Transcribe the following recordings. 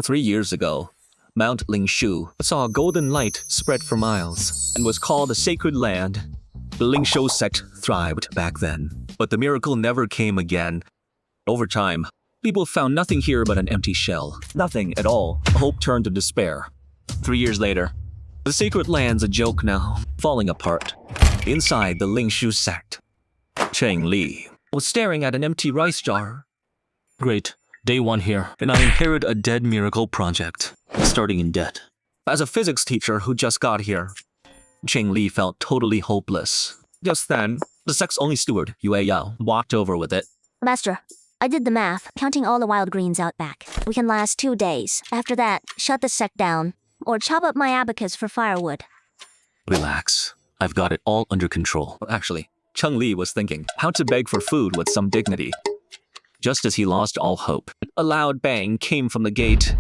3 years ago, Mount Lingshu saw a golden light spread for miles and was called the Sacred Land. The Lingshu sect thrived back then, but the miracle never came again. Over time, people found nothing here but an empty shell. Nothing at all. Hope turned to despair. 3 years later, the Sacred Land's a joke now, falling apart. Inside the Lingshu sect, Cheng Li was staring at an empty rice jar. Great. Day 1 here, and I inherit a dead miracle project, starting in debt. As a physics teacher who just got here, Cheng Li felt totally hopeless. Just then, the sect's only steward, Yue Yao, walked over with it. Master, I did the math, counting all the wild greens out back. We can last 2 days. After that, shut the sect down, or chop up my abacus for firewood. Relax. I've got it all under control. Actually, Cheng Li was thinking how to beg for food with some dignity. Just as he lost all hope, a loud bang came from the gate.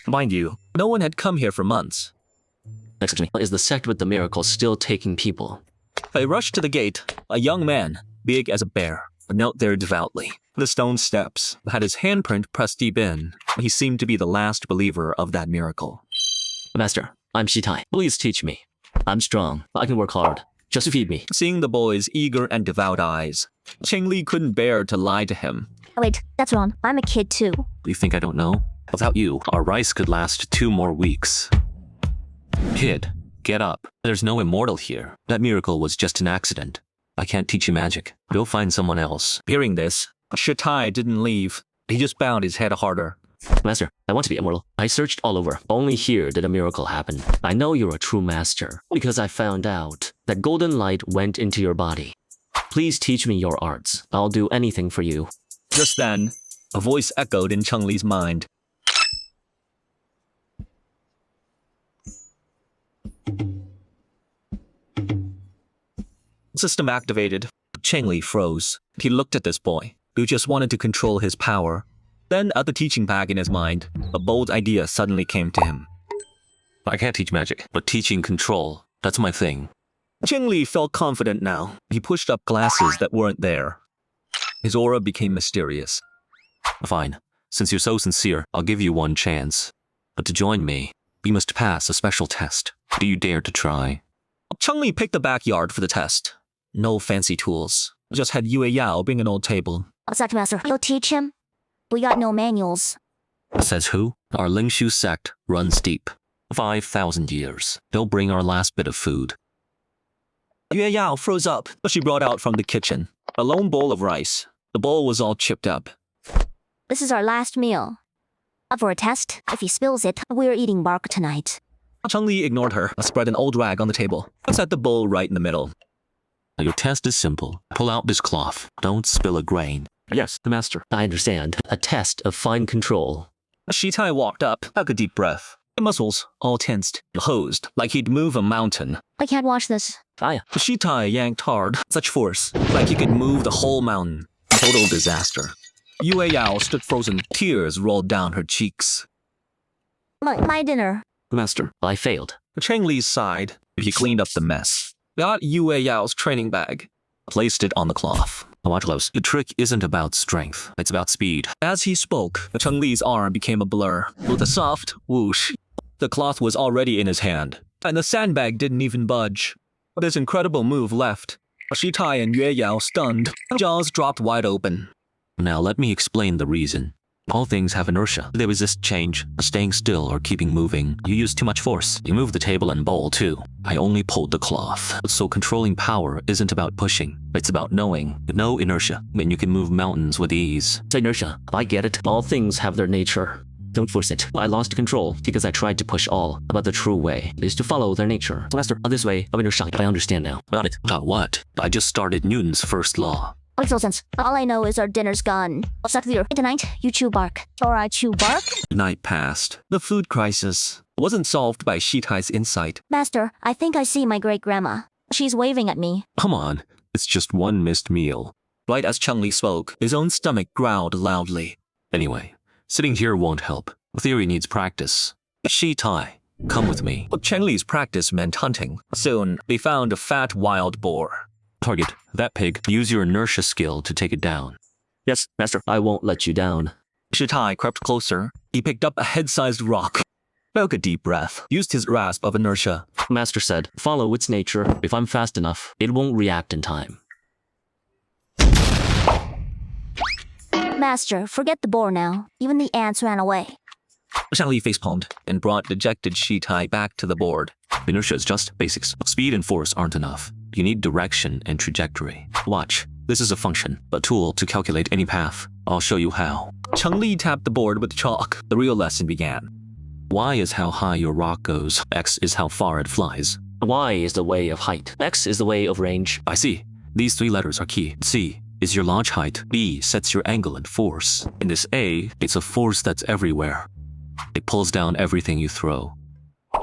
Mind you, no one had come here for months. Excuse me, is the sect with the miracle still taking people? I rushed to the gate. A young man, big as a bear, knelt there devoutly. The stone steps had his handprint pressed deep in. He seemed to be the last believer of that miracle. Master, I'm Shitai. Please teach me. I'm strong. I can work hard. Just feed me. Seeing the boy's eager and devout eyes, Cheng Li couldn't bear to lie to him. Oh, wait, that's wrong. I'm a kid too. You think I don't know? Without you, our rice could last 2 more weeks. Kid, get up. There's no immortal here. That miracle was just an accident. I can't teach you magic. Go find someone else. Hearing this, Shitai didn't leave. He just bowed his head harder. Master, I want to be immortal. I searched all over. Only here did a miracle happen. I know you're a true master because I found out that golden light went into your body. Please teach me your arts. I'll do anything for you. Just then, a voice echoed in Cheng Li's mind. System activated. Cheng Li froze. He looked at this boy, who just wanted to control his power. Then, at the teaching bag in his mind, a bold idea suddenly came to him. I can't teach magic, but teaching control, that's my thing. Cheng Li felt confident now. He pushed up glasses that weren't there. His aura became mysterious. Fine. Since you're so sincere, I'll give you one chance. But to join me, you must pass a special test. Do you dare to try? Cheng Li picked the backyard for the test. No fancy tools. Just had Yue Yao bring an old table. Sect Master, you'll teach him? We got no manuals. Says who? Our Lingshu sect runs deep. 5,000 years. They'll bring our last bit of food. Yue Yao froze up, but she brought out from the kitchen a lone bowl of rice. The bowl was all chipped up. This is our last meal. Up for a test? If he spills it, we're eating bark tonight. Cheng Li ignored her, spread an old rag on the table, and set the bowl right in the middle. Your test is simple. Pull out this cloth. Don't spill a grain. Yes, the master. I understand. A test of fine control. Shitai walked up, took a deep breath. The muscles all tensed, hosed, like he'd move a mountain. I can't watch this. Aya. Shitai yanked hard, such force, like he could move the whole mountain. Total disaster. Yue Yao stood frozen, tears rolled down her cheeks. My dinner. Master, I failed. Cheng Li sighed. He cleaned up the mess. Got Yue Yao's training bag. Placed it on the cloth. Watch close. The trick isn't about strength. It's about speed. As he spoke, Cheng Li's arm became a blur. With a soft whoosh, the cloth was already in his hand, and the sandbag didn't even budge. But his incredible move left. Shitai and Yue Yao stunned, jaws dropped wide open. Now let me explain the reason. All things have inertia. They resist change, staying still or keeping moving. You use too much force. You move the table and bowl too. I only pulled the cloth. So controlling power isn't about pushing. It's about knowing. No inertia, and you can move mountains with ease. It's inertia. I get it. All things have their nature. Don't force it. I lost control because I tried to push all, but the true way is to follow their nature. Master, this way of inertia. I understand now. Got it. Got what? I just started Newton's first law. Makes no sense. All I know is our dinner's gone. What's that clear? Tonight, you chew bark. Or I chew bark? Night passed. The food crisis wasn't solved by Shitai's insight. Master, I think I see my great-grandma. She's waving at me. Come on. It's just one missed meal. Right as Cheng Li spoke, his own stomach growled loudly. Anyway, sitting here won't help. Theory needs practice. Shitai, come with me. But Cheng Li's practice meant hunting. Soon, they found a fat wild boar. Target that pig. Use your inertia skill to take it down. Yes, master. I won't let you down. Shitai crept closer. He picked up a head-sized rock. Took a deep breath, used his grasp of inertia. Master said, follow its nature. If I'm fast enough, it won't react in time. Master, forget the boar now. Even the ants ran away. Xianxia facepalmed and brought dejected Shitai back to the board. Inertia is just basics. Speed and force aren't enough. You need direction and trajectory. Watch. This is a function, a tool to calculate any path. I'll show you how. Chengli tapped the board with chalk. The real lesson began. Y is how high your rock goes. X is how far it flies. Y is the way of height. X is the way of range. I see. These 3 letters are key. C is your launch height. B sets your angle and force. In this A, it's a force that's everywhere. It pulls down everything you throw.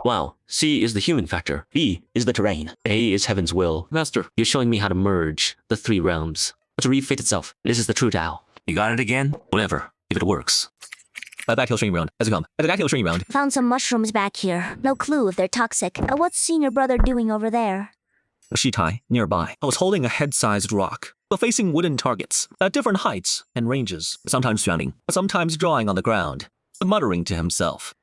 Wow. C is the human factor. B is the terrain. A is heaven's will. Master, you're showing me how to merge the 3 realms. To read fate itself. This is the true Tao. You got it again? Whatever, if it works. Back to the training round. As it come. Back to the training round. Found some mushrooms back here. No clue if they're toxic. What's senior brother doing over there? Shitai, nearby, was holding a head-sized rock, but facing wooden targets at different heights and ranges, sometimes standing, sometimes drawing on the ground, muttering to himself.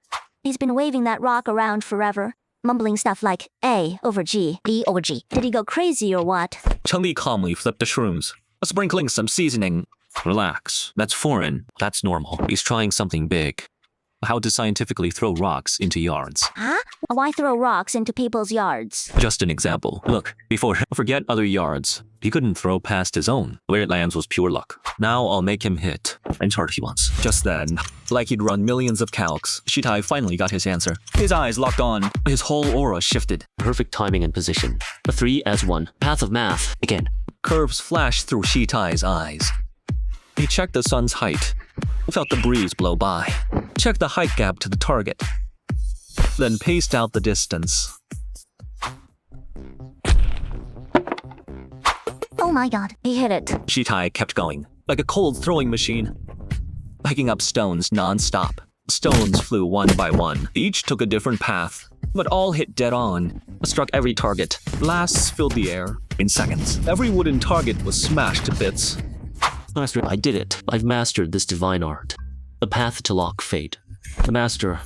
He's been waving that rock around forever, mumbling stuff like A over G, B over G. Did he go crazy or what? Chengli calmly flipped the shrooms, sprinkling some seasoning. Relax. That's foreign. That's normal. He's trying something big. How to scientifically throw rocks into yards. Huh? Why throw rocks into people's yards? Just an example. Look, before, forget other yards. He couldn't throw past his own. Where it lands was pure luck. Now I'll make him hit. And charge he wants. Just then, like he'd run millions of calcs, Shitai finally got his answer. His eyes locked on. His whole aura shifted. Perfect timing and position. A 3 as 1. Path of math. Again. Curves flashed through Shitai's eyes. He checked the sun's height, felt the breeze blow by, checked the height gap to the target, then paced out the distance. Oh my god, he hit it. Shitai kept going, like a cold throwing machine, picking up stones non-stop. Stones flew one by one. Each took a different path, but all hit dead on, struck every target. Blasts filled the air. In seconds, every wooden target was smashed to bits. Master, I did it. I've mastered this divine art. The path to lock fate. The master,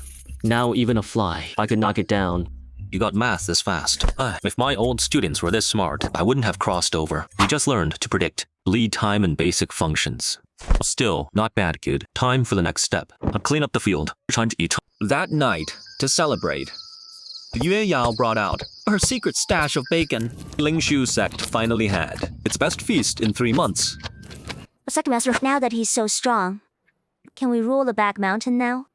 now even a fly, I could knock it down. You got math this fast. If my old students were this smart, I wouldn't have crossed over. We just learned to predict, lead time and basic functions. Still, not bad, kid. Time for the next step. I'll clean up the field. Time to eat. That night, to celebrate, Yue Yao brought out her secret stash of bacon. Lingshu Sect finally had its best feast in 3 months. Sect Master, now that he's so strong, can we rule the back mountain now?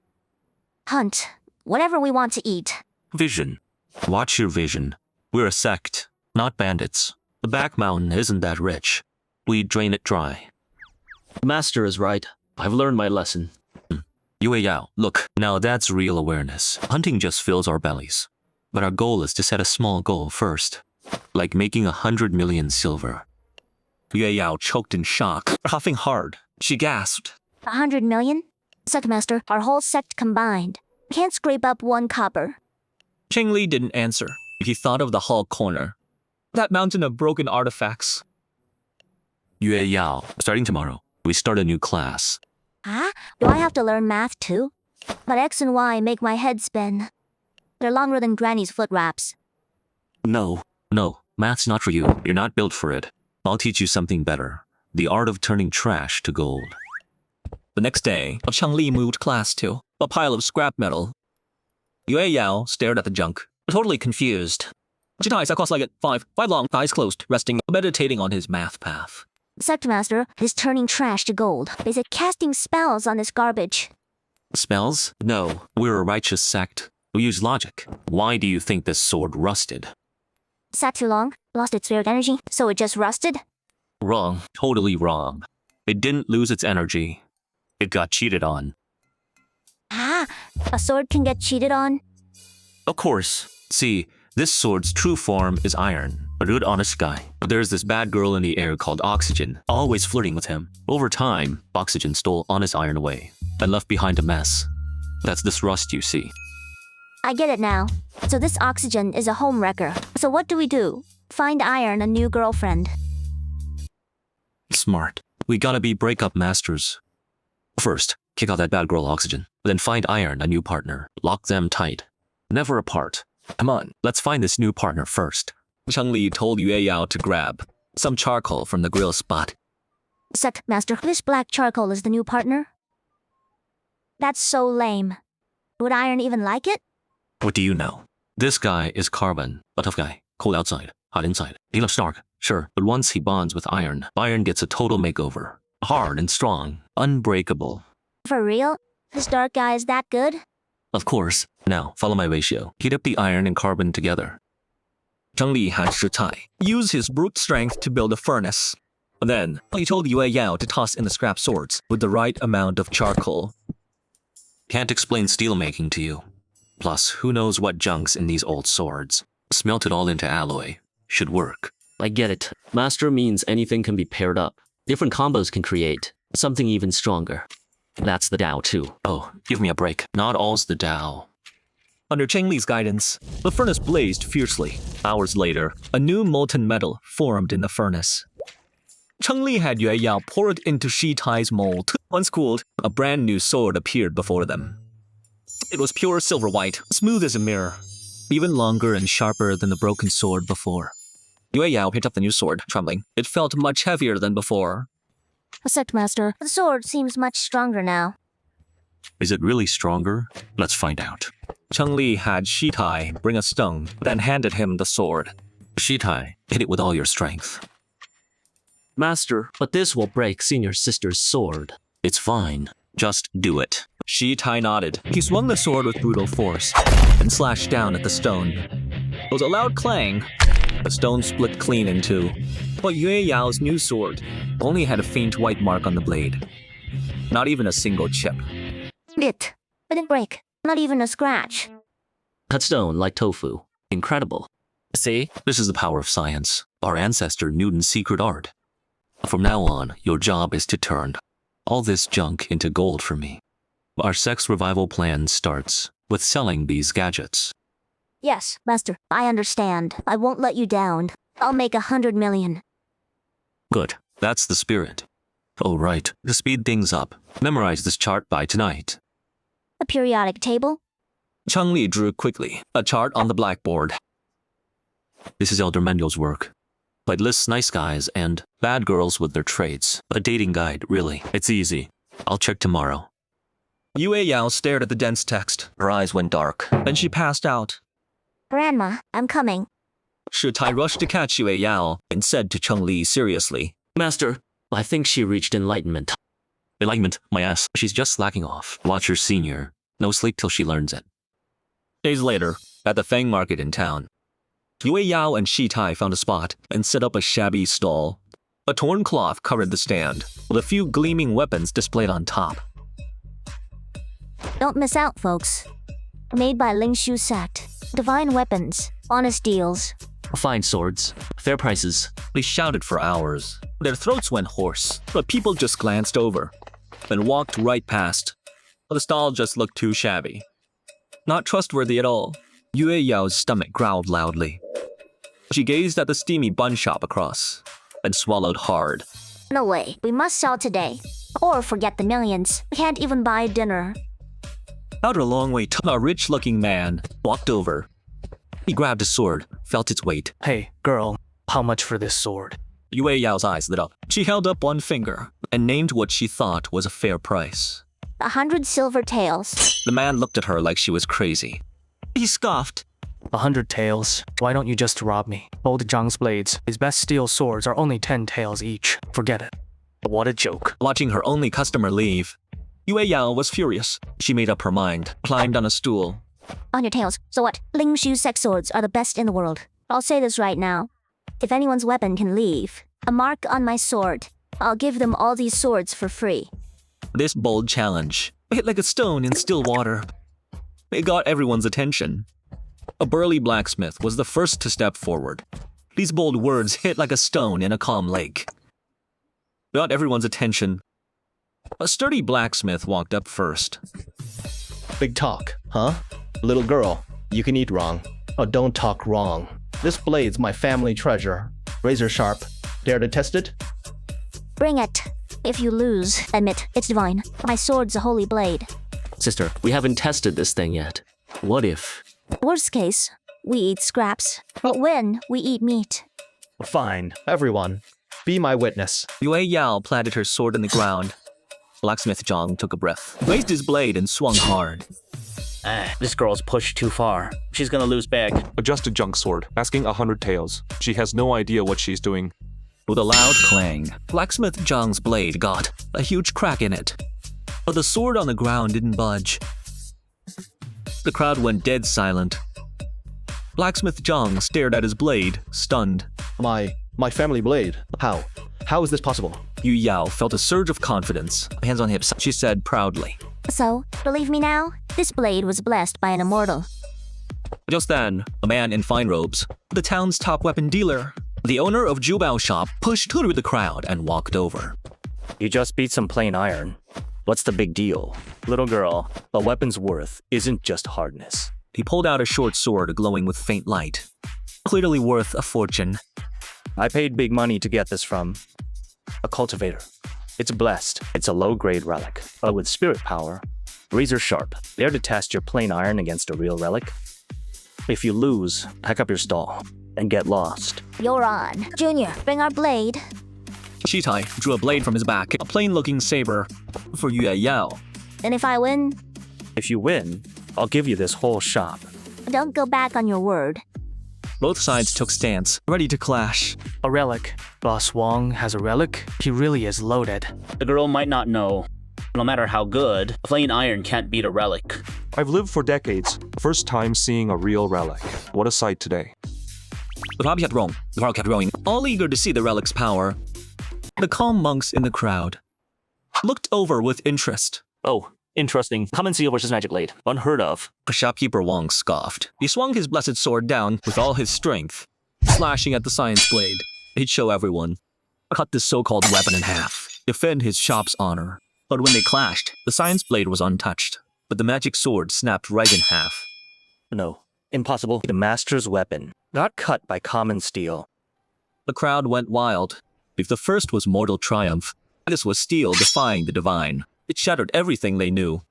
Hunt. Whatever we want to eat. Vision. Watch your vision. We're a sect, not bandits. The back mountain isn't that rich. We drain it dry. The master is right. I've learned my lesson. Yue Yao, look, now that's real awareness. Hunting just fills our bellies. But our goal is to set a small goal first. Like making 100 million silver. Yue Yao choked in shock, coughing hard. She gasped. 100 million? Sect Master, our whole sect combined. Can't scrape up 1 copper. Chengli didn't answer. He thought of the hall corner. That mountain of broken artifacts. Yue Yao, starting tomorrow, we start a new class. Huh? Do I have to learn math too? But X and Y make my head spin. They're longer than Granny's foot wraps. No, math's not for you. You're not built for it. I'll teach you something better. The art of turning trash to gold. The next day, Chengli moved class to a pile of scrap metal. Yue Yao stared at the junk, totally confused. Shitai sat cross-legged, 5 long, eyes closed, resting, meditating on his math path. Sect Master is turning trash to gold. They said casting spells on this garbage. Spells? No, we're a righteous sect. We use logic. Why do you think this sword rusted? Sat too long, lost its spirit energy, so it just rusted? Wrong. Totally wrong. It didn't lose its energy. It got cheated on. Ah, a sword can get cheated on? Of course. See, this sword's true form is iron. A good honest guy. But there's this bad girl in the air called Oxygen, always flirting with him. Over time, Oxygen stole honest iron away and left behind a mess. That's this rust you see. I get it now. So this Oxygen is a homewrecker. So what do we do? Find Iron a new girlfriend. Smart. We gotta be breakup masters. First, Kick out that bad girl oxygen. Then find Iron a new partner. Lock them tight. Never apart. Come on, let's find this new partner first. Cheng Li told Yue Yao to grab some charcoal from the grill spot. Sect Master, this black charcoal is the new partner? That's so lame. Would Iron even like it? What do you know? This guy is Carbon, a tough guy. Cold outside, hot inside. He looks dark, sure, but once he bonds with Iron, Iron gets a total makeover. Hard and strong, unbreakable. For real? This dark guy is that good? Of course. Now, follow my ratio. Heat up the Iron and Carbon together. Cheng Li had Shi Tai use his brute strength to build a furnace. Then, he told Yue Yao to toss in the scrap swords with the right amount of charcoal. Can't explain steel making to you. Plus, who knows what junk's in these old swords. Smelt it all into alloy. Should work. I get it. Master means anything can be paired up. Different combos can create something even stronger. That's the Tao too. Oh, give me a break. Not all's the Tao. Under Cheng Li's guidance, the furnace blazed fiercely. Hours later, a new molten metal formed in the furnace. Cheng Li had Yue Yao pour it into Shi Tai's mold. Once cooled, a brand new sword appeared before them. It was pure silver white, smooth as a mirror, even longer and sharper than the broken sword before. Yue Yao picked up the new sword, trembling. It felt much heavier than before. Sect Master, the sword seems much stronger now. Is it really stronger? Let's find out. Cheng Li had Shi Tai bring a stone, then handed him the sword. Shi Tai, hit it with all your strength. Master, but this will break Senior Sister's sword. It's fine. Just do it. Shi Tai nodded. He swung the sword with brutal force and slashed down at the stone. There was a loud clang. The stone split clean in two. But Yue Yao's new sword only had a faint white mark on the blade. Not even a single chip. It didn't break. Not even a scratch. Cut stone like tofu. Incredible. See? This is the power of science. Our ancestor Newton's secret art. From now on, your job is to turn all this junk into gold for me. Our sex revival plan starts with selling these gadgets. Yes, Master, I understand. I won't let you down. I'll make 100 million. Good. That's the spirit. Oh, right. To speed things up, memorize this chart by tonight. A periodic table? Cheng Li drew quickly, a chart on the blackboard. This is Elder Mendel's work. It lists nice guys and bad girls with their traits. A dating guide, really. It's easy. I'll check tomorrow. Yue Yao stared at the dense text. Her eyes went dark. Then she passed out. Grandma, I'm coming. Shi Tai rushed to catch Yue Yao and said to Cheng Li seriously, Master, I think she reached enlightenment. Enlightenment, my ass. She's just slacking off. Watch her senior. No sleep till she learns it. Days later, at the Fang Market in town, Yue Yao and Shi Tai found a spot and set up a shabby stall. A torn cloth covered the stand, with a few gleaming weapons displayed on top. Don't miss out, folks. Made by Lingshu Sect. Divine weapons. Honest deals. Fine swords. Fair prices. They shouted for hours. Their throats went hoarse, but people just glanced over, then walked right past. The stall just looked too shabby. Not trustworthy at all. Yue Yao's stomach growled loudly. She gazed at the steamy bun shop across, and swallowed hard. No way. We must sell today. Or forget the millions. We can't even buy dinner. Out a long way, a rich-looking man walked over. He grabbed a sword, felt its weight. Hey, girl, how much for this sword? Yue Yao's eyes lit up. She held up one finger and named what she thought was a fair price. 100 silver taels. The man looked at her like she was crazy. He scoffed. 100 taels. Why don't you just rob me? Old Zhang's blades, his best steel swords, are only 10 taels each. Forget it. What a joke. Watching her only customer leave, Yue Yao was furious. She made up her mind, climbed on a stool. On your tails. So what? Lingshu Sect swords are the best in the world. I'll say this right now. If anyone's weapon can leave a mark on my sword, I'll give them all these swords for free. This bold challenge hit like a stone in still water. It got everyone's attention. A burly blacksmith was the first to step forward. These bold words hit like a stone in a calm lake. Got everyone's attention. A sturdy blacksmith walked up first. Big talk, huh? Little girl, you can eat wrong. Oh, don't talk wrong. This blade's my family treasure. Razor sharp. Dare to test it? Bring it. If you lose, admit it's divine. My sword's a holy blade. Sister, we haven't tested this thing yet. What if? Worst case, we eat scraps. But when we eat meat. Fine, everyone. Be my witness. Yue Yao planted her sword in the ground. Blacksmith Zhang took a breath, raised his blade and swung hard. This girl's pushed too far. She's gonna lose back. Adjusted junk sword, asking 100 taels. She has no idea what she's doing. With a loud clang, Blacksmith Zhang's blade got a huge crack in it. But the sword on the ground didn't budge. The crowd went dead silent. Blacksmith Zhang stared at his blade, stunned. My family blade. How? How is this possible? Yu Yao felt a surge of confidence. Hands on hips, she said proudly. So, believe me now? This blade was blessed by an immortal. Just then, a man in fine robes, the town's top weapon dealer, the owner of Jubao shop, pushed through the crowd and walked over. You just beat some plain iron. What's the big deal? Little girl, a weapon's worth isn't just hardness. He pulled out a short sword glowing with faint light. Clearly worth a fortune. I paid big money to get this from a cultivator. It's blessed. It's a low-grade relic, but with spirit power. Razor sharp. Dare to test your plain iron against a real relic? If you lose, pack up your stall and get lost. You're on. Junior, bring our blade. Shitai drew a blade from his back, a plain-looking saber, for Yue Yao. And if I win, If you win, I'll give you this whole shop. don't go back on your word. Both sides took stance, ready to clash. A relic. Boss Wong has a relic? He really is loaded. The girl might not know. No matter how good, plain iron can't beat a relic. I've lived for decades. First time seeing a real relic. What a sight today. The crowd kept rowing, all eager to see the relic's power. The calm monks in the crowd looked over with interest. Oh, interesting. Come and see over his magic blade. Unheard of. Shopkeeper Wong scoffed. He swung his blessed sword down with all his strength, slashing at the science blade. He'd show everyone. Cut this so-called weapon in half, defend his shop's honor. But when they clashed, the science blade was untouched, but the magic sword snapped right in half. No, impossible. The master's weapon, not cut by common steel. The crowd went wild. If the first was mortal triumph, this was steel defying the divine. It shattered everything they knew.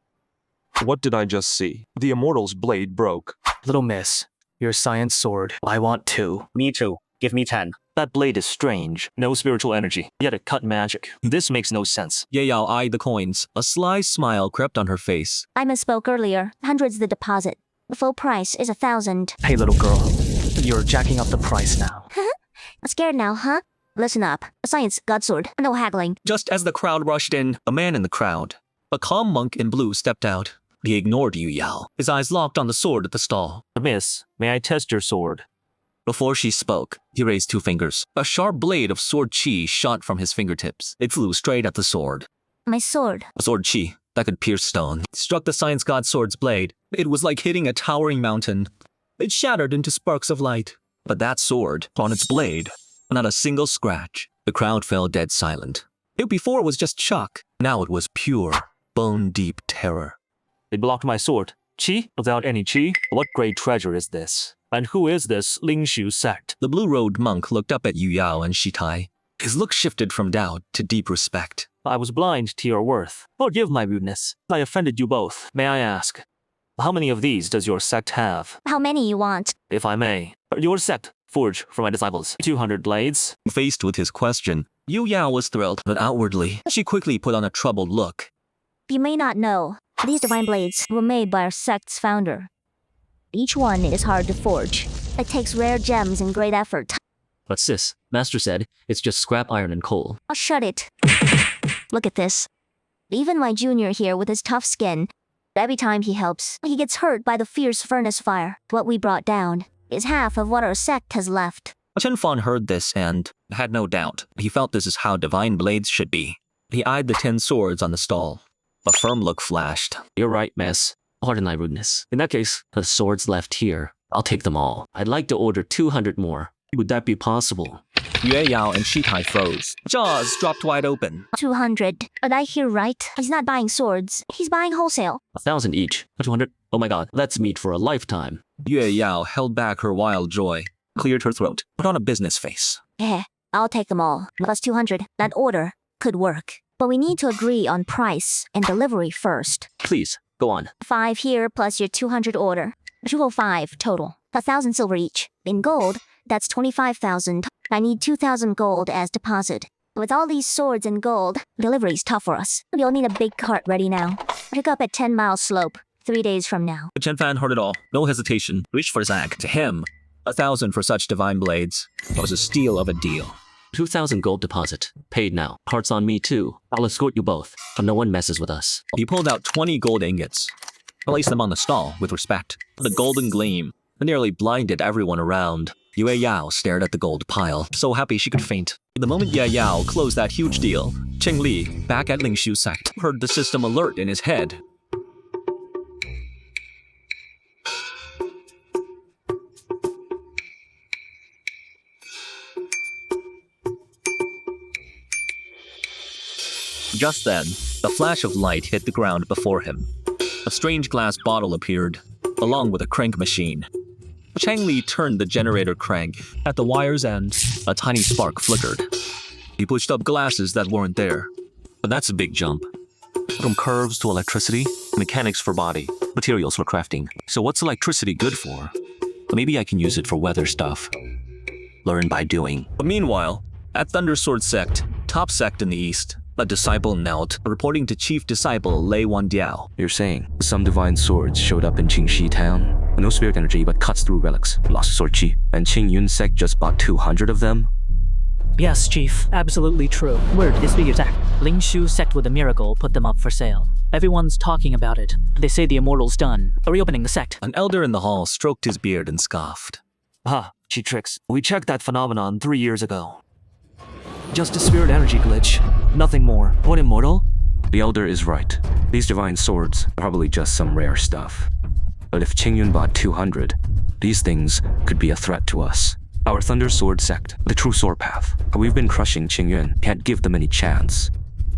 What did I just see? The immortal's blade broke. Little miss, your science sword. I want 2. Me too. Give me 10. That blade is strange. No spiritual energy, yet it cut magic. This makes no sense. Ye Yao eyed the coins. A sly smile crept on her face. I misspoke earlier. 100's the deposit. The full price is 1,000. Hey, little girl. You're jacking up the price now. I'm scared now, huh? Listen up. A science godsword. No haggling. Just as the crowd rushed in, a man in the crowd, a calm monk in blue, stepped out. He ignored Yu Yao, his eyes locked on the sword at the stall. Miss, may I test your sword? Before she spoke, he raised 2 fingers. A sharp blade of sword chi shot from his fingertips. It flew straight at the sword. My sword. A sword chi that could pierce stone struck the science god sword's blade. It was like hitting a towering mountain. It shattered into sparks of light. But that sword, on its blade, not a single scratch. The crowd fell dead silent. It before was just shock. Now it was pure, bone-deep terror. It blocked my sword. Qi? Without any qi? What great treasure is this? And who is this Lingshu sect? The blue-robed monk looked up at Yu Yao and Shitai. His look shifted from doubt to deep respect. I was blind to your worth. Forgive my rudeness. I offended you both. May I ask, how many of these does your sect have? How many you want? If I may. Your sect, forge for my disciples. 200 blades. Faced with his question, Yu Yao was thrilled, but outwardly, she quickly put on a troubled look. You may not know, these divine blades were made by our sect's founder. Each one is hard to forge. It takes rare gems and great effort. But sis, Master said it's just scrap iron and coal. I'll shut it. Look at this. Even my junior here with his tough skin, every time he helps, he gets hurt by the fierce furnace fire. What we brought down is half of what our sect has left. Chen Fan heard this and had no doubt. He felt this is how divine blades should be. He eyed the 10 swords on the stall. A firm look flashed. You're right, miss. Pardon my rudeness. In that case, the swords left here. I'll take them all. I'd like to order 200 more. Would that be possible? Yue Yao and Shitai froze. Jaws dropped wide open. 200. Did I hear right? He's not buying swords. He's buying wholesale. 1,000 each. 200? Oh my god, that's meat for a lifetime. Yue Yao held back her wild joy, cleared her throat, put on a business face. I'll take them all. Plus 200. That order could work. But we need to agree on price and delivery first. Please, go on. 5 here plus your 200 order. 205 total. 1,000 silver each. In gold, that's 25,000. I need 2,000 gold as deposit. With all these swords and gold, delivery's tough for us. You'll need a big cart ready now. Pick up at 10 Mile Slope, 3 days from now. Chen Fan heard it all. No hesitation. Reached for his axe. To him, 1,000 for such divine blades was a steal of a deal. 2,000 gold deposit. Paid now. Cart's on me too. I'll escort you both. No one messes with us. He pulled out 20 gold ingots, placed them on the stall with respect. The golden gleam nearly blinded everyone around. Yue Yao stared at the gold pile, so happy she could faint. The moment Yue Yao closed that huge deal, Cheng Li, back at Lingshu Sect, heard the system alert in his head. Just then, a flash of light hit the ground before him. A strange glass bottle appeared, along with a crank machine. Cheng Li turned the generator crank. At the wire's end, a tiny spark flickered. He pushed up glasses that weren't there. But that's a big jump. From curves to electricity, mechanics for body, materials for crafting. So what's electricity good for? Maybe I can use it for weather stuff. Learn by doing. But meanwhile, at Thundersword Sect, top sect in the east, a disciple knelt, reporting to Chief Disciple Lei Wandiao. You're saying some divine swords showed up in Qingxi town? No spirit energy but cuts through relics, lost sword chi. And Qingyun Sect just bought 200 of them? Yes, Chief. Absolutely true. Word is the exact. Lingshu Sect with a miracle put them up for sale. Everyone's talking about it. They say the immortals done. Are reopening the sect. An elder in the hall stroked his beard and scoffed. She tricks. We checked that phenomenon 3 years ago. Just a spirit energy glitch. Nothing more. What immortal? The elder is right. These divine swords are probably just some rare stuff. But if Qingyun bought 200, these things could be a threat to us. Our Thunder Sword Sect, the true sword path. We've been crushing Qingyun, can't give them any chance.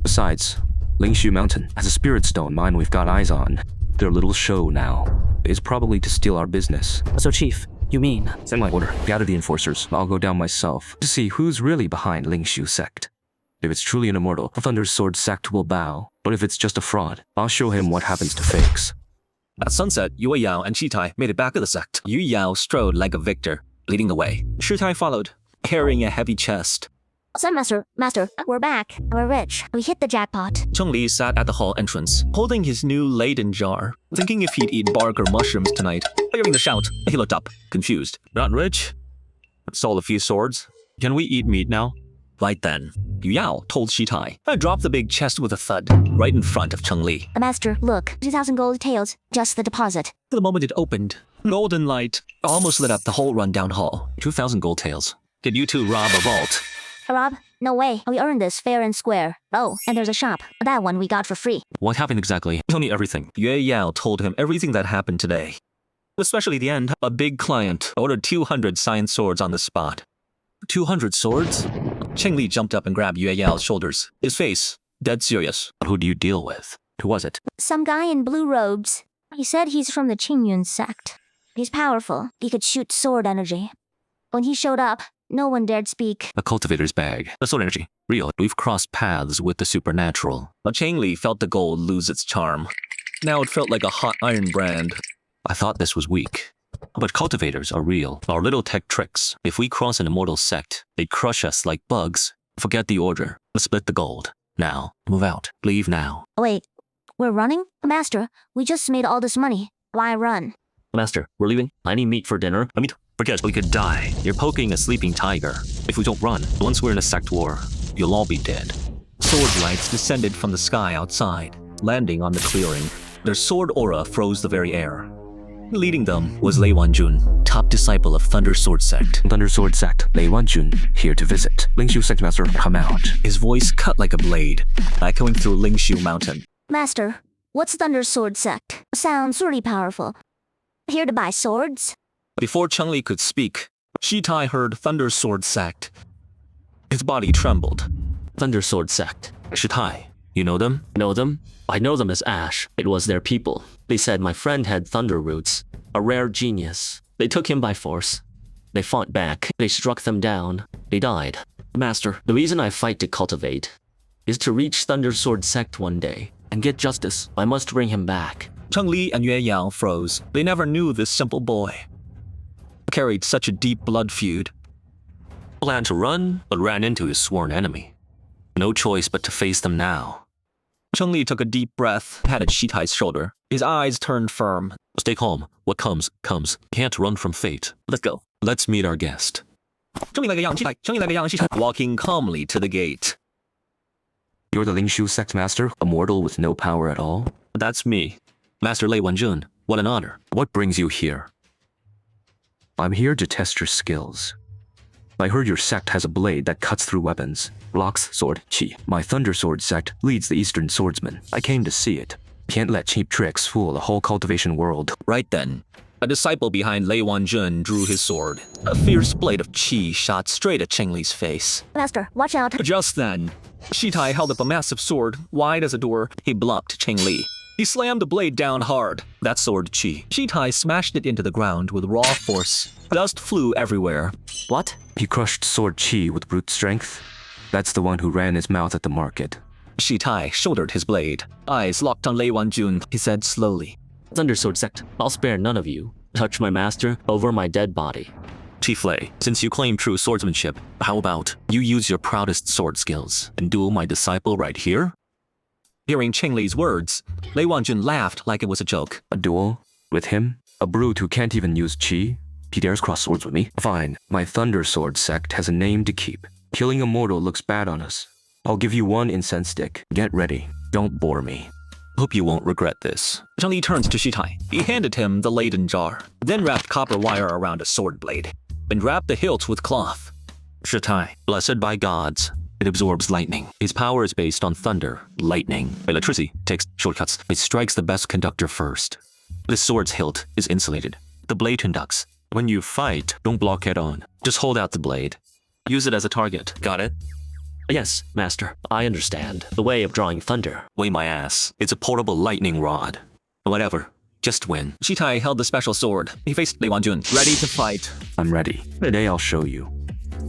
Besides, Lingshu Mountain has a spirit stone mine we've got eyes on. Their little show now is probably to steal our business. So, Chief, you mean? Send my order, gather the enforcers. I'll go down myself to see who's really behind Lingshu Sect. If it's truly an immortal, the Thunder Sword Sect will bow. But if it's just a fraud, I'll show him what happens to fakes. At sunset, Yue Yao and Shitai made it back of the sect. Yu Yao strode like a victor, leading the way. Shitai followed, carrying a heavy chest. Master, we're back. We're rich. We hit the jackpot. Cheng Li sat at the hall entrance, holding his new Leyden jar, thinking if he'd eat bark or mushrooms tonight. Hearing the shout, he looked up, confused. Not rich? Sold a few swords. Can we eat meat now? Right then, Yu Yao told Shitai. I dropped the big chest with a thud, right in front of Cheng Li. Master, look. 2,000 gold taels. Just the deposit. The moment it opened, golden light almost lit up the whole rundown hall. 2,000 gold taels. Did you two rob a vault? Rob? No way. We earned this fair and square. Oh, and there's a shop. That one we got for free. What happened exactly? Tell me everything. Yue Yao told him everything that happened today. Especially the end. A big client ordered 200 science swords on the spot. 200 swords? Cheng Li jumped up and grabbed Yue Yao's shoulders. His face dead serious. Who do you deal with? Who was it? Some guy in blue robes. He said he's from the Qingyun sect. He's powerful. He could shoot sword energy. When he showed up, no one dared speak. A cultivator's bag. The sword energy. Real. We've crossed paths with the supernatural. But Cheng Li felt the gold lose its charm. Now it felt like a hot iron brand. I thought this was weak. But cultivators are real. Our little tech tricks. If we cross an immortal sect, they'd crush us like bugs. Forget the order. Let's split the gold. Now, move out. Leave now. Wait, we're running? Master, we just made all this money. Why run? Master, we're leaving. I need meat for dinner. Forget we could die. You're poking a sleeping tiger. If we don't run, once we're in a sect war, you'll all be dead. Sword lights descended from the sky outside, landing on the clearing. Their sword aura froze the very air. Leading them was Lei Wanjun, top disciple of Thunder Sword Sect. Thunder Sword Sect, Lei Wanjun, here to visit. Lingshu Sect Master, come out. His voice cut like a blade, echoing through Lingshu Mountain. Master, what's Thunder Sword Sect? Sounds really powerful. Here to buy swords? Before Cheng Li could speak, Shitai heard Thunder Sword Sect. His body trembled. Thunder Sword Sect. Shitai, you know them? Know them? I know them as Ash. It was their people. They said my friend had thunder roots. A rare genius. They took him by force. They fought back. They struck them down. They died. Master, the reason I fight to cultivate is to reach Thunder Sword Sect one day and get justice. I must bring him back. Cheng Li and Yue Yang froze. They never knew this simple boy carried such a deep blood feud. Planned to run, but ran into his sworn enemy. No choice but to face them now. Cheng Li took a deep breath, patted Shitai's shoulder. His eyes turned firm. Stay calm. What comes, comes. Can't run from fate. Let's go. Let's meet our guest. Walking calmly to the gate. You're the Lingshu Sect Master, a mortal with no power at all? That's me. Master Lei Wanjun, what an honor. What brings you here? I'm here to test your skills. I heard your sect has a blade that cuts through weapons, blocks sword chi. My Thunder Sword sect leads the Eastern Swordsmen. I came to see it. Can't let cheap tricks fool the whole cultivation world. Right then, a disciple behind Lei Wanjun drew his sword. A fierce blade of chi shot straight at Cheng Li's face. Master, watch out. Just then, Shitai held up a massive sword, wide as a door. He blocked Cheng Li. He slammed the blade down hard. That sword chi. Shitai smashed it into the ground with raw force. Dust flew everywhere. What? He crushed sword chi with brute strength. That's the one who ran his mouth at the market. Shitai shouldered his blade. Eyes locked on Lei Wanjun. He said slowly, Thunder Sword Sect, I'll spare none of you. Touch my master over my dead body. Chief Lei, since you claim true swordsmanship, how about you use your proudest sword skills and duel my disciple right here? Hearing Cheng Li's words, Lei Wanjun laughed like it was a joke. A duel? With him? A brute who can't even use chi? He dares cross swords with me? Fine, my Thunder Sword sect has a name to keep. Killing a mortal looks bad on us. I'll give you one incense stick. Get ready. Don't bore me. Hope you won't regret this. Cheng Li turned to Shitai. He handed him the Leyden jar, then wrapped copper wire around a sword blade, and wrapped the hilt with cloth. Shitai, blessed by gods, it absorbs lightning. His power is based on thunder, lightning. Electricity takes shortcuts. It strikes the best conductor first. This sword's hilt is insulated. The blade conducts. When you fight, don't block head on. Just hold out the blade. Use it as a target. Got it? Yes, Master, I understand. The way of drawing thunder. Wait my ass. It's a portable lightning rod. Whatever. Just win. Shitai held the special sword. He faced Lei Wanjun, ready to fight. I'm ready. Today I'll show you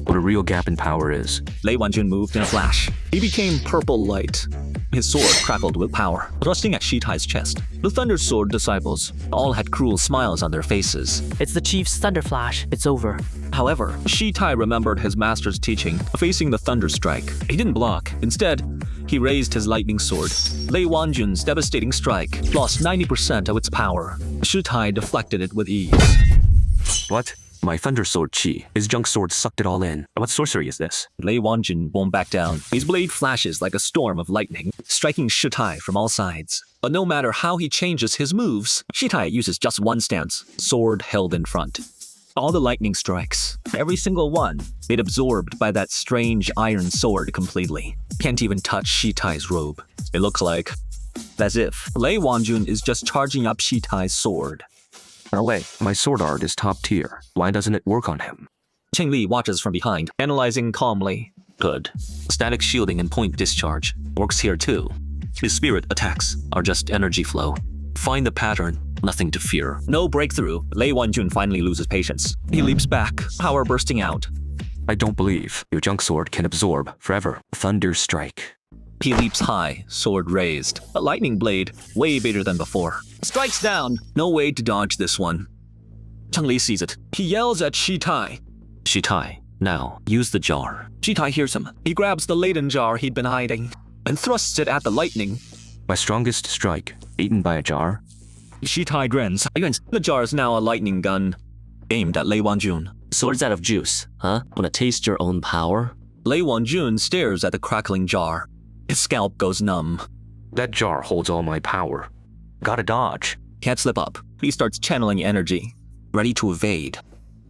what a real gap in power is. Lei Wanjun moved in a flash. He became purple light. His sword crackled with power, thrusting at Shitai's chest. The Thunder Sword disciples all had cruel smiles on their faces. It's the chief's thunder flash. It's over. However, Shitai remembered his master's teaching, facing the thunder strike. He didn't block. Instead, he raised his lightning sword. Lei Wanjun's devastating strike lost 90% of its power. Shitai deflected it with ease. What? My Thunder Sword chi. His junk sword sucked it all in. What sorcery is this? Lei Wanjun won't back down. His blade flashes like a storm of lightning, striking Shitai from all sides. But no matter how he changes his moves, Shitai uses just one stance, sword held in front. All the lightning strikes, every single one, made absorbed by that strange iron sword completely. Can't even touch Shitai's robe. It looks like as if Lei Wanjun is just charging up Shitai's sword. No way. My sword art is top tier. Why doesn't it work on him? Cheng Li watches from behind, analyzing calmly. Good. Static shielding and point discharge works here too. His spirit attacks are just energy flow. Find the pattern, nothing to fear. No breakthrough. Lei Wanjun finally loses patience. He leaps back, power bursting out. I don't believe your junk sword can absorb forever. Thunder strike. He leaps high, sword raised. A lightning blade, way bigger than before. Strikes down. No way to dodge this one. Cheng Li sees it. He yells at Shitai. Shitai, now use the jar. Shitai hears him. He grabs the Leyden jar he'd been hiding and thrusts it at the lightning. My strongest strike, beaten by a jar. Shitai grins. The jar is now a lightning gun, aimed at Lei Wanjun. Swords out of juice, huh? Wanna taste your own power? Lei Wanjun stares at the crackling jar. His scalp goes numb. That jar holds all my power. Gotta dodge. Can't slip up. He starts channeling energy, ready to evade.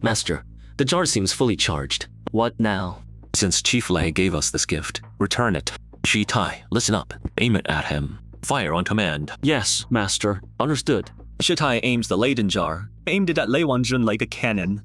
Master, the jar seems fully charged. What now? Since Chief Lei gave us this gift, return it. Shitai, listen up. Aim it at him. Fire on command. Yes, Master. Understood. Shitai aims the Leyden jar, aimed it at Lei Wanjun like a cannon.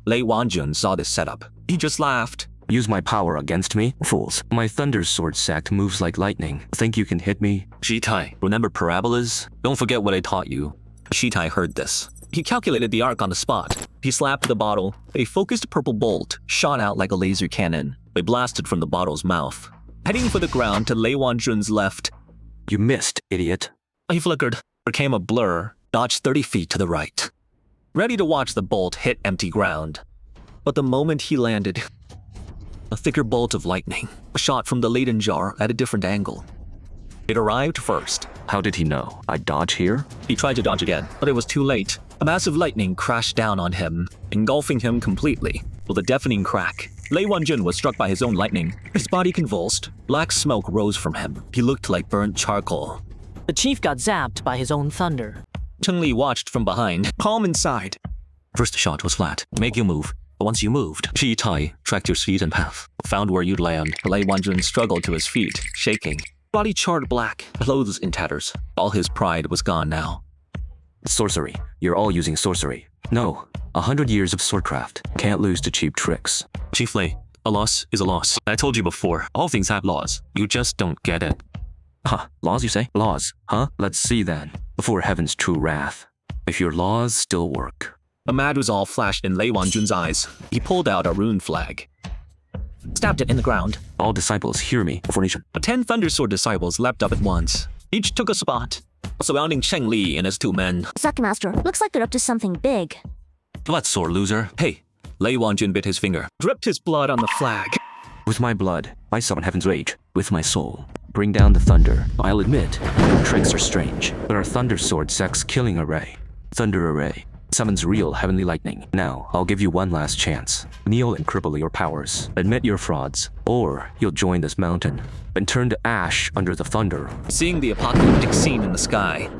Lei Wanjun saw this setup. He just laughed. Use my power against me? Fools. My Thunder Sword sect moves like lightning. Think you can hit me? Shitai, remember parabolas? Don't forget what I taught you. Shitai heard this. He calculated the arc on the spot. He slapped the bottle. A focused purple bolt shot out like a laser cannon. It blasted from the bottle's mouth. heading for the ground to Lei Wanjun's left. You missed, idiot. He flickered, became a blur, dodged 30 feet to the right, ready to watch the bolt hit empty ground. But the moment he landed, a thicker bolt of lightning shot from the Leyden jar at a different angle. It arrived first. How did he know? I'd dodge here? He tried to dodge again, but it was too late. A massive lightning crashed down on him, engulfing him completely. With a deafening crack, Lei Wanjun was struck by his own lightning. His body convulsed. Black smoke rose from him. He looked like burnt charcoal. The chief got zapped by his own thunder. Cheng-Li watched from behind, calm inside. First shot was flat. Make you move. But once you moved, Shi Tai tracked your speed and path, found where you'd land. Lei Wanjun struggled to his feet, shaking. Body charred black, clothes in tatters. All his pride was gone now. Sorcery. You're all using sorcery. No. 100 years of swordcraft. Can't lose to cheap tricks. Chief Lei, a loss is a loss. I told you before, all things have laws. You just don't get it. Huh. Laws, you say? Laws, huh? Let's see then. Before heaven's true wrath. If your laws still work. A mad resolve flashed in Lei Wanjun's eyes. He pulled out a rune flag. Stabbed it in the ground. All disciples, hear me. Formation. 10 Thundersword disciples leapt up at once. Each took a spot, surrounding Cheng-Li and his 2 men. Sect Master, looks like they're up to something big. What, sore loser? Hey, Lei Wanjun bit his finger, dripped his blood on the flag. With my blood, I summon heaven's rage. With my soul, bring down the thunder. I'll admit, your tricks are strange, but our thunder sword Sect's killing array. Thunder array summons real heavenly lightning. Now, I'll give you one last chance. Kneel and cripple your powers. Admit your frauds, or you'll join this mountain and turn to ash under the thunder. Seeing the apocalyptic scene in the sky,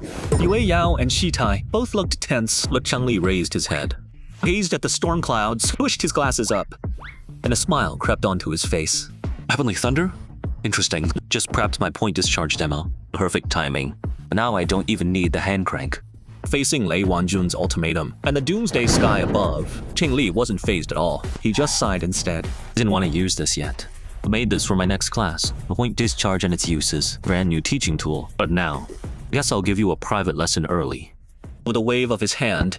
Yue Yao and Shi Tai both looked tense, but Cheng-Li raised his head, gazed at the storm clouds, pushed his glasses up, and a smile crept onto his face. Heavenly thunder? Interesting. Just prepped my point discharge demo. Perfect timing. Now I don't even need the hand crank. Facing Lei Wanjun's ultimatum and the doomsday sky above, Cheng-Li wasn't fazed at all. He just sighed instead. Didn't want to use this yet. I made this for my next class. Point discharge and its uses. Brand new teaching tool. But now, guess I'll give you a private lesson early. With a wave of his hand,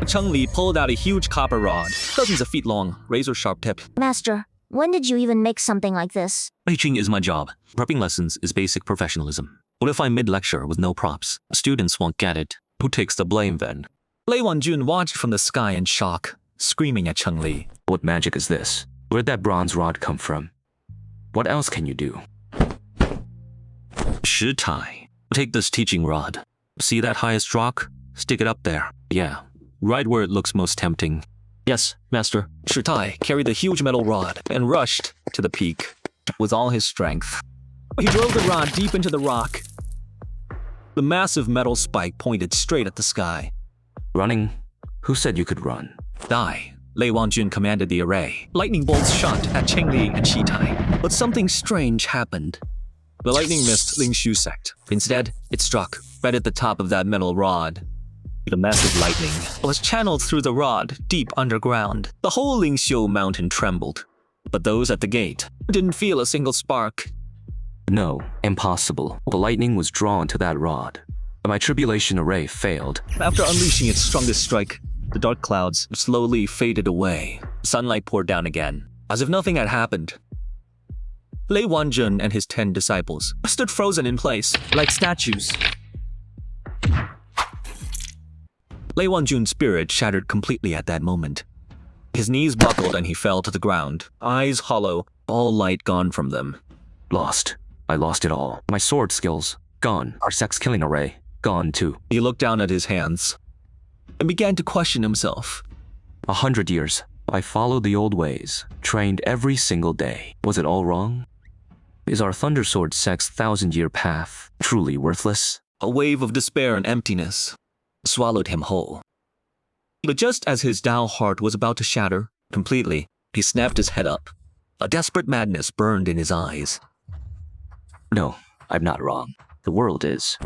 Cheng-Li pulled out a huge copper rod, dozens of feet long, razor-sharp tip. Master, when did you even make something like this? Teaching is my job. Prepping lessons is basic professionalism. What if I mid-lecture with no props? Students won't get it. Who takes the blame then? Lei Wanjun watched from the sky in shock, screaming at Cheng-Li. What magic is this? Where'd that bronze rod come from? What else can you do? Shi Tai, take this teaching rod. See that highest rock? Stick it up there. Yeah, right where it looks most tempting. Yes, Master. Shi Tai carried the huge metal rod and rushed to the peak with all his strength. He drove the rod deep into the rock. The massive metal spike pointed straight at the sky. Running? Who said you could run? Die, Lei Wanjun commanded the array. Lightning bolts shot at Cheng-Li and Shi Tai. But something strange happened. The lightning missed Lingshu Sect. Instead, it struck right at the top of that metal rod. The massive lightning was channeled through the rod deep underground. The whole Lingshu mountain trembled. But those at the gate didn't feel a single spark. No, impossible. The lightning was drawn to that rod. My tribulation array failed. After unleashing its strongest strike, the dark clouds slowly faded away. Sunlight poured down again, as if nothing had happened. Lei Wanjun and his 10 disciples stood frozen in place, like statues. Lei Wanjun's spirit shattered completely at that moment. His knees buckled and he fell to the ground, eyes hollow, all light gone from them. Lost. I lost it all. My sword skills, gone. Our Sect's killing array, gone too. He looked down at his hands and began to question himself. 100 years. I followed the old ways, trained every single day. Was it all wrong? Is our Thunder Sword Sect's 1,000-year path truly worthless? A wave of despair and emptiness swallowed him whole. But just as his Tao heart was about to shatter completely, he snapped his head up. A desperate madness burned in his eyes. No, I'm not wrong. The world is.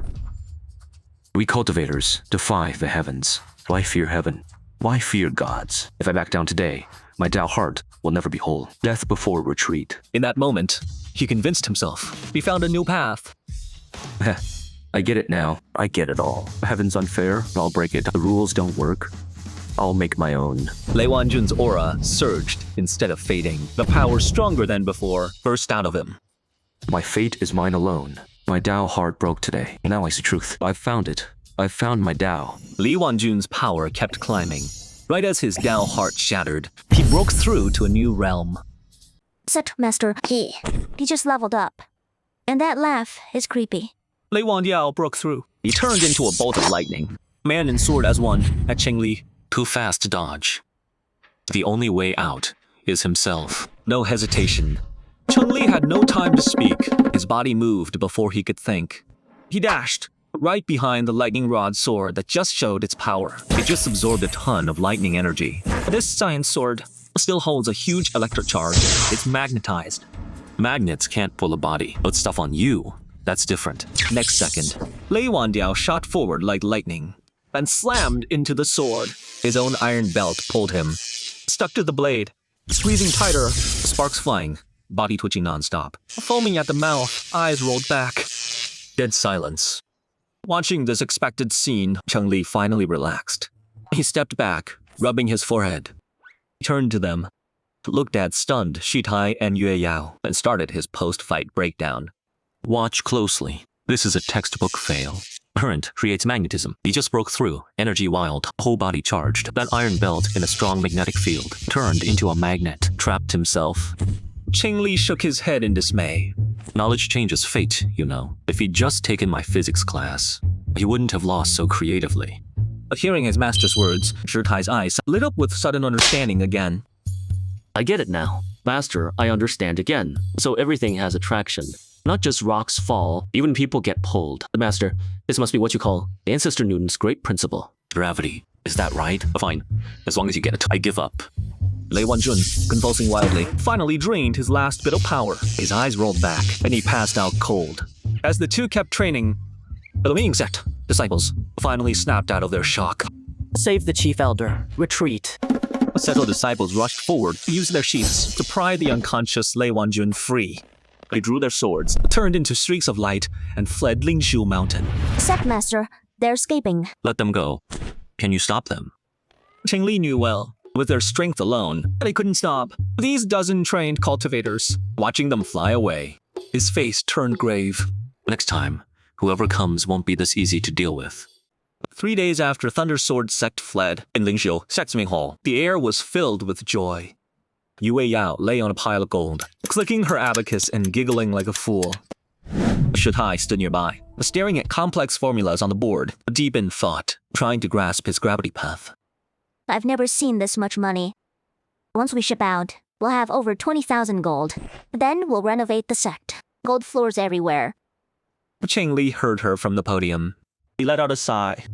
We cultivators defy the heavens. Why fear heaven? Why fear gods? If I back down today, my Tao heart will never be whole. Death before retreat. In that moment, he convinced himself. He found a new path. I get it now. I get it all. Heaven's unfair. I'll break it. The rules don't work. I'll make my own. Lei Wanjun's aura surged instead of fading. The power stronger than before burst out of him. My fate is mine alone. My Tao heart broke today. Now I see truth. I've found it. I've found my Tao. Li Wanjun's power kept climbing. Right as his Tao heart shattered, he broke through to a new realm. Sect Master, he just leveled up. And that laugh is creepy. Lei Wandiao broke through. He turned into a bolt of lightning. Man and sword as one at Chengli. Too fast to dodge. The only way out is himself. No hesitation. Chengli had no time to speak. His body moved before he could think. He dashed right behind the lightning rod sword that just showed its power. It just absorbed a ton of lightning energy. This science sword still holds a huge electric charge. It's magnetized. Magnets can't pull a body, but stuff on you, that's different. Next second, Lei Wandiao shot forward like lightning and slammed into the sword. His own iron belt pulled him, stuck to the blade, squeezing tighter, sparks flying, body twitching nonstop, foaming at the mouth, eyes rolled back. Dead silence. Watching this expected scene, Chengli finally relaxed. He stepped back, rubbing his forehead. He turned to them, looked at stunned Shitai and Yue Yao, and started his post-fight breakdown. Watch closely. This is a textbook fail. Current creates magnetism. He just broke through. Energy wild, whole body charged. That iron belt in a strong magnetic field turned into a magnet, trapped himself. Chengli shook his head in dismay. Knowledge changes fate, you know. If he'd just taken my physics class, he wouldn't have lost so creatively. Hearing his master's words, Shitai's eyes lit up with sudden understanding again. I get it now. Master, I understand again. So everything has attraction. Not just rocks fall, even people get pulled. Master, this must be what you call Ancestor Newton's great principle. Gravity. Is that right? Fine. As long as you get it, I give up. Lei Wanjun, convulsing wildly, finally drained his last bit of power. His eyes rolled back, and he passed out cold. As the two kept training, the remaining Sect disciples finally snapped out of their shock. Save the Chief Elder. Retreat. Several disciples rushed forward, used their sheaths to pry the unconscious Lei Wanjun free. They drew their swords, turned into streaks of light, and fled Lingshu Mountain. Sect Master, they're escaping. Let them go. Can you stop them? Chengli knew well. With their strength alone, they couldn't stop these dozen trained cultivators, watching them fly away. His face turned grave. Next time, whoever comes won't be this easy to deal with. 3 days after Thunder Sword Sect fled, in Lingshu, Sect's hall, the air was filled with joy. Yue Yao lay on a pile of gold, clicking her abacus and giggling like a fool. Shitai stood nearby, staring at complex formulas on the board, deep in thought, trying to grasp his gravity path. I've never seen this much money. Once we ship out, we'll have over 20,000 gold. Then we'll renovate the sect. Gold floors everywhere. Chengli heard her from the podium. He let out a sigh.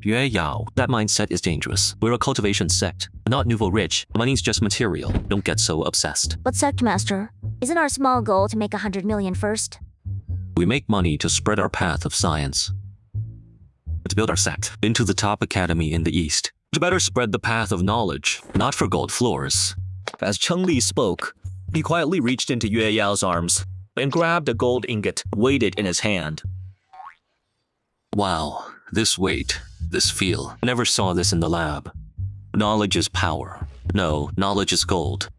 Yue Yao, that mindset is dangerous. We're a cultivation sect, not nouveau rich. Money's just material. Don't get so obsessed. But Sect Master, isn't our small goal to make 100 million first? We make money to spread our path of science. To build our sect into the top academy in the East. To better spread the path of knowledge, not for gold floors. As Chengli spoke, he quietly reached into Yue Yao's arms and grabbed a gold ingot, weighed it in his hand. Wow, this weight, this feel. I never saw this in the lab. Knowledge is power. No, knowledge is gold.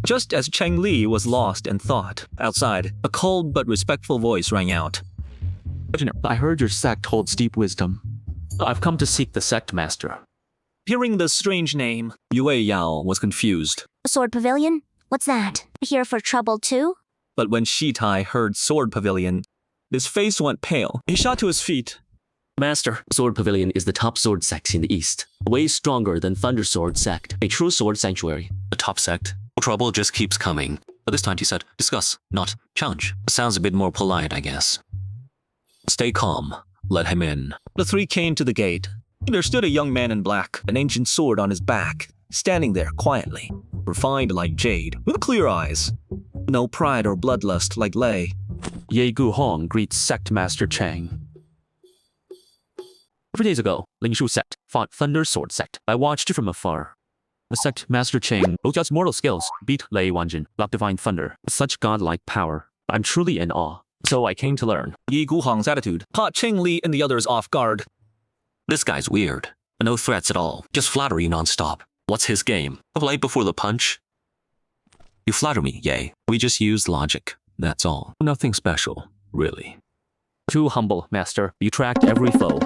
Just as Chengli was lost in thought, outside, a cold but respectful voice rang out. I heard your sect holds deep wisdom. I've come to seek the Sect Master. Hearing the strange name, Yue Yao was confused. Sword Pavilion? What's that? Here for trouble too? But when Shitai heard Sword Pavilion, his face went pale. He shot to his feet. Master, Sword Pavilion is the top sword sect in the East. Way stronger than Thunder Sword Sect, a true sword sanctuary. The top sect? Trouble just keeps coming. But this time he said, discuss, not challenge. Sounds a bit more polite, I guess. Stay calm. Let him in. The three came to the gate. There stood a young man in black, an ancient sword on his back, standing there quietly, refined like jade, with clear eyes. No pride or bloodlust like Lei. Ye Gu Hong greets Sect Master Chang. 3 days ago, Lingshu Sect fought Thunder Sword Sect. I watched from afar. The Sect Master Chang, with just mortal skills, beat Lei Wanjun, like divine thunder. Such godlike power. I'm truly in awe. So I came to learn. Yi Guhong's attitude caught Chengli and the others off guard. This guy's weird. No threats at all. Just flattery nonstop. What's his game? Play before the punch? You flatter me, Ye. We just used logic. That's all. Nothing special, really. Too humble, master. You tracked every foe.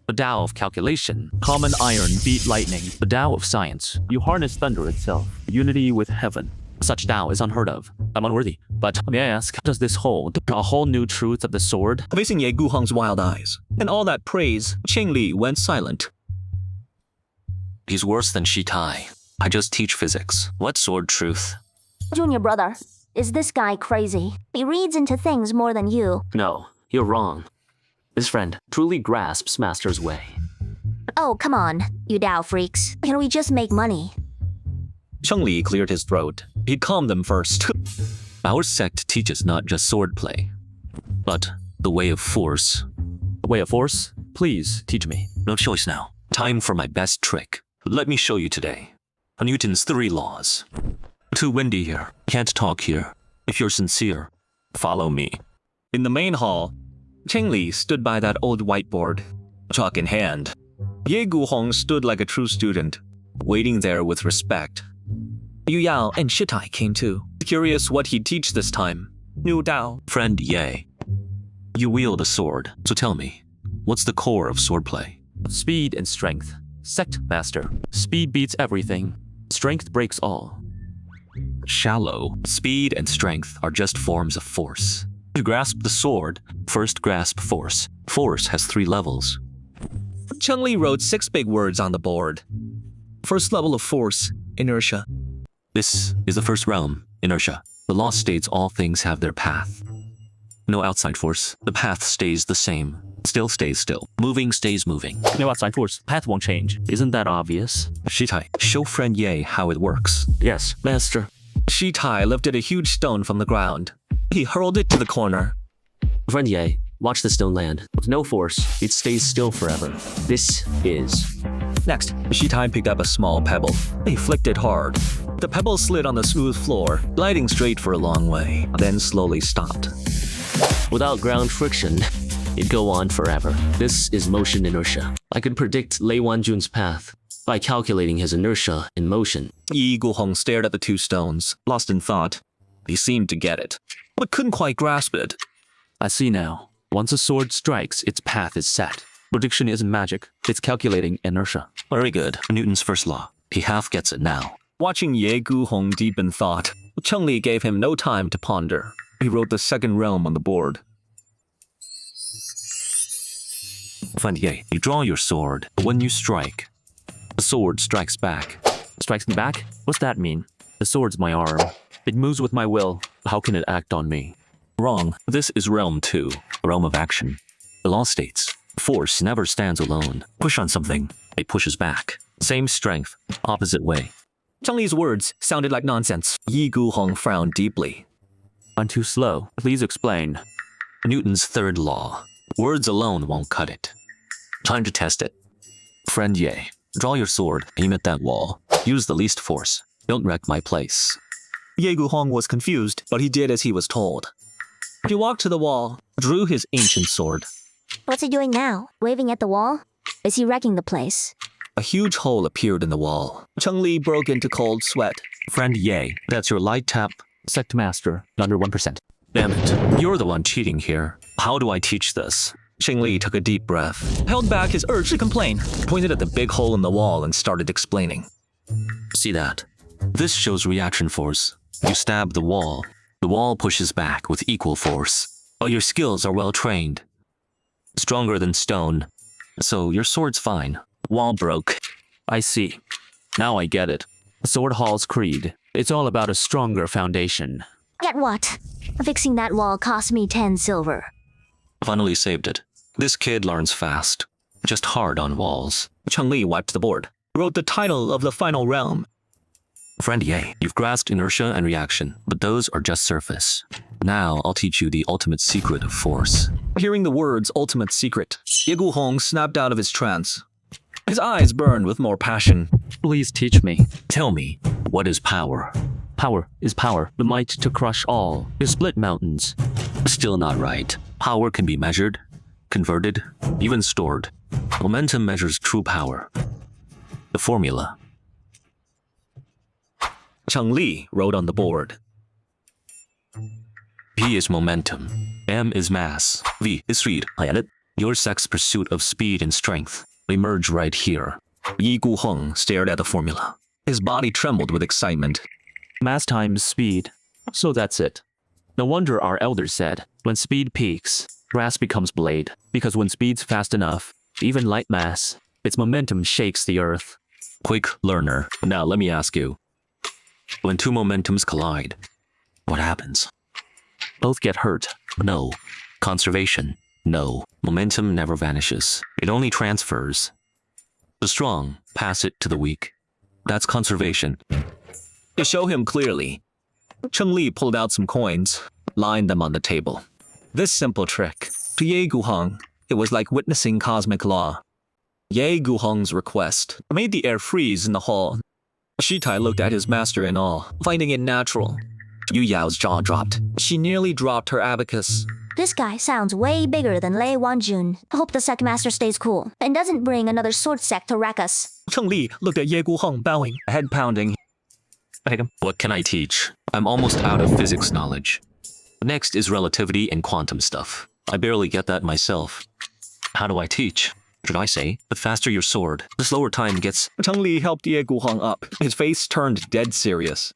The Tao of calculation. Common iron beat lightning. The Tao of science. You harness thunder itself. Unity with heaven. Such Tao is unheard of. I'm unworthy. But may I ask, does this hold a whole new truth of the sword? Facing Ye Guhong's wild eyes and all that praise, Cheng Li went silent. He's worse than Shitai. I just teach physics. What sword truth? Junior brother, is this guy crazy? He reads into things more than you. No, you're wrong. This friend truly grasps Master's way. Oh, come on, you Tao freaks. Can we just make money? Cheng Li cleared his throat. He'd calm them first. Our sect teaches not just swordplay, but the way of force. A way of force? Please, teach me. No choice now. Time for my best trick. Let me show you today. Newton's 3 laws. Too windy here. Can't talk here. If you're sincere, follow me. In the main hall, Cheng Li stood by that old whiteboard, chalk in hand. Ye Guhong stood like a true student, waiting there with respect. Yu Yao and Shitai came too, curious what he'd teach this time. New Dao. Friend Ye, you wield a sword, so tell me, what's the core of swordplay? Speed and strength. Sect master. Speed beats everything. Strength breaks all. Shallow. Speed and strength are just forms of force. To grasp the sword, first grasp force. Force has 3 levels. Cheng Li wrote 6 big words on the board. First level of force, inertia. This is the first realm, inertia. The law states all things have their path. No outside force. The path stays the same. Still stays still. Moving stays moving. No outside force. Path won't change. Isn't that obvious? Shitai, show friend Ye how it works. Yes, Master. Shitai lifted a huge stone from the ground. He hurled it to the corner. Friend Ye, watch the stone land. With no force, it stays still forever. This is... Next, Shitai picked up a small pebble. He flicked it hard. The pebble slid on the smooth floor, gliding straight for a long way, then slowly stopped. Without ground friction, it'd go on forever. This is motion inertia. I could predict Lei Wanjun's path by calculating his inertia in motion. Yi Guhong stared at the 2 stones, lost in thought. He seemed to get it, but couldn't quite grasp it. I see now. Once a sword strikes, its path is set. Prediction isn't magic. It's calculating inertia. Very good. Newton's first law. He half gets it now. Watching Ye Guhong deep in thought, Cheng Li gave him no time to ponder. He wrote the second realm on the board. Friend Ye, you draw your sword. When you strike, the sword strikes back. Strikes me back? What's that mean? The sword's my arm. It moves with my will. How can it act on me? Wrong. This is realm 2, realm of action. The law states, force never stands alone. Push on something, it pushes back. Same strength, opposite way. Cheng Li's words sounded like nonsense. Yi Guhong frowned deeply. I'm too slow. Please explain. Newton's 3rd law. Words alone won't cut it. Time to test it. Friend Ye, draw your sword, aim at that wall. Use the least force. Don't wreck my place. Ye Guhong was confused, but he did as he was told. He walked to the wall, drew his ancient sword. What's he doing now? Waving at the wall? Is he wrecking the place? A huge hole appeared in the wall. Cheng Li broke into cold sweat. Friend Ye, that's your light tap. Sect master, under 1%. Damn it, you're the one cheating here. How do I teach this? Cheng Li took a deep breath, held back his urge to complain, pointed at the big hole in the wall and started explaining. See that? This shows reaction force. You stab the wall pushes back with equal force. But your skills are well trained. Stronger than stone. So your sword's fine. Wall broke. I see. Now I get it. Sword Hall's creed. It's all about a stronger foundation. Get what? Fixing that wall cost me 10 silver. Finally saved it. This kid learns fast. Just hard on walls. Cheng Li wiped the board, wrote the title of the final realm. Friend Ye, you've grasped inertia and reaction, but those are just surface. Now I'll teach you the ultimate secret of force. Hearing the words ultimate secret, Ye Guhong snapped out of his trance. His eyes burned with more passion. Please teach me. Tell me, what is power? Power is power. The might to crush all, to split mountains. Still not right. Power can be measured, converted, even stored. Momentum measures true power. The formula. Cheng Li wrote on the board. P is momentum. M is mass. V is speed. I edit. Your sect's pursuit of speed and strength emerge right here. Yi Guhong stared at the formula. His body trembled with excitement. Mass times speed. So that's it. No wonder our elders said, when speed peaks, grass becomes blade. Because when speed's fast enough, even light mass, its momentum shakes the earth. Quick learner. Now let me ask you. When two momentums collide, what happens? Both get hurt. No. Conservation? No. Momentum never vanishes. It only transfers. The strong pass it to the weak. That's conservation. To show him clearly, Cheng Li pulled out some coins, lined them on the table. This simple trick, to Ye Guhong, it was like witnessing cosmic law. Ye Guhong's request made the air freeze in the hall. Shitai looked at his master in awe, finding it natural. Yu Yao's jaw dropped. She nearly dropped her abacus. This guy sounds way bigger than Lei Wanjun. Hope the sect master stays cool and doesn't bring another sword sect to wreck us. Cheng Li looked at Ye Guhong, bowing, head pounding. What can I teach? I'm almost out of physics knowledge. Next is relativity and quantum stuff. I barely get that myself. How do I teach? Should I say, the faster your sword, the slower time gets. Cheng Li helped Ye Guhong up. His face turned dead serious.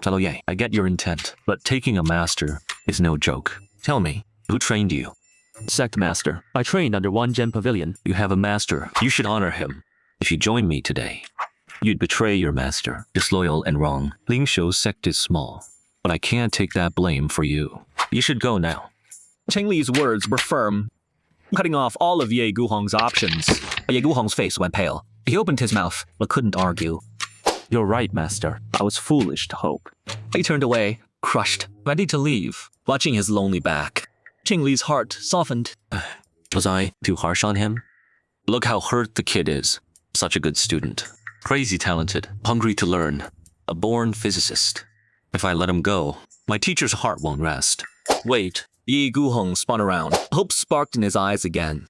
Fellow Ye, I get your intent, but taking a master is no joke. Tell me, who trained you? Sect master. I trained under Wanzhen Pavilion. You have a master. You should honor him. If you join me today, you'd betray your master. Disloyal and wrong. Lingshou's sect is small, but I can't take that blame for you. You should go now. Cheng Li's words were firm, cutting off all of Ye Guhong's options. Ye Guhong's face went pale. He opened his mouth, but couldn't argue. You're right, master. I was foolish to hope. He turned away, crushed, ready to leave, watching his lonely back. Cheng Li's heart softened. Was I too harsh on him? Look how hurt the kid is. Such a good student. Crazy talented, hungry to learn. A born physicist. If I let him go, my teacher's heart won't rest. Wait. Ye Guhong spun around. Hope sparked in his eyes again.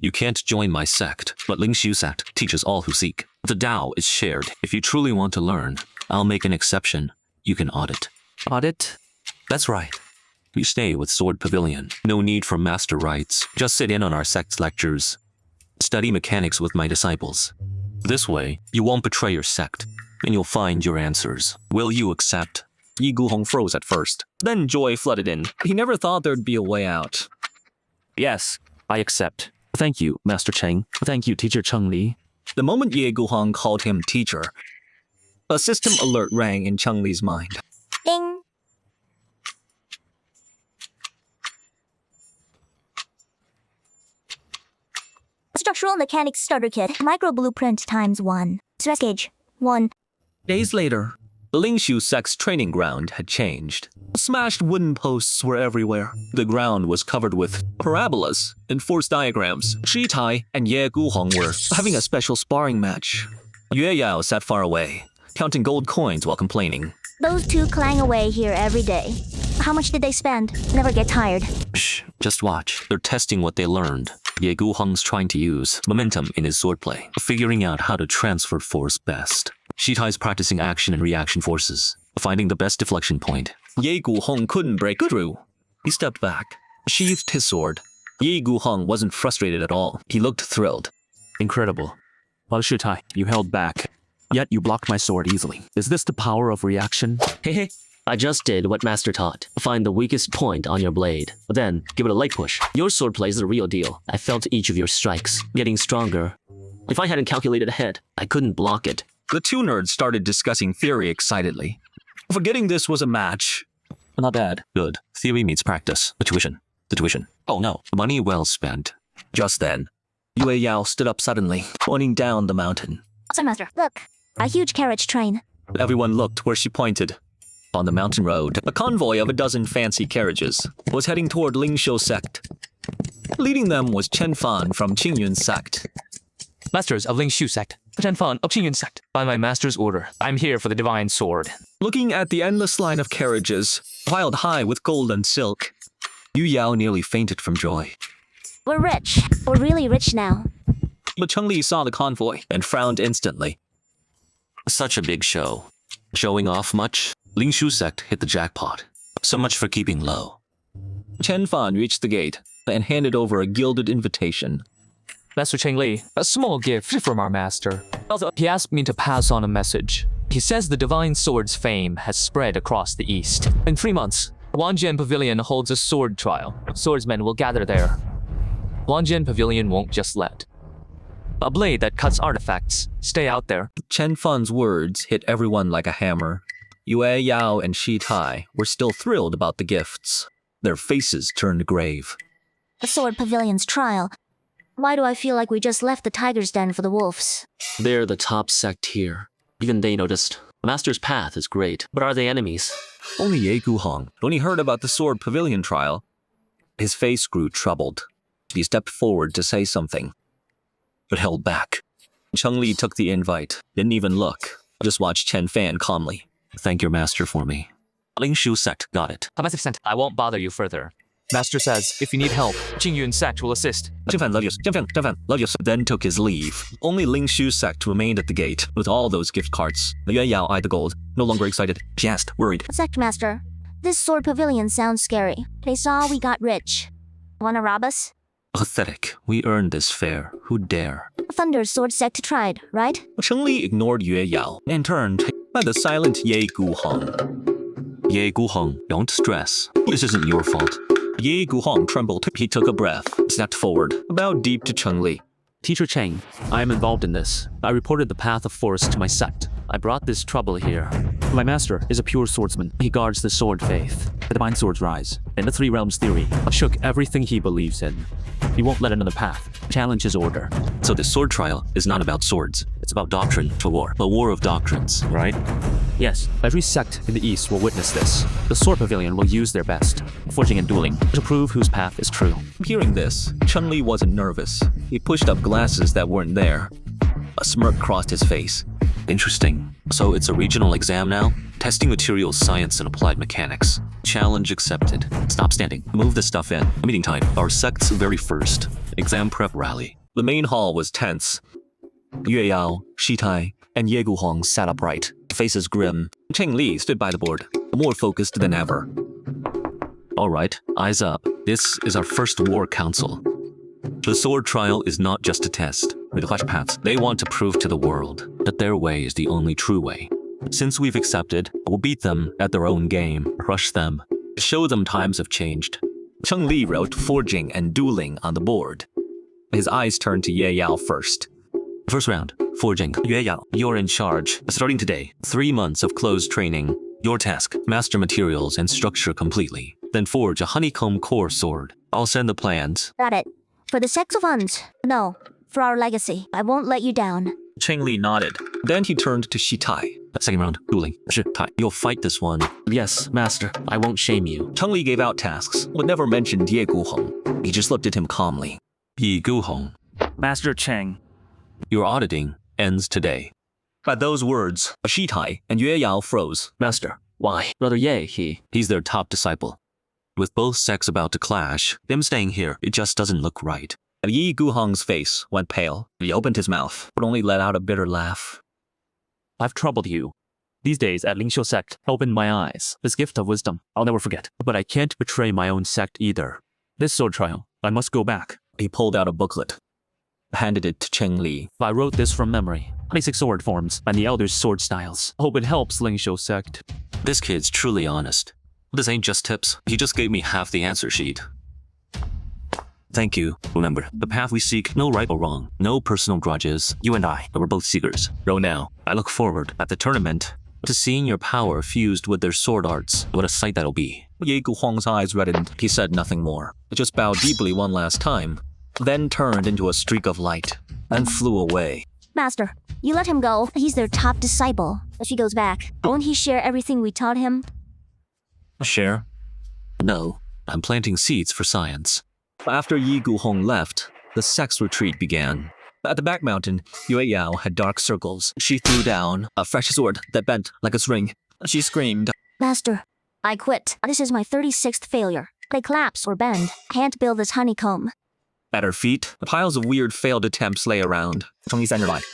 You can't join my sect, but Lingxiu sect teaches all who seek. The Tao is shared. If you truly want to learn, I'll make an exception. You can audit. Audit? That's right. You stay with Sword Pavilion. No need for master rights. Just sit in on our sect's lectures. Study mechanics with my disciples. This way, you won't betray your sect, and you'll find your answers. Will you accept? Ye Guhong froze at first. Then joy flooded in. He never thought there'd be a way out. Yes, I accept. Thank you, Master Cheng. Thank you, Teacher Cheng Li. The moment Ye Guhong called him teacher, a system alert rang in Cheng Li's mind. Ding! Structural mechanics starter kit. Micro blueprint ×1. Stress gauge 1. Days later, the Lingxiu sect's training ground had changed. Smashed wooden posts were everywhere. The ground was covered with parabolas and force diagrams. Shitai and Ye Guhong were having a special sparring match. Yue Yao sat far away, counting gold coins while complaining. Those two clang away here every day. How much did they spend? Never get tired. Shh, just watch. They're testing what they learned. Ye Guhong's trying to use momentum in his swordplay, figuring out how to transfer force best. Shitai's practicing action and reaction forces, finding the best deflection point. Ye Guhong couldn't break through. He stepped back, sheathed his sword. Ye Guhong wasn't frustrated at all. He looked thrilled. Incredible. While Shitai, you held back. Yet you blocked my sword easily. Is this the power of reaction? Hehe. I just did what Master taught. Find the weakest point on your blade. Then, give it a light push. Your swordplay is the real deal. I felt each of your strikes, getting stronger. If I hadn't calculated ahead, I couldn't block it. The two nerds started discussing theory excitedly. Forgetting this was a match. Not bad. Good. Theory meets practice. The tuition. Oh no. Money well spent. Just then, Yue Yao stood up suddenly, pointing down the mountain. Sorry, Master. Look, a huge carriage train. Everyone looked where she pointed. On the mountain road, a convoy of a dozen fancy carriages was heading toward Lingxiu sect. Leading them was Chen Fan from Qingyun sect. Masters of Lingxiu sect. Chen Fan of Qingyun sect. By my master's order, I'm here for the divine sword. Looking at the endless line of carriages, piled high with gold and silk, Yu Yao nearly fainted from joy. We're rich. We're really rich now. But Cheng Li saw the convoy and frowned instantly. Such a big show. Showing off much? Lingxiu sect hit the jackpot. So much for keeping low. Chen Fan reached the gate and handed over a gilded invitation. Master Cheng Li, a small gift from our master. Also, he asked me to pass on a message. He says the Divine Sword's fame has spread across the East. In 3 months, Wanjian Pavilion holds a sword trial. Swordsmen will gather there. Wanjian Pavilion won't just let a blade that cuts artifacts stay out there. Chen Fan's words hit everyone like a hammer. Yue Yao and Shi Tai were still thrilled about the gifts. Their faces turned grave. The Sword Pavilion's trial. Why do I feel like we just left the tiger's den for the wolves? They're the top sect here. Even they noticed. The Master's path is great, but are they enemies? Only Ye Guhong, when he heard about the Sword Pavilion trial, his face grew troubled. He stepped forward to say something, but held back. Cheng Li took the invite, didn't even look, just watched Chen Fan calmly. Thank your master for me. Lingshu Sect got it. A massive sent. I won't bother you further. Master says, if you need help, Jingyun Sect will assist. Chen Fan, love you. Chen Fan, love you. Then took his leave. Only Lingshu Sect remained at the gate with all those gift cards. Yue Yao eyed the gold, no longer excited. She asked, worried. Sect Master, this Sword Pavilion sounds scary. They saw we got rich. Wanna rob us? Pathetic. We earned this fair. Who dare? Thunder's Sword Sect tried, right? Cheng Li ignored Yue Yao and turned by the silent Ye Guhong. Ye Guhong, don't stress. This isn't your fault. Ye Guhong trembled. He took a breath, stepped forward, bowed deep to Cheng Li. Teacher Cheng, I am involved in this. I reported the path of force to my sect. I brought this trouble here. My master is a pure swordsman. He guards the sword faith. The divine swords rise. In the three realms theory, shook everything he believes in. He won't let another path challenge his order. So this sword trial is not about swords. It's about doctrine to war. A war of doctrines, right? Yes, every sect in the East will witness this. The Sword Pavilion will use their best, forging and dueling, to prove whose path is true. Hearing this, Cheng Li wasn't nervous. He pushed up glasses that weren't there. A smirk crossed his face. Interesting. So it's a regional exam now? Testing materials science and applied mechanics. Challenge accepted. Stop standing. Move the stuff in. Meeting time. Our sect's very first. Exam prep rally. The main hall was tense. Yue Yao, Shi Tai, and Ye Guhong sat upright, faces grim. Cheng Li stood by the board, more focused than ever. All right, eyes up. This is our first war council. The sword trial is not just a test. The clash paths, they want to prove to the world that their way is the only true way. Since we've accepted, we'll beat them at their own game, crush them, show them times have changed. Cheng Li wrote forging and dueling on the board. His eyes turned to Ye Yao first. First round, forging. Yue Yao, you're in charge. Starting today, 3 months of closed training. Your task, master materials and structure completely. Then forge a honeycomb core sword. I'll send the plans. Got it. For the sect's funds. No. For our legacy. I won't let you down. Cheng Li nodded. Then he turned to Shi Tai. Second round, dueling. Shi Tai, you'll fight this one. Yes, Master. I won't shame you. Cheng Li gave out tasks, but never mentioned Ye Guhong. He just looked at him calmly. Ye Guhong, Master Cheng, your auditing ends today. At those words, Shi Tai and Yue Yao froze. Master, why? Brother Ye, He's their top disciple. With both sects about to clash, them staying here, it just doesn't look right. Ye Guhong's face went pale. He opened his mouth, but only let out a bitter laugh. I've troubled you. These days at Lingshu Sect opened my eyes. This gift of wisdom, I'll never forget. But I can't betray my own sect either. This sword trial, I must go back. He pulled out a booklet, handed it to Cheng Li. I wrote this from memory. Basic sword forms and the elders' sword styles. Hope it helps Lingshu Sect. This kid's truly honest. This ain't just tips. He just gave me half the answer sheet. Thank you. Remember, the path we seek, no right or wrong, no personal grudges. You and I, we're both seekers. Row now. I look forward, at the tournament, to seeing your power fused with their sword arts. What a sight that'll be. Ye Guhong's eyes reddened. He said nothing more. Just bowed deeply one last time, then turned into a streak of light and flew away. Master, you let him go. He's their top disciple. If he goes back, won't he share everything we taught him? Share? No, I'm planting seeds for science. After Ye Guhong left, the sect's retreat began. At the back mountain, Yue Yao had dark circles. She threw down a fresh sword that bent like a string. She screamed. Master, I quit. This is my 36th failure. They collapse or bend. Can't build this honeycomb. At her feet, piles of weird failed attempts lay around.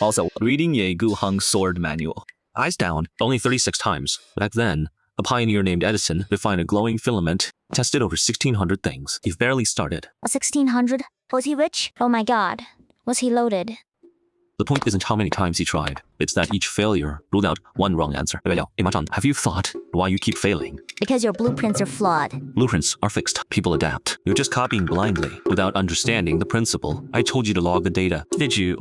Also reading Ye Guhong's sword manual. Eyes down, only 36 times. Back then, a pioneer named Edison defined a glowing filament Tested over 1,600 things. You've barely started. 1600? Was he rich? Oh my god. Was he loaded? The point isn't how many times he tried. It's that each failure ruled out one wrong answer. Have you thought why you keep failing? Because your blueprints are flawed. Blueprints are fixed. People adapt. You're just copying blindly without understanding the principle. I told you to log the data. Did you?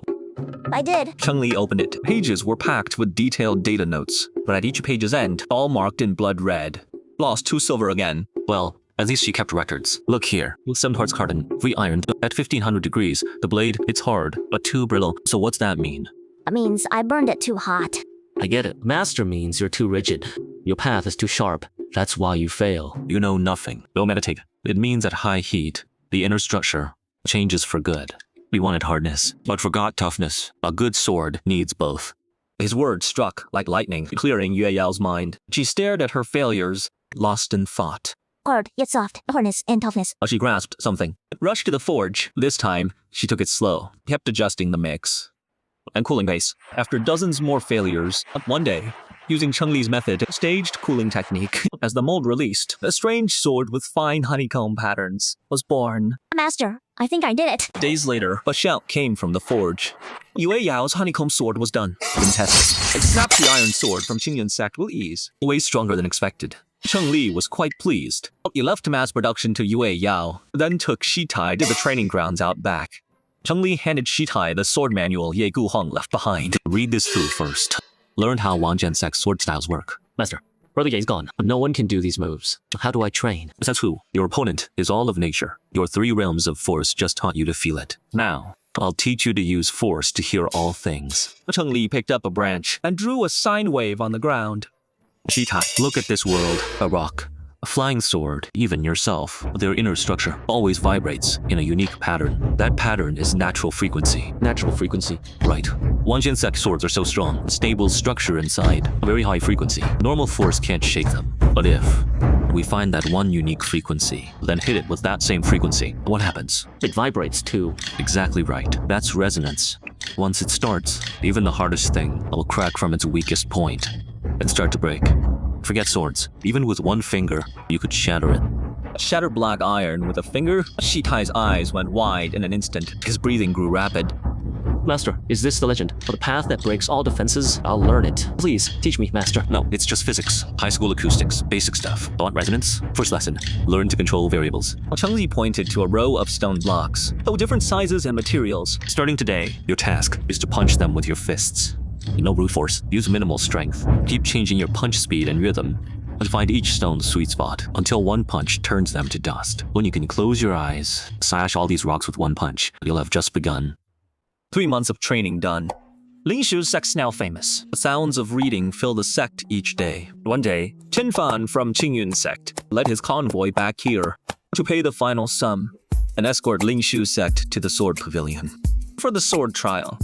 I did. Cheng-Li opened it. Pages were packed with detailed data notes, but at each page's end, all marked in blood red. Lost 2 silver again. Well, at least she kept records. Look here. 7 parts carbon, re-ironed. At 1500 degrees, the blade, it's hard, but too brittle. So what's that mean? That means I burned it too hot. I get it. Master means you're too rigid. Your path is too sharp. That's why you fail. You know nothing. Go meditate. It means at high heat, the inner structure changes for good. We wanted hardness, but forgot toughness. A good sword needs both. His words struck like lightning, clearing Yue Yao's mind. She stared at her failures, lost in thought. Hard, yet soft, hardness and toughness. She grasped something. Rushed to the forge. This time, she took it slow, kept adjusting the mix. And cooling base. After dozens more failures, one day, using Cheng-Li's method, staged cooling technique, as the mold released, a strange sword with fine honeycomb patterns was born. Master, I think I did it. Days later, a shout came from the forge. Yue Yao's honeycomb sword was done. Been tested. It snapped the iron sword from Xinyan's Sect with ease, way stronger than expected. Cheng-Li was quite pleased. He left mass production to Yue Yao, then took Shitai to the training grounds out back. Cheng-Li handed Shitai the sword manual Ye Guhong left behind. Read this through first. Learn how Wanjian Sect's sword styles work. Master, Brother Ye's gone. No one can do these moves. How do I train? That's who. Your opponent is all of nature. Your 3 realms of force just taught you to feel it. Now, I'll teach you to use force to hear all things. Cheng-Li picked up a branch and drew a sine wave on the ground. Shitai, look at this world. A rock, a flying sword, even yourself. Their inner structure always vibrates in a unique pattern. That pattern is natural frequency. Natural frequency. Right. Wanjian Sect swords are so strong. Stable structure inside. Very high frequency. Normal force can't shake them. But if we find that one unique frequency, then hit it with that same frequency, what happens? It vibrates too. Exactly right. That's resonance. Once it starts, even the hardest thing will crack from its weakest point and start to break. Forget swords. Even with one finger, you could shatter it. Shatter black iron with a finger, Shitai's eyes went wide in an instant. His breathing grew rapid. Master, is this the legend? For the path that breaks all defenses, I'll learn it. Please, teach me, Master. No, it's just physics. High school acoustics. Basic stuff. Thought resonance? First lesson. Learn to control variables. Cheng-Li pointed to a row of stone blocks, though different sizes and materials. Starting today, your task is to punch them with your fists. No brute force. Use minimal strength. Keep changing your punch speed and rhythm. And find each stone's sweet spot until one punch turns them to dust. When you can close your eyes, slash all these rocks with one punch, you'll have just begun. 3 months of training done. Lingshu's sect's now famous. The sounds of reading fill the sect each day. One day, Chen Fan from Qingyun Sect led his convoy back here to pay the final sum and escort Lingshu's sect to the sword pavilion for the sword trial.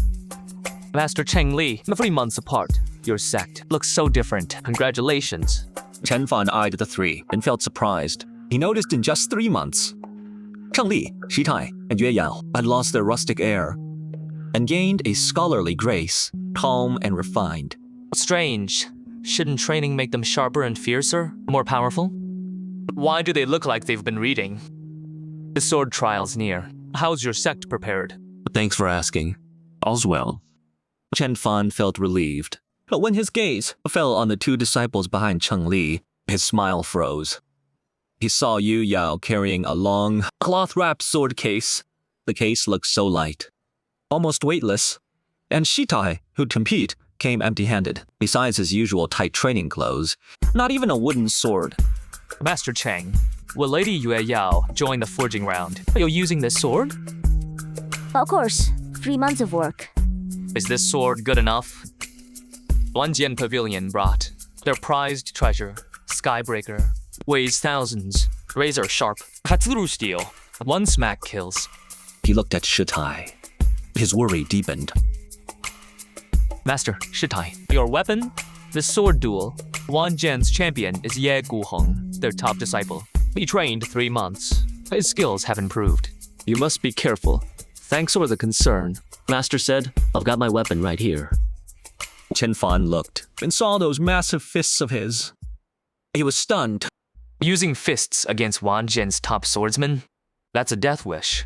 Master Cheng-Li, 3 months apart. Your sect looks so different. Congratulations. Chen Fan eyed the 3 and felt surprised. He noticed in just 3 months, Cheng-Li, Shitai, and Yue Yao had lost their rustic air and gained a scholarly grace, calm and refined. Strange. Shouldn't training make them sharper and fiercer? More powerful? Why do they look like they've been reading? The sword trial's near. How's your sect prepared? Thanks for asking. All's well. Chen Fan felt relieved. But when his gaze fell on the 2 disciples behind Cheng-Li, his smile froze. He saw Yu Yao carrying a long, cloth-wrapped sword case. The case looked so light, almost weightless. And Shitai, who'd compete, came empty-handed. Besides his usual tight training clothes, not even a wooden sword. Master Cheng, will Lady Yue Yao join the forging round? Are you using this sword? Of course. 3 months of work. Is this sword good enough? Wanjian Pavilion brought their prized treasure, Skybreaker. Weighs thousands, razor sharp, Katsuru steel. 1 smack kills. He looked at Shitai. His worry deepened. Master Shitai, your weapon? The sword duel. Wanjian's champion is Ye Guhong, their top disciple. He trained 3 months. His skills have improved. You must be careful. Thanks for the concern. Master said, I've got my weapon right here. Chen Fan looked and saw those massive fists of his. He was stunned. Using fists against Wang Jian's top swordsman? That's a death wish.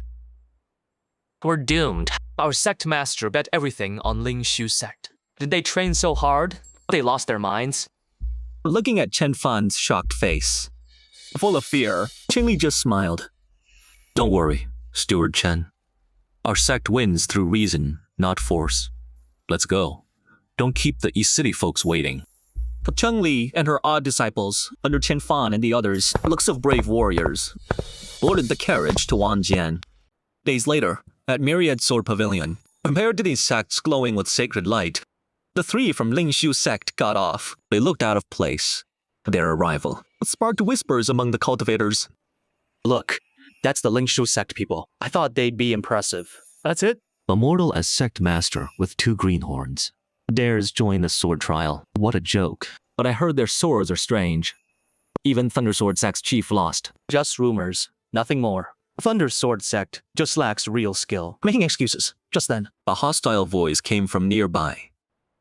We're doomed. Our sect master bet everything on Ling Shu's sect. Did they train so hard? They lost their minds? Looking at Chen Fan's shocked face, full of fear, Qingli just smiled. Don't worry, Steward Chen. Our sect wins through reason, not force. Let's go. Don't keep the East City folks waiting. Cheng-Li and her odd disciples, under Chen Fan and the others, looks of brave warriors, boarded the carriage to Wanjian. Days later, at Myriad Sword Pavilion, compared to these sects glowing with sacred light, the three from Ling Shu sect got off. They looked out of place. Their arrival sparked whispers among the cultivators. Look, that's the Ling Shu sect people. I thought they'd be impressive. That's it? A mortal as sect master with 2 greenhorns dares join the sword trial. What a joke. But I heard their swords are strange. Even Thunder Sword Sect's chief lost. Just rumors, nothing more. Thunder Sword Sect just lacks real skill. Making excuses. Just then, A hostile voice came from nearby.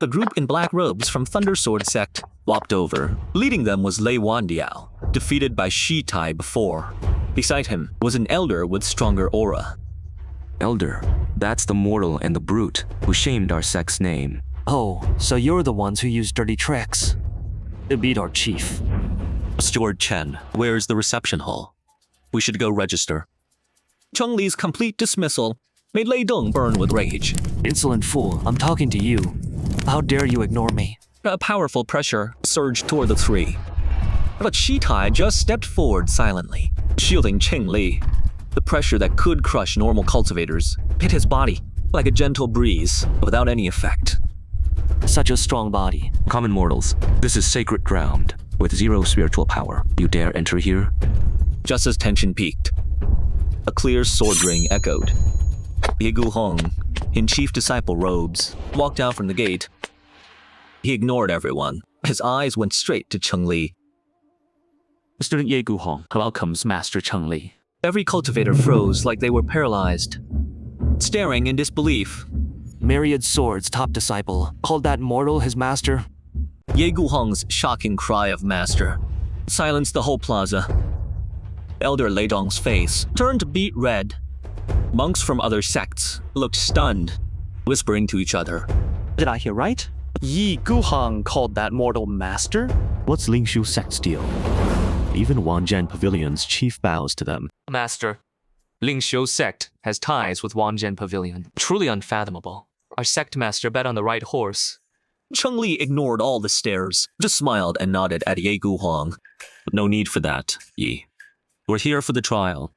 The group in black robes from Thunder Sword Sect walked over. Leading them was Lei Wandiao, defeated by Shi Tai before. Beside him was an elder with stronger aura. Elder, that's the mortal and the brute who shamed our sect's name. Oh, so you're the ones who used dirty tricks to beat our chief. Steward Chen, where's the reception hall? We should go register. Cheng-Li's complete dismissal made Lei Dong burn with rage. Insolent fool, I'm talking to you. How dare you ignore me? A powerful pressure surged toward the three. But Shi Tai just stepped forward silently, shielding Cheng-Li. The pressure that could crush normal cultivators hit his body like a gentle breeze without any effect. Such a strong body. Common mortals, this is sacred ground with 0 spiritual power. You dare enter here? Just as tension peaked, a clear sword ring echoed. Ye Gu Hong, in chief disciple robes, walked out from the gate. He ignored everyone. His eyes went straight to Cheng-Li. Student Ye Gu Hong welcomes Master Cheng-Li. Every cultivator froze like they were paralyzed, staring in disbelief. Myriad Sword's top disciple called that mortal his master? Ye Gu Hong's shocking cry of master silenced the whole plaza. Elder Lei Dong's face turned beet red. Monks from other sects looked stunned, whispering to each other. did I hear right? Yi Guhang called that mortal master? What's Ling Shu sect's deal? Even Wanjian Pavilion's chief bows to them. Master, Ling Shu sect has ties with Wanjian Pavilion. Truly unfathomable. Our sect master bet on the right horse. Cheng-Li ignored all the stares, just smiled and nodded at Ye Gu Hong. No need for that, Yi. We're here for the trial.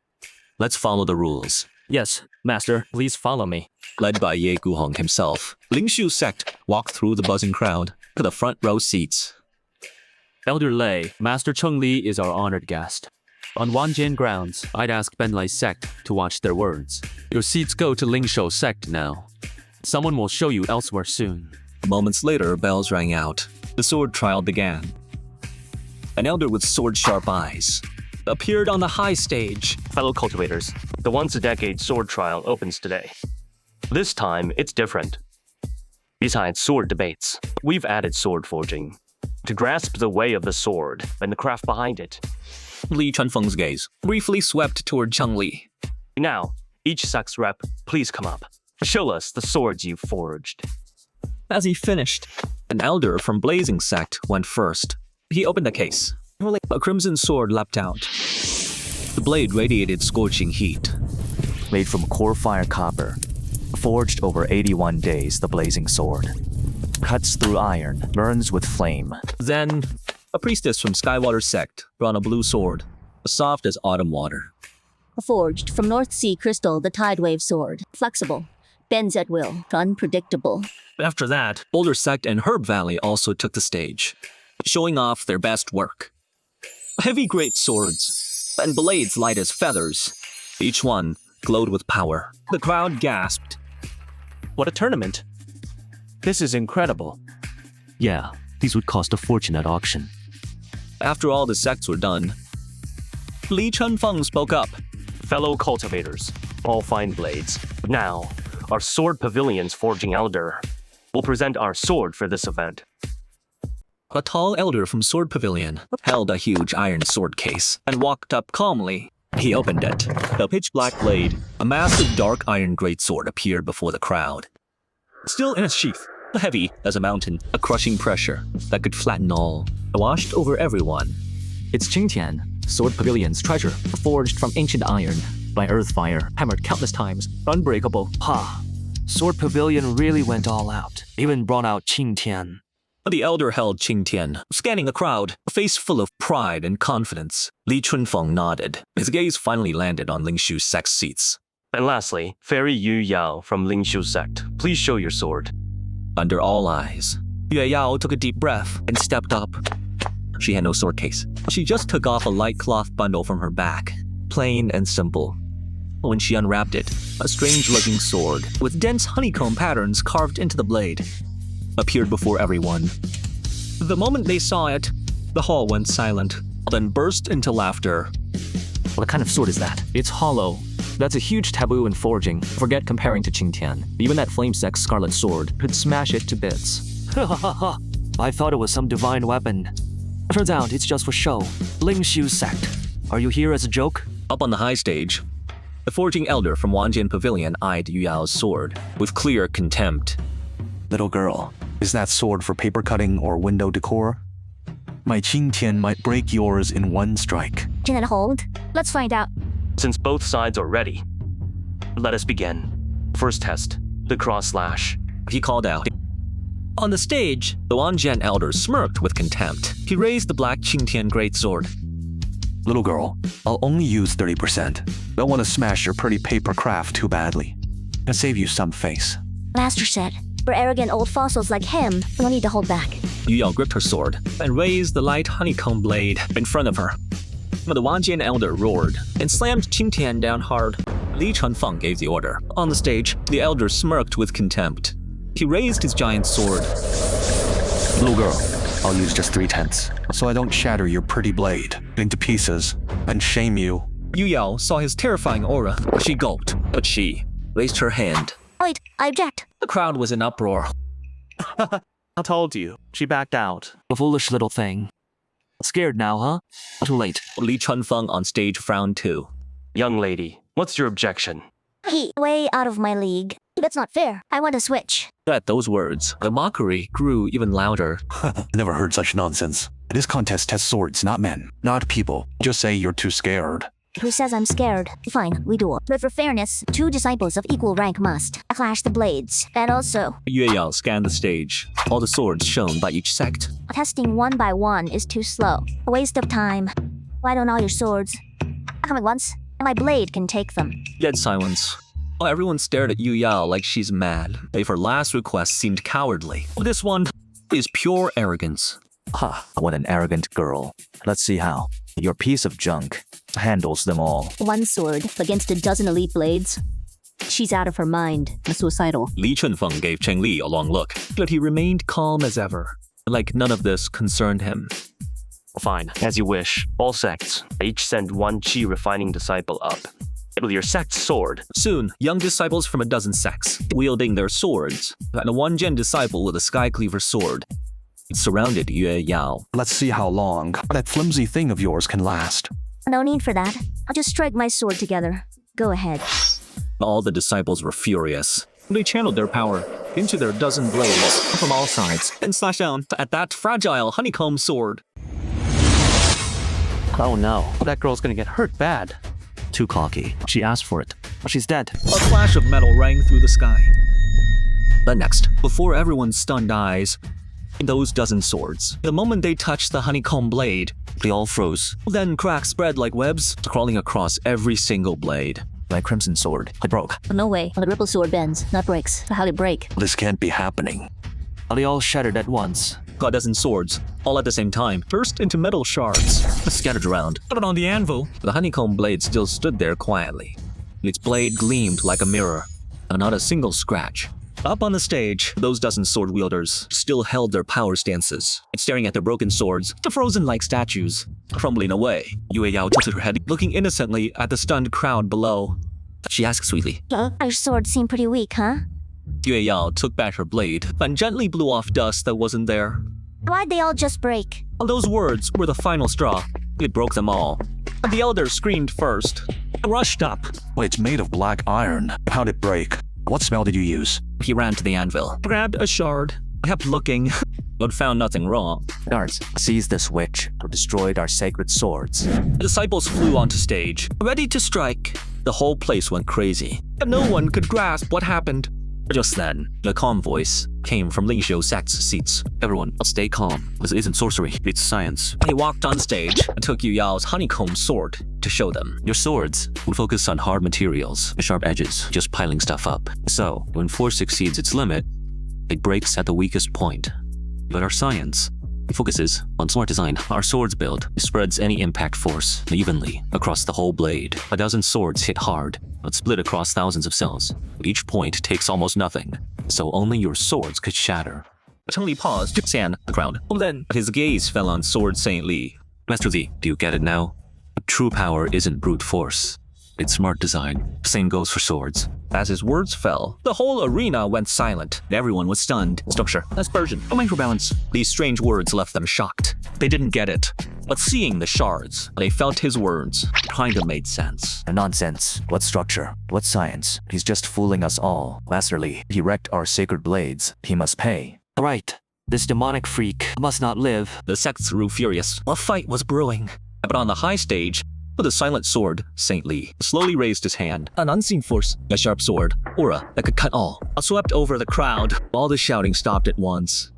Let's follow the rules. Yes, master, please follow me. Led by Ye Gu Hong himself, Ling Shu sect walked through the buzzing crowd to the front row seats. Elder Lei, Master Cheng-Li is our honored guest. On Wanjian grounds, I'd ask Ben Lai's sect to watch their words. Your seats go to Ling Shou sect now. Someone will show you elsewhere soon. Moments later, bells rang out. The sword trial began. An elder with sword-sharp eyes appeared on the high stage. Fellow cultivators, the once-a-decade sword trial opens today. This time, it's different. Besides sword debates, we've added sword forging. To grasp the way of the sword and the craft behind it. Li Chunfeng's gaze briefly swept toward Cheng-Li. Now, each sect's rep, please come up. Show us the swords you've forged. As he finished, an elder from Blazing Sect went first. He opened the case. A crimson sword leapt out. The blade radiated scorching heat. Made from core fire copper. Forged over 81 days, the blazing sword. Cuts through iron, burns with flame. Then, a priestess from Skywater Sect brought a blue sword, soft as autumn water. Forged from North Sea crystal, the Tidewave sword. Flexible, bends at will, unpredictable. After that, Boulder Sect and Herb Valley also took the stage, showing off their best work. Heavy great swords, and blades light as feathers. Each one glowed with power. The crowd gasped. What a tournament. This is incredible. Yeah, these would cost a fortune at auction. After all the sects were done, Li Chunfeng spoke up. Fellow cultivators, all fine blades. Now, our Sword Pavilion's forging elder will present our sword for this event. A tall elder from Sword Pavilion held a huge iron sword case and walked up calmly. He opened it. The pitch-black blade, a massive dark iron greatsword, appeared before the crowd. Still in its sheath, heavy as a mountain, a crushing pressure that could flatten all, washed over everyone. It's Qingtian, Sword Pavilion's treasure, forged from ancient iron by earth fire, hammered countless times, unbreakable. Ha! Sword Pavilion really went all out. Even brought out Qingtian. The elder held Qingtian, scanning the crowd, a face full of pride and confidence. Li Chunfeng nodded. His gaze finally landed on Lingshu's Sect's seats. And lastly, Fairy Yu Yao from Lingshu Sect. Please show your sword. Under all eyes, Yue Yao took a deep breath and stepped up. She had no sword case. She just took off a light cloth bundle from her back, plain and simple. When she unwrapped it, a strange-looking sword with dense honeycomb patterns carved into the blade appeared before everyone. The moment they saw it, the hall went silent, then burst into laughter. What kind of sword is that? It's hollow. That's a huge taboo in forging. Forget comparing to Qingtian. Even that flame Sect's scarlet sword could smash it to bits. Ha ha ha! I thought it was some divine weapon. Turns out it's just for show. Lingshu Sect. Are you here as a joke? Up on the high stage, the forging elder from Wanjian Pavilion eyed Yu Yao's sword with clear contempt. Little girl, is that sword for paper cutting or window decor? My Qingtian might break yours in one strike. Can it hold? Let's find out. Since both sides are ready, let us begin. First test, the cross slash. He called out. On the stage, the Wanjian elder smirked with contempt. He raised the black Qingtian greatsword. Little girl, I'll only use 30%. Don't want to smash your pretty paper craft too badly. I'll save you some face. Master said, for arrogant old fossils like him, no need to hold back. Yu Yao gripped her sword and raised the light honeycomb blade in front of her. The Wanjian elder roared and slammed Qingtian down hard. Li Chunfeng gave the order. On the stage, the elder smirked with contempt. He raised his giant sword. Little girl, I'll use just 3/10, so I don't shatter your pretty blade into pieces and shame you. Yu Yao saw his terrifying aura. She gulped, but she raised her hand. Wait, I object. The crowd was in uproar. I told you, she backed out. A foolish little thing. Scared now, huh? Too late. Li Chunfeng on stage frowned too. Young lady, what's your objection? He way out of my league. That's not fair. I want to switch. At those words, the mockery grew even louder. Never heard such nonsense. This contest tests swords, not men, not people. Just say you're too scared. Who says I'm scared? Fine, we duel. But for fairness, two disciples of equal rank must clash the blades. And also, Yue Yao scanned the stage. All the swords shown by each sect. testing one by one is too slow. A waste of time. Why don't all your swords come at once? And my blade can take them. Dead silence. Everyone stared at Yu Yao like she's mad. If her last request seemed cowardly. This one is pure arrogance. Ha, what an arrogant girl. Let's see how. Your piece of junk handles them all. One sword against a dozen elite blades. She's out of her mind and suicidal. Li Chunfeng gave Cheng Li a long look, but he remained calm as ever, like none of this concerned him. Fine, as you wish. All sects, each send one chi refining disciple up. With your sect's sword. Soon, young disciples from a dozen sects, wielding their swords, and a Wanjian disciple with a skycleaver sword, surrounded Yue Yao. Let's see how long that flimsy thing of yours can last. No need for that. I'll just strike my sword together. Go ahead. All the disciples were furious. They channeled their power into their dozen blades from all sides and slashed down at that fragile honeycomb sword. Oh no, that girl's gonna get hurt bad. Too cocky. She asked for it. She's dead. A flash of metal rang through the sky. But next, before everyone's stunned eyes, those dozen swords, the moment they touched the honeycomb blade, They all froze. then cracks spread like webs, crawling across every single blade. My crimson sword. It broke. No way. The ripple sword bends, not breaks. So how'd it break? This can't be happening. They all shattered at once. A dozen swords, all at the same time, burst into metal shards, scattered around. But on the anvil, the honeycomb blade still stood there quietly. Its blade gleamed like a mirror, and not a single scratch. Up on the stage, those dozen sword wielders still held their power stances, staring at their broken swords, frozen like statues, crumbling away. Yue Yao tilted her head, looking innocently at the stunned crowd below. She asked sweetly, Your swords seem pretty weak, huh? Yue Yao took back her blade and gently blew off dust that wasn't there. Why'd they all just break? Those words were the final straw. It broke them all. The elder screamed first. I rushed up. Well, it's made of black iron. How'd it break? What spell did you use? He ran to the anvil, grabbed a shard, kept looking, but found nothing wrong. Guards, seized the switch, or destroyed our sacred swords. The disciples flew onto stage, ready to strike. The whole place went crazy. No one could grasp what happened. Just then, a calm voice came from Lingxiu Sect's seats. Everyone, stay calm. This isn't sorcery, it's science. He walked on stage and took Yu Yao's honeycomb sword to show them. Your swords will focus on hard materials, sharp edges, just piling stuff up. So, when force exceeds its limit, it breaks at the weakest point. But our science, it focuses on smart design. Our swords build spreads any impact force evenly across the whole blade. A dozen swords hit hard, but split across thousands of cells. Each point takes almost nothing, so only your swords could shatter. Tony paused to scan the crowd. Then his gaze fell on Sword Saint Li. Master Li, do you get it now? True power isn't brute force. It's smart design. Same goes for swords. As his words fell, the whole arena went silent. Everyone was stunned. Structure, aspersion, microbalance. These strange words left them shocked. They didn't get it. But seeing the shards, they felt his words. Kinda made sense. Nonsense. What structure? What science? He's just fooling us all. Master Li, he wrecked our sacred blades. He must pay. Right. This demonic freak must not live. The sects grew furious. A fight was brewing. But on the high stage, with a silent sword, Saint Li slowly raised his hand. An unseen force, a sharp sword, aura that could cut all, swept over the crowd. All the shouting stopped at once.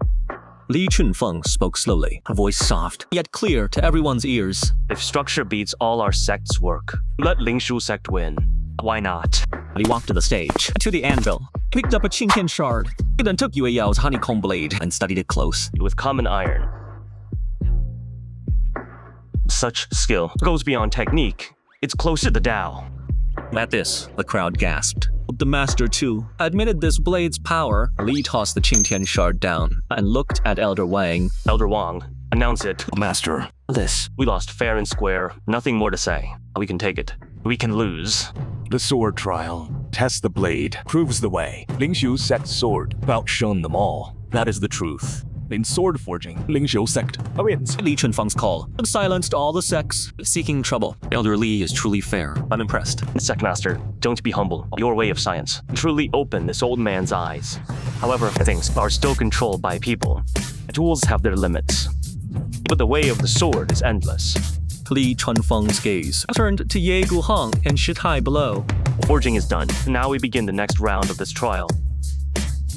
Li Chunfeng spoke slowly, her voice soft, yet clear to everyone's ears. If structure beats all our sect's work, let Lingxiu Sect win. Why not? He walked to the stage, to the anvil, picked up a Qingtian shard. He then took Yue Yao's honeycomb blade and studied it close. With common iron. Such skill goes beyond technique. It's close to the Tao. At this, the crowd gasped. The master, too, admitted this blade's power. Li tossed the Qingtian shard down and looked at Elder Wang. Elder Wang, announce it. Master. This. We lost fair and square. Nothing more to say. We can take it. We can lose. The sword trial. Test the blade. Proves the way. Lingxiu Sect's sword outshone them all. That is the truth. In sword forging, Lingxiu Sect wins. Li Chunfeng's call silenced all the sects seeking trouble. Elder Li is truly fair. I'm impressed. Sect Master, don't be humble. Your way of science truly opened this old man's eyes. However, things are still controlled by people. Tools have their limits. But the way of the sword is endless. Li Chunfeng's gaze turned to Ye Guhong and Shitai below. Forging is done. Now we begin the next round of this trial.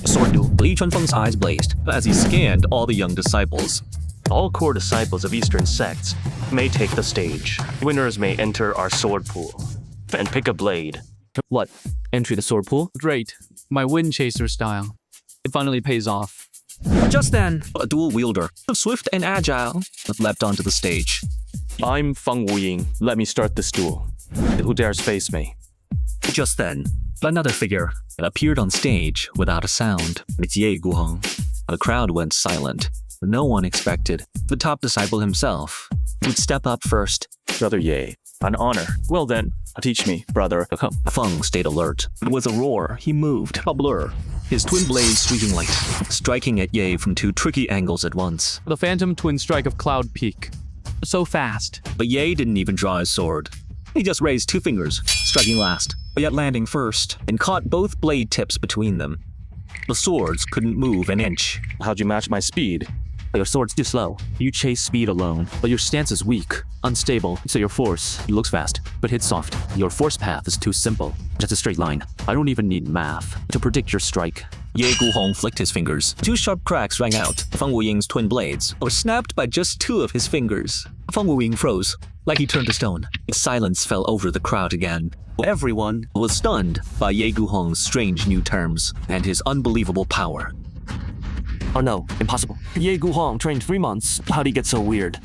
Sword duel. Li Chunfeng's eyes blazed as he scanned all the young disciples. All core disciples of Eastern sects may take the stage. Winners may enter our sword pool and pick a blade. What? Entry the sword pool? Great. My wind chaser style. It finally pays off. Just then, a dual wielder, swift and agile, leapt onto the stage. I'm Feng Wuying. Let me start this duel. Who dares face me? Just then, another figure appeared on stage without a sound. It's Ye Guhong. The crowd went silent. No one expected the top disciple himself would step up first. Brother Ye, an honor. Well then, teach me, brother. Feng stayed alert. With a roar, he moved, a blur, his twin blades streaking light, striking at Ye from two tricky angles at once. The phantom twin strike of Cloud Peak. So fast. But Ye didn't even draw his sword. He just raised two fingers, striking last, but yet landing first, and caught both blade tips between them. The swords couldn't move an inch. How'd you match my speed? Your sword's too slow. You chase speed alone, but your stance is weak, unstable, so your force looks fast, but hits soft. Your force path is too simple. Just a straight line. I don't even need math to predict your strike. Ye Guhong flicked his fingers. Two sharp cracks rang out. Feng Wuying's twin blades were snapped by just two of his fingers. Feng Wuying froze, like he turned to stone. Silence fell over the crowd again. Everyone was stunned by Ye Guhong's strange new terms and his unbelievable power. Oh no, impossible. Ye Guhong trained 3 months. How'd he get so weird?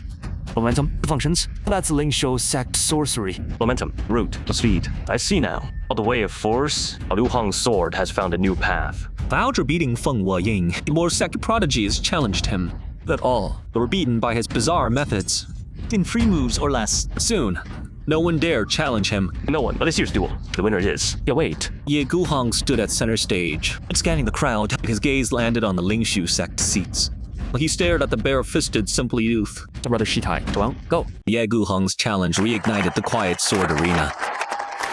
Momentum functions. That's Lingxiu Sect sorcery. Momentum, root, speed. I see now. All the way of force, Liu Hong's sword has found a new path. After beating Feng Wuying, more sect prodigies challenged him. But all were beaten by his bizarre methods. In 3 moves or less. Soon, no one dared challenge him. No one, but this year's duel. The winner is. Yeah, wait. Ye Guhong stood at center stage. Scanning the crowd, his gaze landed on the Lingxiu Sect seats. He stared at the bare-fisted, simple youth. Brother Shitai, go out, go. Ye Guhong's challenge reignited the quiet sword arena.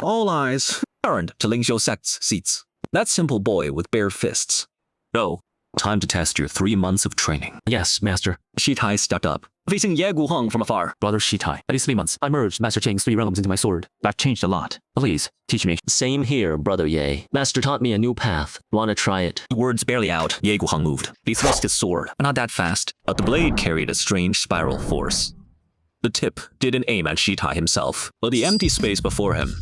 All eyes turned to Ling Xiu Sect's seats. That simple boy with bare fists. Go. Time to test your 3 months of training. Yes, Master. Shitai stepped up, facing Ye Guhong from afar. Brother Shitai, at least 3 months, I merged Master Cheng's 3 realms into my sword. I've changed a lot. Please, teach me. Same here, Brother Ye. Master taught me a new path. Wanna try it? Words barely out, Ye Guhong moved. He thrust his sword, but not that fast. But the blade carried a strange spiral force. The tip didn't aim at Shitai himself, but the empty space before him.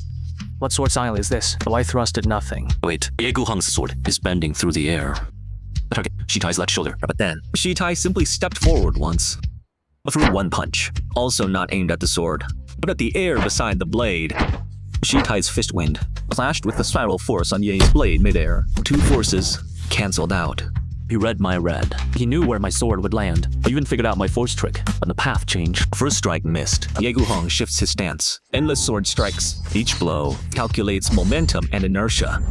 What sword style is this? Though I thrust at nothing. Wait, Ye Guhong's sword is bending through the air. The target, Shitai's left shoulder. But then, Shitai simply stepped forward once. Threw one punch, also not aimed at the sword, but at the air beside the blade. Shitai's fist wind clashed with the spiral force on Ye's blade midair. 2 forces cancelled out. He read my red. He knew where my sword would land. He even figured out my force trick, but the path changed. First strike missed. Ye Guhong shifts his stance. Endless sword strikes. Each blow calculates momentum and inertia.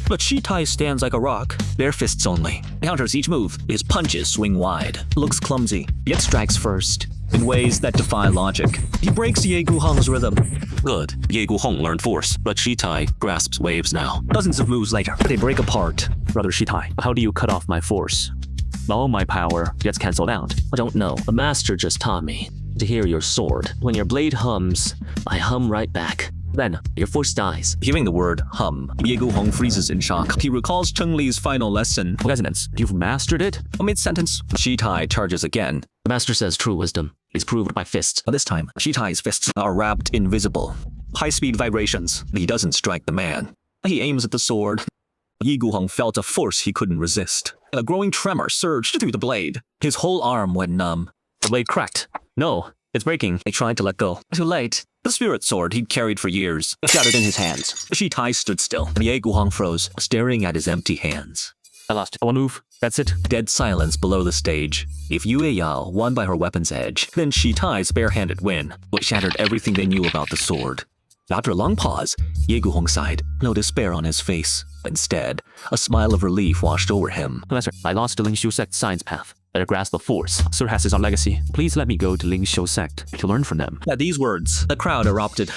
But Shitai stands like a rock, bare fists only. Counters each move. His punches swing wide. Looks clumsy, yet strikes first. In ways that defy logic. He breaks Ye Guhong's rhythm. Good. Ye Guhong learned force, but Shitai grasps waves now. Dozens of moves later, they break apart. Brother Shitai, how do you cut off my force? All my power gets cancelled out. I don't know. The Master just taught me to hear your sword. When your blade hums, I hum right back. Then, your force dies. Hearing the word hum, Ye Guhong freezes in shock. He recalls Cheng Li's final lesson. Resonance. You've mastered it? Mid-sentence, Shitai charges again. The Master says true wisdom is proved by fists. This time, Shitai's fists are wrapped invisible. High-speed vibrations. He doesn't strike the man. He aims at the sword. Ye Guhong felt a force he couldn't resist. A growing tremor surged through the blade. His whole arm went numb. The blade cracked. No, it's breaking. He tried to let go. Too late. The spirit sword he'd carried for years shattered in his hands. Shitai stood still, and Ye Guhong froze, staring at his empty hands. I lost. One move. That's it. Dead silence below the stage. If Yue Yao won by her weapon's edge, then Shitai's bare-handed win would shattered everything they knew about the sword. After a long pause, Ye Guhong sighed, no despair on his face. Instead, a smile of relief washed over him. Master, I lost the Ling Xiu Sect science path. Better grasp the force. Surpass his own legacy. Please let me go to Ling Xiu Sect to learn from them. At these words, the crowd erupted.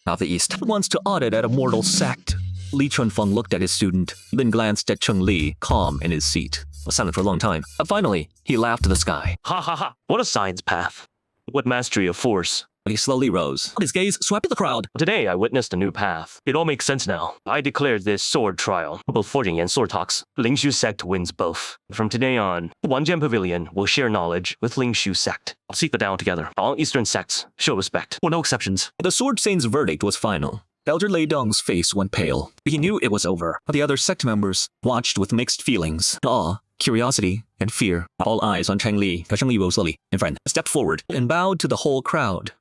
Of the East wants to audit at immortal sect. Li Chunfeng looked at his student, then glanced at Cheng Li, calm in his seat. Was silent for a long time. Finally, he laughed to the sky. Ha ha ha! What a science path! What mastery of force! He slowly rose. His gaze swept the crowd. Today I witnessed a new path. It all makes sense now. I declared this sword trial, both forging and sword talks. Ling Xiu Sect wins both. From today on, Wanjian Pavilion will share knowledge with Ling Xiu Sect. I'll seek the down together. All Eastern sects show respect. Well, no exceptions. The Sword Saint's verdict was final. Elder Lei Dong's face went pale. He knew it was over. The other sect members watched with mixed feelings. Awe, curiosity, and fear. All eyes on Cheng Li. Cheng Li rose slowly, and friend stepped forward and bowed to the whole crowd.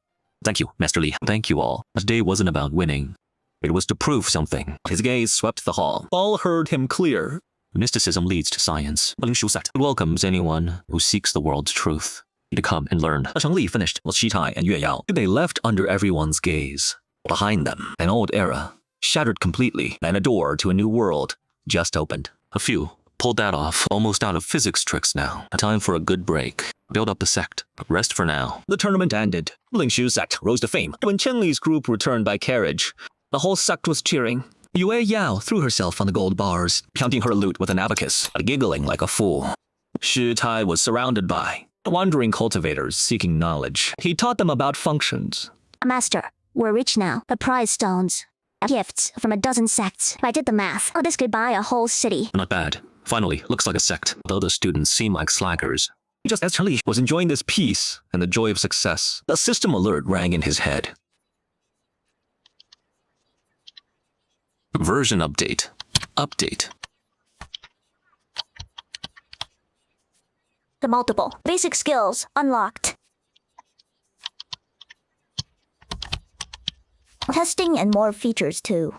Thank you, Master Li. Thank you all. Today wasn't about winning. It was to prove something. His gaze swept the hall. All heard him clear. Mysticism leads to science. Ling Xiu Sect welcomes anyone who seeks the world's truth to come and learn. Cheng Li finished while Shitai and Yue Yao. They left under everyone's gaze. Behind them, an old era, shattered completely, and a door to a new world just opened. A few pulled that off, almost out of physics tricks now. A time for a good break. Build up the sect. Rest for now. The tournament ended. Ling Xiu Sect rose to fame. When Cheng Li's group returned by carriage, the whole sect was cheering. Yue Yao threw herself on the gold bars, counting her loot with an abacus, giggling like a fool. Shitai was surrounded by wandering cultivators seeking knowledge. He taught them about functions. Master, we're rich now. The prize stones. Gifts from a dozen sects. If I did the math, this could buy a whole city. Not bad. Finally, looks like a sect, though the students seem like slackers. Just as Charlie was enjoying this peace and the joy of success, the system alert rang in his head. Version update. Update. The multiple basic skills unlocked. Testing and more features too.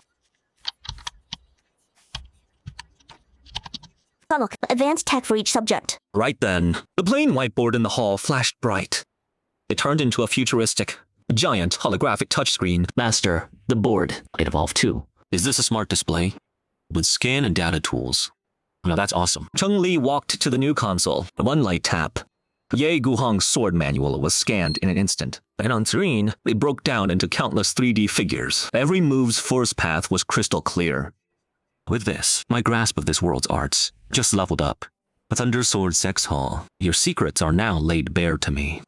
Oh, look, advanced tech for each subject. Right then, the plain whiteboard in the hall flashed bright. It turned into a futuristic, giant holographic touchscreen. Master, the board. It evolved too. Is this a smart display? With scan and data tools. Now that's awesome. Cheng Li walked to the new console. One light tap. Ye Guhong's sword manual was scanned in an instant, and on screen, they broke down into countless 3D figures. Every move's force path was crystal clear. With this, my grasp of this world's arts just leveled up. A Thunder Sword Sex Hall, your secrets are now laid bare to me.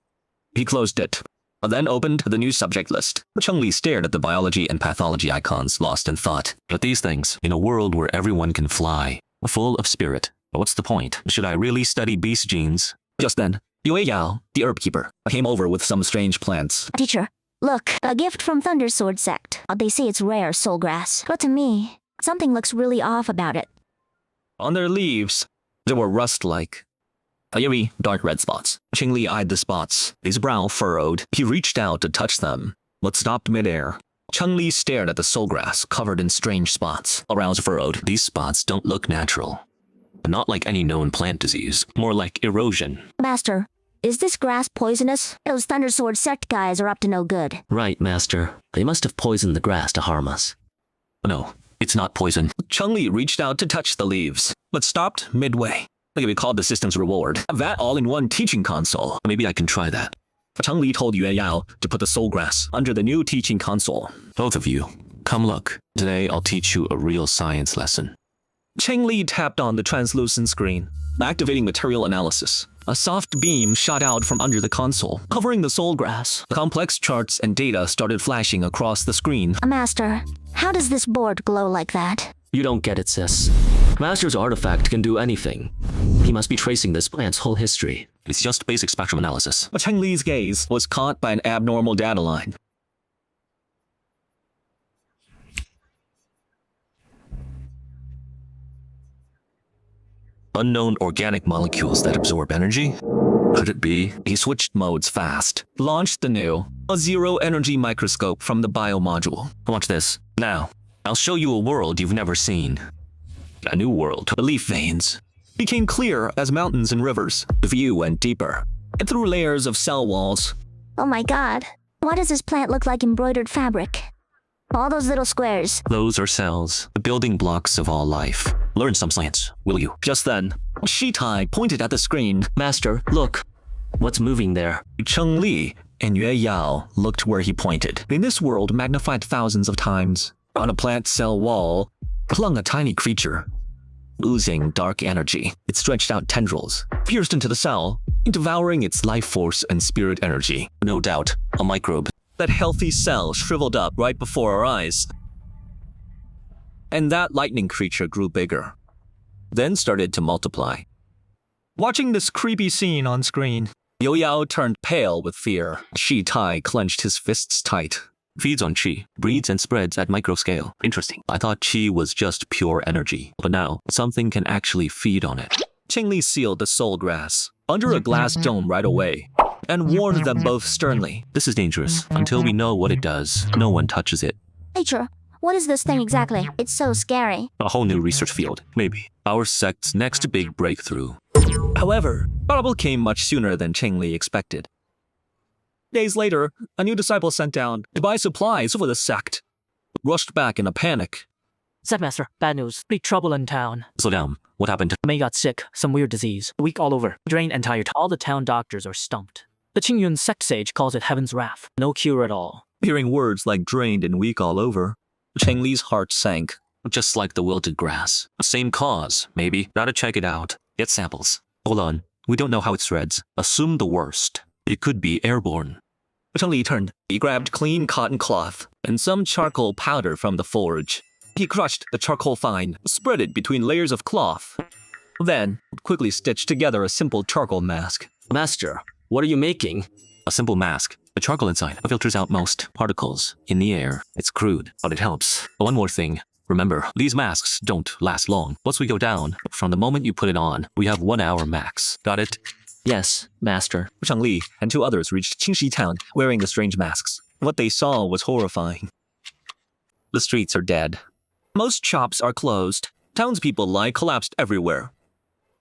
He closed it, then opened the new subject list. Cheng Li stared at the biology and pathology icons, lost in thought. But these things, in a world where everyone can fly, full of spirit, what's the point? Should I really study beast genes? Just then, Yue Yao, the herb keeper, came over with some strange plants. Teacher, look, a gift from Thunder Sword Sect. They say it's rare soul grass, but to me, something looks really off about it. On their leaves, there were rust-like, eerie, dark red spots. Cheng Li eyed the spots, his brow furrowed. He reached out to touch them, but stopped midair. Cheng Li stared at the soul grass covered in strange spots. Aroused furrowed. These spots don't look natural. Not like any known plant disease, more like erosion. Master, is this grass poisonous? Those Thunder Sword Sect guys are up to no good. Right, Master. They must have poisoned the grass to harm us. No, it's not poison. Cheng Li reached out to touch the leaves, but stopped midway. It could be called the system's reward. Have that all-in-one teaching console. Maybe I can try that. Cheng Li told Yue Yao to put the soul grass under the new teaching console. Both of you, come look. Today I'll teach you a real science lesson. Cheng Li tapped on the translucent screen, activating material analysis. A soft beam shot out from under the console, covering the soul grass. Complex charts and data started flashing across the screen. Master, how does this board glow like that? You don't get it, sis. Master's artifact can do anything. He must be tracing this plant's whole history. It's just basic spectrum analysis. But Cheng Li's gaze was caught by an abnormal data line. Unknown organic molecules that absorb energy? Could it be? He switched modes fast, launched the new, a zero-energy microscope from the biomodule. Watch this. Now, I'll show you a world you've never seen. A new world. The leaf veins became clear as mountains and rivers. The view went deeper, and through layers of cell walls. Oh my god, why does this plant look like embroidered fabric? All those little squares. Those are cells, the building blocks of all life. Learn some science, will you? Just then, Shitai pointed at the screen. Master, look. What's moving there? Cheng Li and Yue Yao looked where he pointed. In this world magnified thousands of times, on a plant cell wall, clung a tiny creature, oozing dark energy. It stretched out tendrils, pierced into the cell, devouring its life force and spirit energy. No doubt, a microbe. That healthy cell shriveled up right before our eyes. And that lightning creature grew bigger, then started to multiply. Watching this creepy scene on screen, Yo Yao turned pale with fear. Shi Tai clenched his fists tight. Feeds on chi, breeds and spreads at micro scale. Interesting. I thought chi was just pure energy, but now something can actually feed on it. Cheng Li sealed the soul grass under a glass dome right away, and warned them both sternly. This is dangerous. Until we know what it does, no one touches it. Teacher, what is this thing exactly? It's so scary. A whole new research field, maybe. Our sect's next big breakthrough. However, trouble came much sooner than Cheng Li expected. Days later, a new disciple sent down to buy supplies for the sect rushed back in a panic. Sectmaster, bad news. Big trouble in town. Slow down. What happened? May got sick. Some weird disease. Weak all over. Drained and tired. All the town doctors are stumped. The Qingyun sect sage calls it heaven's wrath. No cure at all. Hearing words like drained and weak all over, Cheng Li's heart sank. Just like the wilted grass. Same cause, maybe. Gotta check it out. Get samples. Hold on. We don't know how it spreads. Assume the worst. It could be airborne. Cheng Li turned. He grabbed clean cotton cloth and some charcoal powder from the forge. He crushed the charcoal fine, spread it between layers of cloth, then quickly stitched together a simple charcoal mask. Master, what are you making? A simple mask. The charcoal inside filters out most particles in the air. It's crude, but it helps. One more thing. Remember, these masks don't last long. Once we go down, from the moment you put it on, we have 1 hour max. Got it? Yes, Master. Cheng Li and 2 others reached Qingxi town wearing the strange masks. What they saw was horrifying. The streets are dead. Most shops are closed. Townspeople lie collapsed everywhere.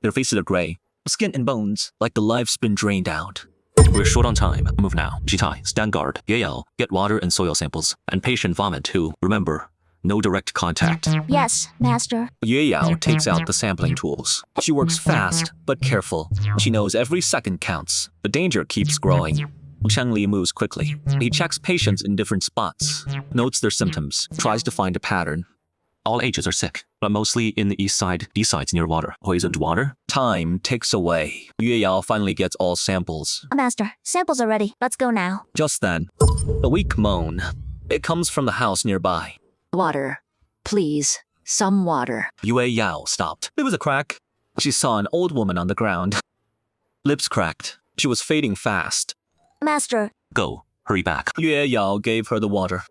Their faces are gray, skin and bones, like the life's been drained out. We're short on time. Move now. Jitai, stand guard. Yale, get water and soil samples. And patient vomit too. Remember, No direct contact. Yes, Master. Yue Yao takes out the sampling tools. She works fast, but careful. She knows every second counts. The danger keeps growing. Cheng Li moves quickly. He checks patients in different spots, notes their symptoms, tries to find a pattern. All ages are sick, but mostly in the east side, D-sides near water. Poisoned water? Time ticks away. Yue Yao finally gets all samples. Master, samples are ready. Let's go now. Just then, a weak moan. It comes from the house nearby. Water. Please. Some water. Yue Yao stopped. There was a crack. She saw an old woman on the ground. Lips cracked. She was fading fast. Master. Go. Hurry back. Yue Yao gave her the water.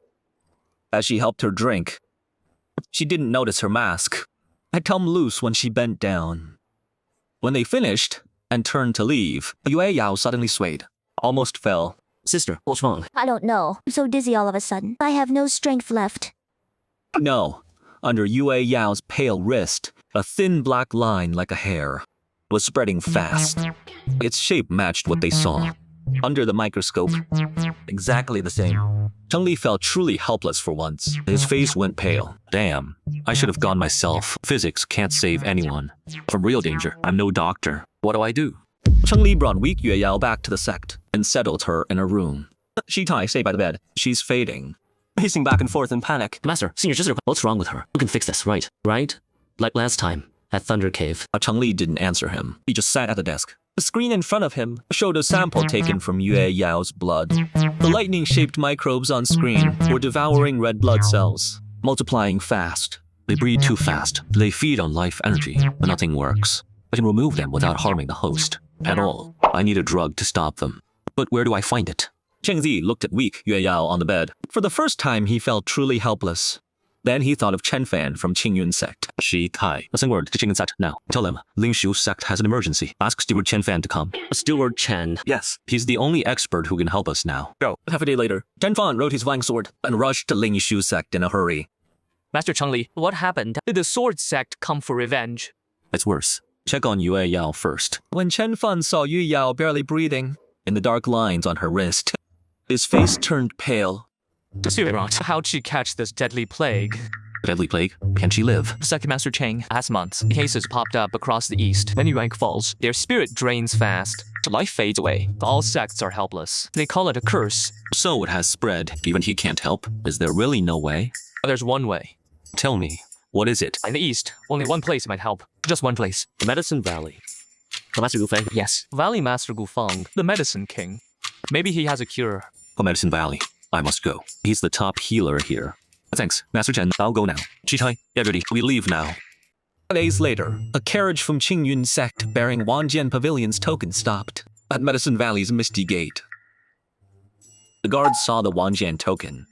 As she helped her drink, she didn't notice her mask had come loose when she bent down. When they finished and turned to leave, Yue Yao suddenly swayed, almost fell. Sister, what's wrong? I don't know. I'm so dizzy all of a sudden. I have no strength left. No. Under Yue Yao's pale wrist, a thin black line like a hair was spreading fast. Its shape matched what they saw. Under the microscope, exactly the same. Cheng Li felt truly helpless for once. His face went pale. Damn. I should have gone myself. Physics can't save anyone. From real danger. I'm no doctor. What do I do? Cheng Li brought weak Yue Yao back to the sect and settled her in a room. Shitai stayed by the bed. She's fading, pacing back and forth in panic. Master, senior sister, what's wrong with her? You can fix this, right? Right? Like last time, at Thunder Cave. Cheng Li didn't answer him. He just sat at the desk. The screen in front of him showed a sample taken from Yue Yao's blood. The lightning-shaped microbes on screen were devouring red blood cells, multiplying fast. They breed too fast. They feed on life energy, but nothing works. I can remove them without harming the host. At all. I need a drug to stop them. But where do I find it? Cheng Zi looked at weak Yue Yao on the bed. For the first time, he felt truly helpless. Then he thought of Chen Fan from Qingyun Sect. Shitai. Send word to Qingyun Sect now. Tell them Lingshu Sect has an emergency. Ask Steward Chen Fan to come. Steward Chen? Yes. He's the only expert who can help us now. Go. Half a day later, Chen Fan rode his flying sword and rushed to Lingshu Sect in a hurry. Master Cheng Li, what happened? Did the sword sect come for revenge? It's worse. Check on Yue Yao first. When Chen Fan saw Yue Yao barely breathing, in the dark lines on her wrist, his face turned pale. How'd she catch this deadly plague? Deadly plague? Can she live? Second Master Cheng, last month, cases popped up across the east. Many rank falls. Their spirit drains fast. Life fades away. All sects are helpless. They call it a curse. So it has spread. Even he can't help. Is there really no way? There's one way. Tell me, what is it? In the east, only one place might help. Just one place. The Medicine Valley. The Master Gufeng? Yes. Valley Master Gufeng, the Medicine King. Maybe he has a cure. For Medicine Valley, I must go. He's the top healer here. Thanks, Master Chen. I'll go now. Chitai, get ready. We leave now. Days later, a carriage from Qingyun Sect bearing Wanjian Pavilion's token stopped at Medicine Valley's Misty Gate. The guards saw the Wanjian token.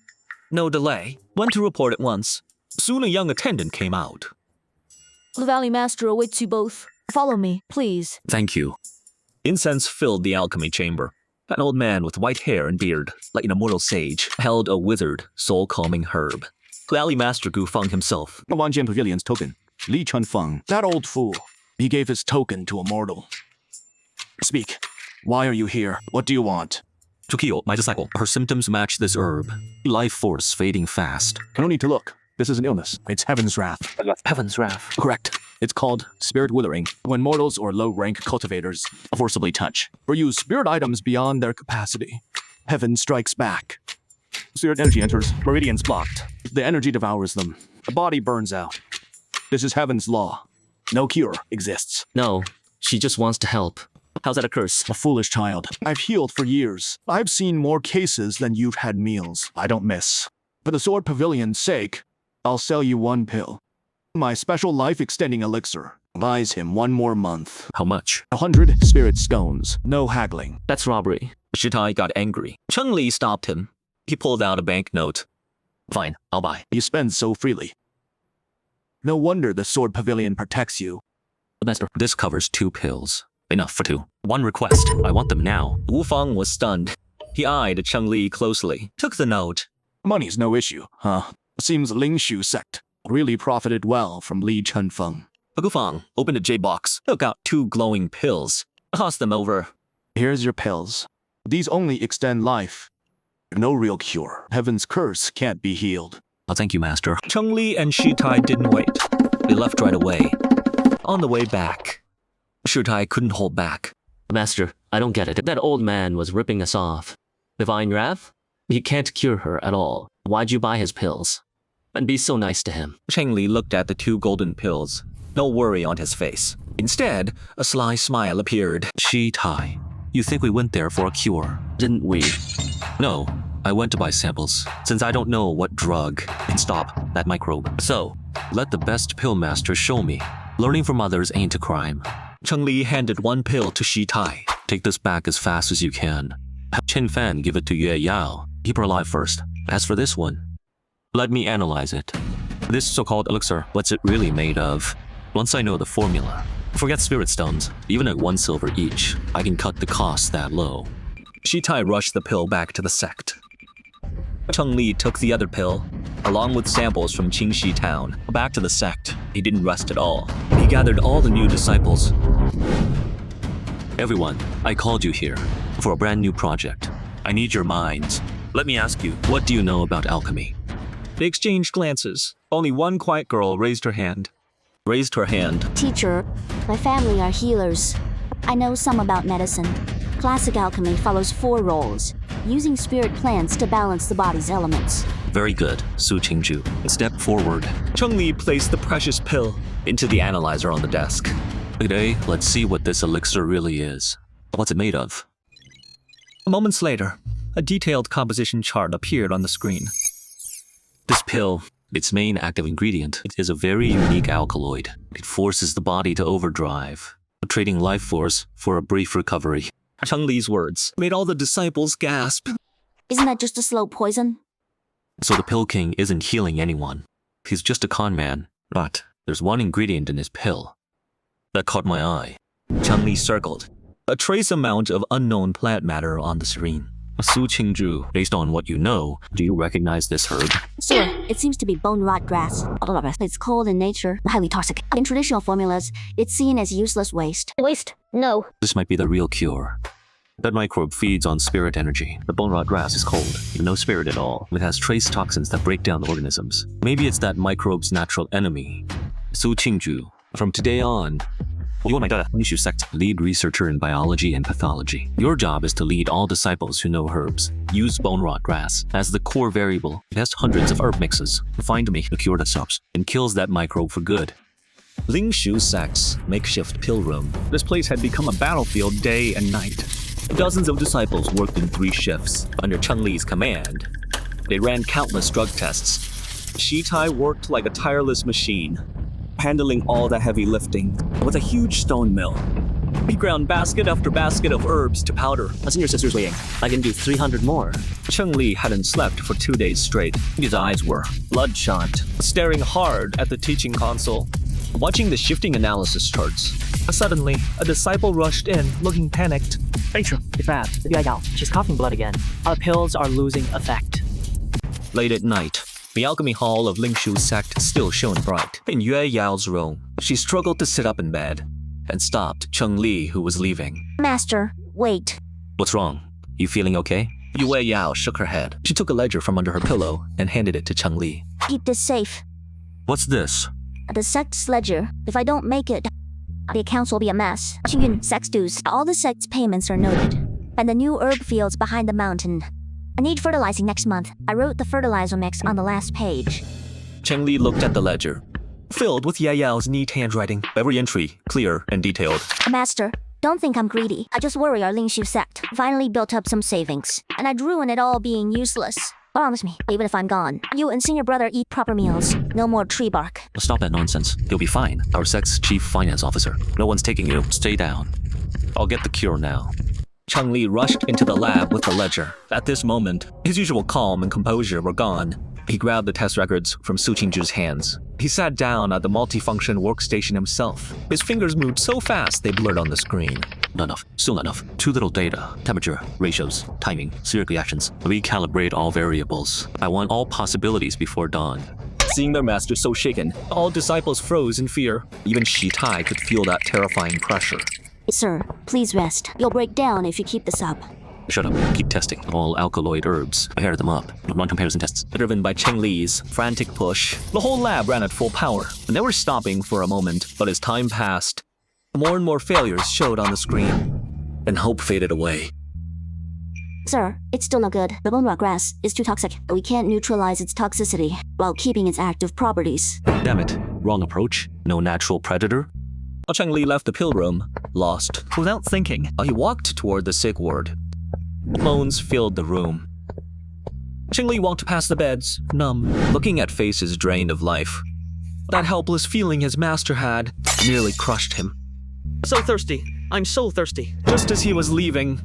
No delay. Went to report at once. Soon a young attendant came out. The Valley Master awaits you both. Follow me, please. Thank you. Incense filled the alchemy chamber. An old man with white hair and beard, like an immortal sage, held a withered, soul-calming herb. Valley Master Gufeng himself. The Wanjian Pavilion's token. Li Chunfeng, that old fool. He gave his token to a mortal. Speak. Why are you here? What do you want? To kill my disciple. Her symptoms match this herb. Life force fading fast. No need to look. This is an illness. It's Heaven's Wrath. Heaven's Wrath. Correct. It's called Spirit Withering, when mortals or low-rank cultivators forcibly touch or use spirit items beyond their capacity. Heaven strikes back. Spirit energy enters, meridians blocked. The energy devours them. The body burns out. This is Heaven's law. No cure exists. No, she just wants to help. How's that a curse? A foolish child. I've healed for years. I've seen more cases than you've had meals. I don't miss. For the Sword Pavilion's sake, I'll sell you one pill. My special life-extending elixir buys him 1 more month. How much? 100 spirit scones. No haggling. That's robbery. Shitai got angry. Cheng Li stopped him. He pulled out a banknote. Fine, I'll buy. You spend so freely. No wonder the Sword Pavilion protects you. Master, this covers 2 pills. Enough for 2. One request. I want them now. Wu Feng was stunned. He eyed Cheng Li closely, took the note. Money's no issue, huh? Seems Lingshu Sect really profited well from Li Chunfeng. Gu Feng opened a J-box, took out 2 glowing pills, tossed them over. Here's your pills. These only extend life. No real cure. Heaven's curse can't be healed. Oh, thank you, Master. Cheng Li and Shi Tai didn't wait. They left right away. On the way back, Shi Tai couldn't hold back. Master, I don't get it. That old man was ripping us off. Divine wrath? He can't cure her at all. Why'd you buy his pills? And be so nice to him. Cheng Li looked at the 2 golden pills. No worry on his face. Instead, a sly smile appeared. Shi Tai, you think we went there for a cure, didn't we? No, I went to buy samples, since I don't know what drug can stop that microbe. So, let the best pill master show me. Learning from others ain't a crime. Cheng Li handed 1 pill to Shi Tai. Take this back as fast as you can. Have Chen Fan give it to Yue Yao. Keep her alive first. As for this one, let me analyze it. This so-called elixir, what's it really made of? Once I know the formula, forget spirit stones. Even at 1 silver each, I can cut the cost that low. Shi Tai rushed the pill back to the sect. Cheng Li took the other pill, along with samples from Qingxi town, back to the sect. He didn't rest at all. He gathered all the new disciples. Everyone, I called you here for a brand new project. I need your minds. Let me ask you, what do you know about alchemy? They exchanged glances. Only 1 quiet girl raised her hand. Teacher, my family are healers. I know some about medicine. Classic alchemy follows 4 roles, using spirit plants to balance the body's elements. Very good, Su Qingju. Step forward. Cheng Li placed the precious pill into the analyzer on the desk. Today, let's see what this elixir really is. What's it made of? Moments later, a detailed composition chart appeared on the screen. This pill, its main active ingredient, is a very unique alkaloid. It forces the body to overdrive, trading life force for a brief recovery. Cheng Li's words made all the disciples gasp. Isn't that just a slow poison? So the Pill King isn't healing anyone. He's just a con man. But there's one ingredient in his pill that caught my eye. Cheng Li circled. A trace amount of unknown plant matter on the screen. Su Qingju, based on what you know, do you recognize this herb? Sure, it seems to be bone rot grass. It's cold in nature, highly toxic. In traditional formulas, it's seen as useless waste. Waste? No. This might be the real cure. That microbe feeds on spirit energy. The bone rot grass is cold, no spirit at all. It has trace toxins that break down organisms. Maybe it's that microbe's natural enemy. Su Qingju, from today on, you are my Lingshu Sect lead researcher in biology and pathology. Your job is to lead all disciples who know herbs. Use bone rot grass as the core variable. Test hundreds of herb mixes. Find me the cure that stops and kills that microbe for good. Lingshu Sect's makeshift pill room. This place had become a battlefield day and night. Dozens of disciples worked in 3 shifts under Cheng Li's command. They ran countless drug tests. Shi Tai worked like a tireless machine, handling all the heavy lifting with a huge stone mill. He ground basket after basket of herbs to powder. I've seen your sister's waiting. I can do 300 more. Cheng Li hadn't slept for 2 days straight. His eyes were bloodshot, staring hard at the teaching console, watching the shifting analysis charts. Suddenly, a disciple rushed in, looking panicked. Teacher, it's bad. She's coughing blood again. Our pills are losing effect. Late at night, the alchemy hall of Lingshu Sect still shone bright. In Yue Yao's room, she struggled to sit up in bed and stopped Cheng Li, who was leaving. Master, wait. What's wrong? You feeling okay? Yue Yao shook her head. She took a ledger from under her pillow and handed it to Cheng Li. Keep this safe. What's this? The sect's ledger. If I don't make it, the accounts will be a mess. Qiyun, sect's dues. All the sect's payments are noted. And the new herb fields behind the mountain. I need fertilizing next month. I wrote the fertilizer mix on the last page. Cheng Li looked at the ledger, filled with Ye Yao's neat handwriting. Every entry, clear and detailed. Master, don't think I'm greedy. I just worry our Lingshu Sect finally built up some savings. And I'd ruin it all being useless. Promise me, even if I'm gone, you and senior brother eat proper meals. No more tree bark. Stop that nonsense. You'll be fine. Our sect's chief finance officer. No one's taking you. Stay down. I'll get the cure now. Cheng Li rushed into the lab with the ledger. At this moment, his usual calm and composure were gone. He grabbed the test records from Su Qingju's hands. He sat down at the multifunction workstation himself. His fingers moved so fast they blurred on the screen. Not enough. Still not enough. Too little data. Temperature, ratios, timing, spheric reactions. Recalibrate all variables. I want all possibilities before dawn. Seeing their master so shaken, all disciples froze in fear. Even Shi Tai could feel that terrifying pressure. Sir, please rest. You'll break down if you keep this up. Shut up. Keep testing. All alkaloid herbs. Pair them up. Run comparison tests. Driven by Cheng Li's frantic push, the whole lab ran at full power, and they were stopping for a moment, but as time passed, more and more failures showed on the screen, and hope faded away. Sir, it's still no good. The bone rot grass is too toxic. We can't neutralize its toxicity while keeping its active properties. Damn it. Wrong approach. No natural predator. Cheng Li left the pill room, lost. Without thinking, he walked toward the sick ward. Moans filled the room. Cheng Li walked past the beds, numb, looking at faces drained of life. That helpless feeling his master had nearly crushed him. So thirsty. I'm so thirsty. Just as he was leaving,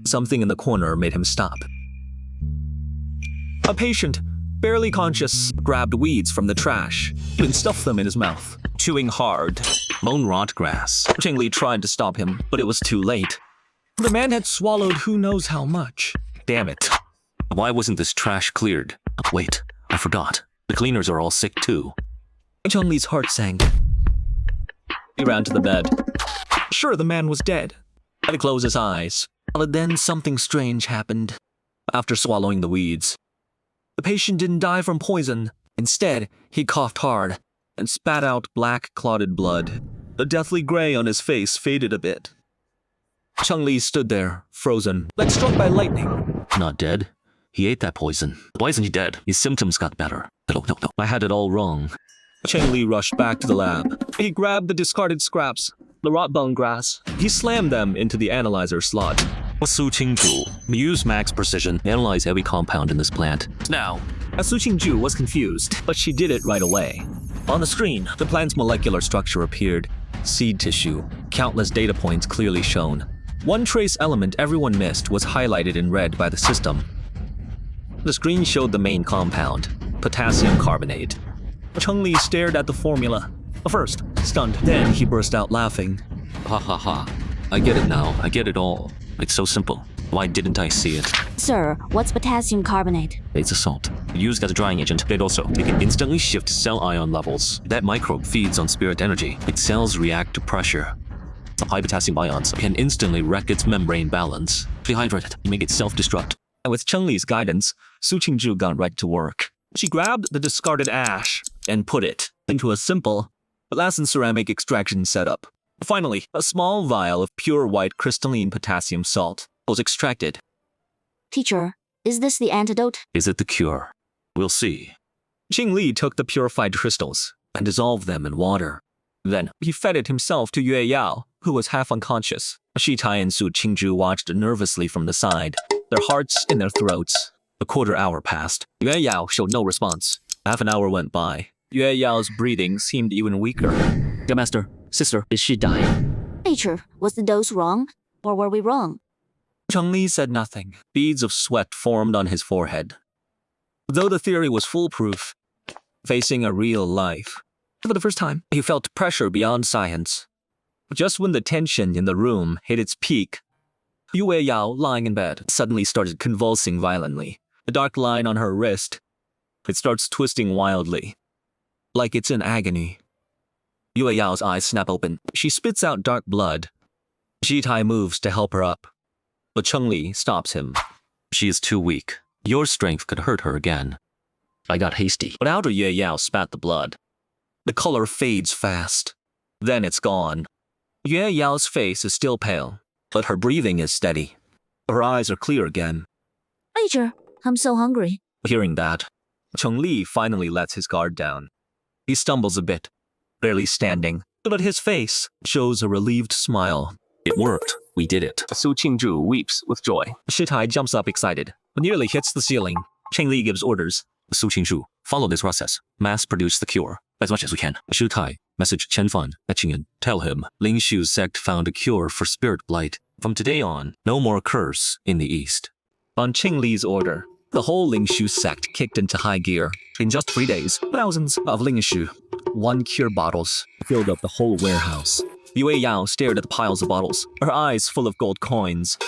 something in the corner made him stop. A patient, barely conscious, grabbed weeds from the trash and stuffed them in his mouth, chewing hard. Bone rot grass. Cheng Li tried to stop him, but it was too late. The man had swallowed who knows how much. Damn it. Why wasn't this trash cleared? Wait, I forgot. The cleaners are all sick too. Cheng Li's heart sank. He ran to the bed. Sure, the man was dead. He closed his eyes. But then something strange happened. After swallowing the weeds, the patient didn't die from poison. Instead, he coughed hard and spat out black, clotted blood. The deathly gray on his face faded a bit. Cheng Li stood there, frozen, like struck by lightning. Not dead. He ate that poison. Why isn't he dead? His symptoms got better. No. I had it all wrong. Cheng Li rushed back to the lab. He grabbed the discarded scraps, the rot bone grass. He slammed them into the analyzer slot. Su Qingzhu. Use max precision. Analyze every compound in this plant. Now. Su Qingzhu was confused, but she did it right away. On the screen, the plant's molecular structure appeared. Seed tissue. Countless data points clearly shown. One trace element everyone missed was highlighted in red by the system. The screen showed the main compound, potassium carbonate. Cheng Li stared at the formula. First, stunned. Then he burst out laughing. Ha ha ha. I get it now. I get it all. It's so simple. Why didn't I see it? Sir, what's potassium carbonate? It's a salt. Used as a drying agent. It can instantly shift cell ion levels. That microbe feeds on spirit energy. Its cells react to pressure. High potassium ions can instantly wreck its membrane balance. Dehydrate it, make it self-destruct. With Cheng Li's guidance, Su Qingzhu got right to work. She grabbed the discarded ash and put it into a simple glass and ceramic extraction setup. Finally, a small vial of pure white crystalline potassium salt was extracted. Teacher, is this the antidote? Is it the cure? We'll see. Cheng Li took the purified crystals and dissolved them in water. Then he fed it himself to Yue Yao, who was half unconscious. Shitai and Su Qingzhu watched nervously from the side, their hearts in their throats. A quarter hour passed. Yue Yao showed no response. Half an hour went by. Yue Yao's breathing seemed even weaker. Dear Master, Sister, is she dying? Teacher, was the dose wrong? Or were we wrong? Cheng Li said nothing. Beads of sweat formed on his forehead. Though the theory was foolproof, facing a real life, for the first time, he felt pressure beyond science. Just when the tension in the room hit its peak, Yue Yao, lying in bed, suddenly started convulsing violently. A dark line on her wrist. It starts twisting wildly, like it's in agony. Yue Yao's eyes snap open. She spits out dark blood. Shitai moves to help her up, but Cheng Li stops him. She is too weak. Your strength could hurt her again. I got hasty. But after Yue Yao spat the blood, the color fades fast. Then it's gone. Yue Yao's face is still pale, but her breathing is steady. Her eyes are clear again. Teacher, I'm so hungry. Hearing that, Cheng Li finally lets his guard down. He stumbles a bit, barely standing, but his face shows a relieved smile. It worked. We did it. Su Qingzhu weeps with joy. Shitai jumps up excited, but nearly hits the ceiling. Cheng Li gives orders. Su Qingzhu, follow this process. Mass produce the cure, as much as we can. Shitai, message Chen Fan at Qingyan. Tell him Ling Shu's sect found a cure for spirit blight. From today on, no more curse in the East. On Cheng Li's order, the whole Ling Shu sect kicked into high gear. In just 3 days, thousands of Ling Shu, one cure bottles, filled up the whole warehouse. Yue Yao stared at the piles of bottles, her eyes full of gold coins.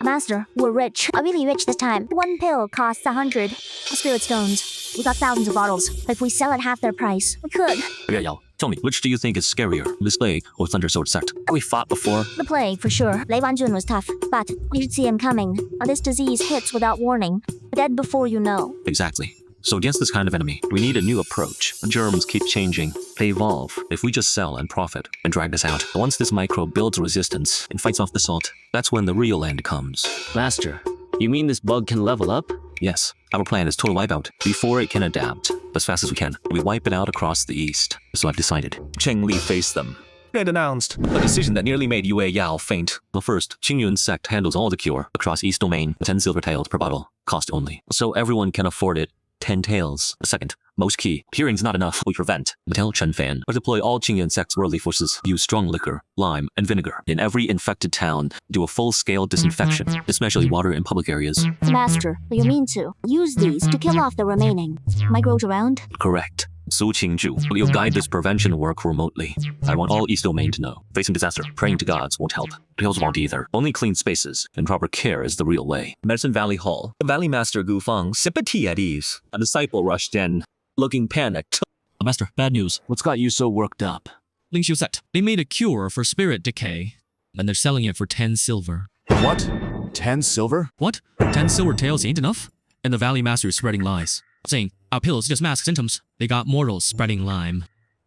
Master, we're rich. Really rich this time. One pill costs 100 spirit stones. We got thousands of bottles. If we sell at half their price, we could. Yue Yao, tell me, which do you think is scarier, this plague or Thunder Sword Sect? We fought before. The plague, for sure. Lei Wanjun was tough, but you should see him coming. This disease hits without warning. Dead before you know. Exactly. So against this kind of enemy, we need a new approach. Germs keep changing. They evolve. If we just sell and profit and drag this out, once this microbe builds resistance and fights off the salt, that's when the real end comes. Master, you mean this bug can level up? Yes. Our plan is total wipeout before it can adapt. As fast as we can, we wipe it out across the east. So I've decided. Cheng Li faced them. It announced a decision that nearly made Yue Yao faint. The first, Qingyun Sect handles all the cure across East Domain, 10 silver taels per bottle, cost only. So everyone can afford it. 10 taels. Second, most key, hearing's not enough, we prevent. Tell Chen Fan, or deploy all Qingyun Sect's worldly forces, use strong liquor, lime, and vinegar. In every infected town, do a full-scale disinfection, especially water in public areas. Master, you mean to use these to kill off the remaining microbes around? Correct. Su Qingju, will you guide this prevention work remotely? I want all East Domain to know. Facing disaster, praying to gods won't help. Pills won't either. Only clean spaces and proper care is the real way. Medicine Valley Hall. The Valley Master Gu Feng sipped a tea at ease. A disciple rushed in, looking panicked. Master, bad news. What's got you so worked up? Lingshu Sect. They made a cure for spirit decay, and they're selling it for 10 silver. What? 10 silver? What? 10 silver taels ain't enough? And the Valley Master is spreading lies, saying our pills just mask symptoms. They got mortals spreading lime,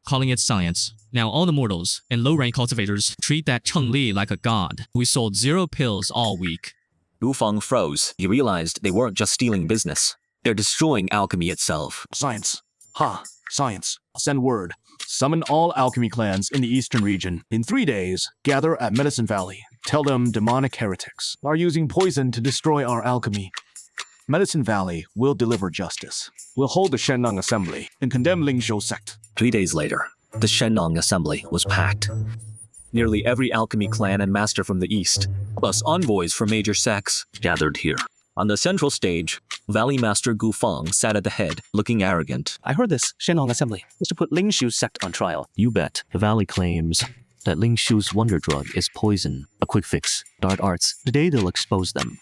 calling it science. Now all the mortals and low-rank cultivators treat that Cheng Li like a god. We sold 0 pills all week. Gu Feng froze. He realized they weren't just stealing business. They're destroying alchemy itself. Science. Ha. Science. Send word. Summon all alchemy clans in the eastern region. In 3 days, gather at Medicine Valley. Tell them demonic heretics are using poison to destroy our alchemy. Medicine Valley will deliver justice. We'll hold the Shenang Assembly and condemn Lingshu Sect. 3 days later, the Shenong Assembly was packed. Nearly every alchemy clan and master from the east, plus envoys from major sects, gathered here. On the central stage, Valley Master Gu Feng sat at the head, looking arrogant. I heard this Shenong Assembly was to put Lingshu's sect on trial. You bet. The Valley claims that Lingshu's wonder drug is poison, a quick fix, dark arts. Today they'll expose them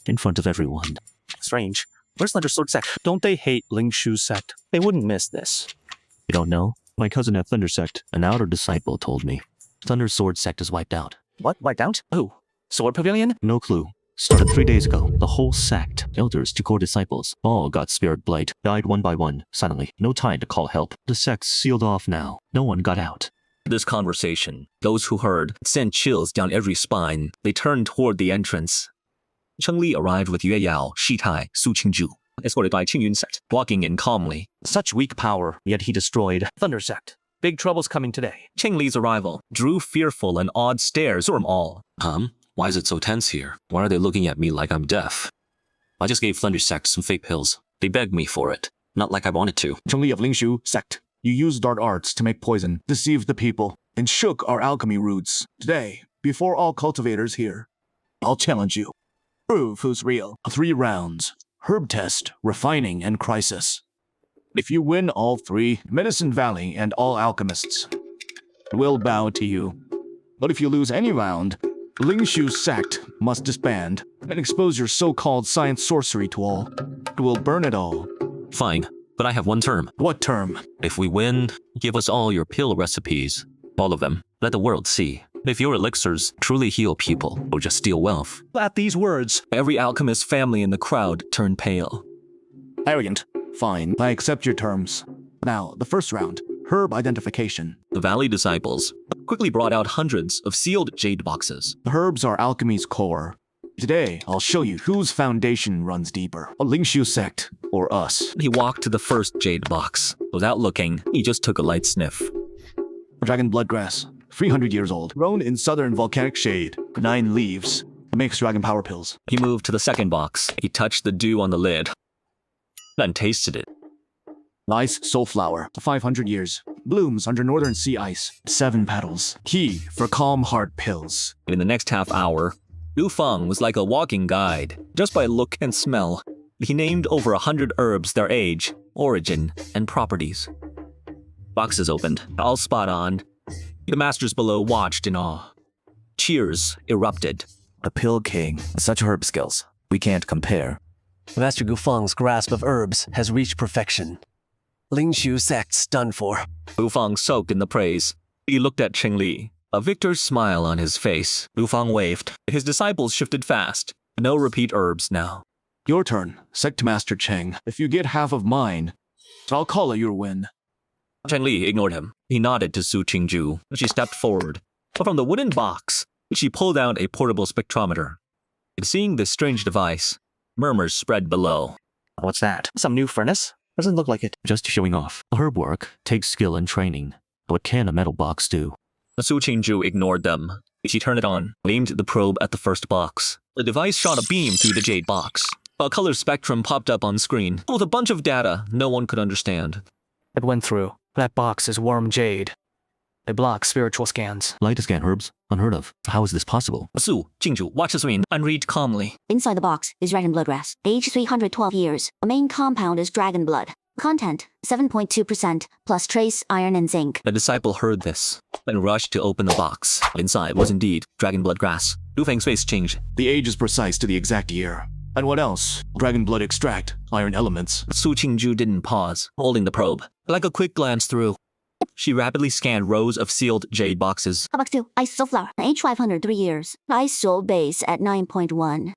in front of everyone. Strange. Where's Thunder Sword Sect? Don't they hate Lingshu's sect? They wouldn't miss this. You don't know? My cousin at Thunder Sect, an outer disciple, told me. Thunder Sword Sect is wiped out. What? Wiped out? Who? Sword Pavilion? No clue. Started 3 days ago. The whole sect, elders to core disciples, all got spirit blight. Died one by one, silently. No time to call help. The sect's sealed off now. No one got out. This conversation, those who heard, sent chills down every spine. They turned toward the entrance. Cheng Li arrived with Yue Yao, Shi Tai, Su Qingju, escorted by Qingyun Sect, walking in calmly. Such weak power, yet he destroyed Thunder Sect. Big trouble's coming today. Cheng Li's arrival drew fearful and awed stares from all. Why is it so tense here? Why are they looking at me like I'm deaf? I just gave Thunder Sect some fake pills. They begged me for it. Not like I wanted to. Cheng Li of Lingshu Sect. You used dark arts to make poison, deceived the people, and shook our alchemy roots. Today, before all cultivators here, I'll challenge you. Prove who's real. 3 rounds. Herb test, refining, and crisis. If you win all 3, Medicine Valley and all alchemists will bow to you. But if you lose any round, Lingshu Sect must disband and expose your so-called science sorcery to all. We'll burn it all. Fine, but I have one term. What term? If we win, give us all your pill recipes. All of them. Let the world see. If your elixirs truly heal people or just steal wealth. At these words, every alchemist family in the crowd turned pale. Arrogant. Fine, I accept your terms. Now, the first round. Herb identification. The Valley disciples quickly brought out hundreds of sealed jade boxes. The herbs are alchemy's core. Today, I'll show you whose foundation runs deeper. A Lingshu Sect or us. He walked to the first jade box. Without looking, he just took a light sniff. Dragon bloodgrass. 300 years old. Grown in southern volcanic shade. 9 leaves. Makes dragon power pills. He moved to the second box. He touched the dew on the lid. Then tasted it. Ice soulflower. 500 years. Blooms under northern sea ice. 7 petals. Key for calm heart pills. In the next half hour, Liu Feng was like a walking guide. Just by look and smell, he named over 100 herbs, their age, origin, and properties. Boxes opened, all spot on. The masters below watched in awe. Cheers erupted. A pill king. Such herb skills. We can't compare. Master Gufang's grasp of herbs has reached perfection. Lingshu Sect's done for. Gufang soaked in the praise. He looked at Cheng-Li, a victor's smile on his face. Gufang waved. His disciples shifted fast. No repeat herbs now. Your turn, Sect Master Cheng. If you get half of mine, I'll call it your win. Cheng-Li ignored him. He nodded to Su Qingju. She stepped forward. From the wooden box, she pulled out a portable spectrometer. Seeing this strange device, murmurs spread below. What's that? Some new furnace? Doesn't look like it. Just showing off. Herb work takes skill and training. What can a metal box do? Su Qingju ignored them. She turned it on, aimed the probe at the first box. The device shot a beam through the jade box. A color spectrum popped up on screen, with a bunch of data no one could understand. It went through. That box is worm jade. They block spiritual scans. Light to scan herbs? Unheard of. How is this possible? Su Qingju watched the screen and read calmly. Inside the box is dragon blood grass. Age 312 years. The main compound is dragon blood. Content 7.2% plus trace iron and zinc. The disciple heard this and rushed to open the box. Inside was indeed dragon blood grass. Lu Feng's face changed. The age is precise to the exact year. And what else? Dragon blood extract, iron elements. Su Qingju didn't pause, holding the probe. Like a quick glance through, she rapidly scanned rows of sealed jade boxes. Box 2, ice flower. Age 503 years. Ice soul base at 9.1.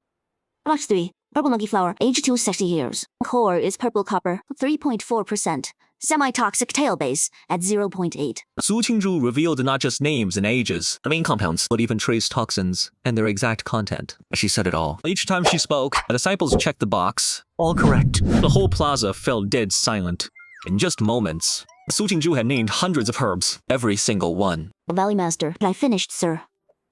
Box 3, purple monkey flower. Age 260 years. Core is purple copper, 3.4%. Semi-toxic tail base at 0.8. Su Qingju revealed not just names and ages, the main compounds, but even trace toxins and their exact content. She said it all. Each time she spoke, the disciples checked the box. All correct. The whole plaza fell dead silent. In just moments, Su Qingju had named hundreds of herbs, every single one. Valley Master, I finished, sir.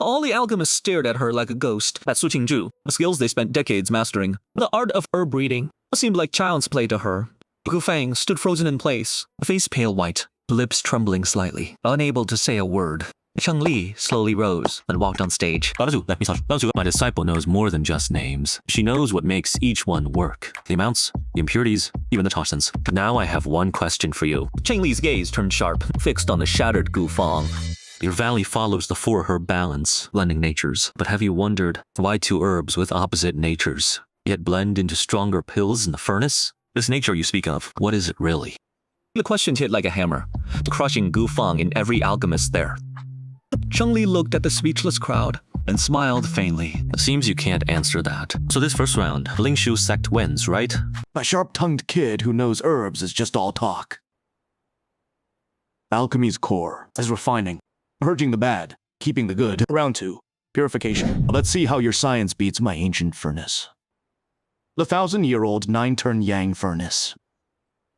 All the alchemists stared at her like a ghost. At Su Qingju, skills they spent decades mastering. The art of herb reading seemed like child's play to her. Gufang stood frozen in place, face pale white, lips trembling slightly, unable to say a word. Cheng-Li slowly rose and walked on stage. Let me touch. My disciple knows more than just names. She knows what makes each one work. The amounts, the impurities, even the toxins. Now I have one question for you. Cheng-Li's gaze turned sharp, fixed on the shattered Gufang. Your valley follows the 4-herb balance, blending natures. But have you wondered why 2 herbs with opposite natures yet blend into stronger pills in the furnace? This nature you speak of, what is it really? The question hit like a hammer, crushing Gufang in every alchemist there. Cheng-Li looked at the speechless crowd and smiled faintly. It seems you can't answer that. So this first round, Lingshu Sect wins, right? A sharp-tongued kid who knows herbs is just all talk. Alchemy's core is refining, purging the bad, keeping the good. Round 2, purification. Let's see how your science beats my ancient furnace. The 1,000-year-old 9-turn yang furnace.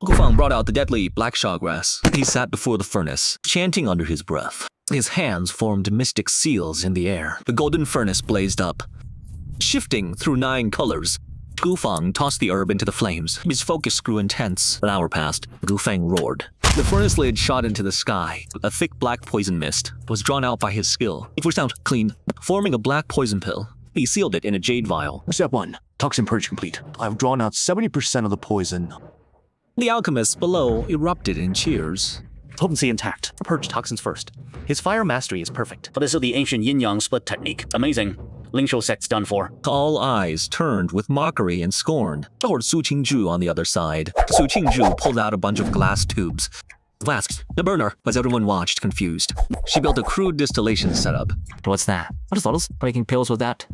Gufang brought out the deadly black shawgrass. He sat before the furnace, chanting under his breath. His hands formed mystic seals in the air. The golden furnace blazed up. Shifting through 9 colors, Gufang tossed the herb into the flames. His focus grew intense. An hour passed. Gufang roared. The furnace lid shot into the sky. A thick black poison mist was drawn out by his skill. It pushed out clean, forming a black poison pill. He sealed it in a jade vial. Step 1. Toxin purge complete. I've drawn out 70% of the poison. The alchemists below erupted in cheers. Potency intact. Purge toxins first. His fire mastery is perfect. But this is the ancient yin-yang split technique. Amazing. Lingshu Sect's done for. All eyes turned with mockery and scorn toward Su Qingju on the other side. Su Qingju pulled out a bunch of glass tubes. Flasks, the burner, as everyone watched, confused. She built a crude distillation setup. What's that? I just thought I was making pills with that.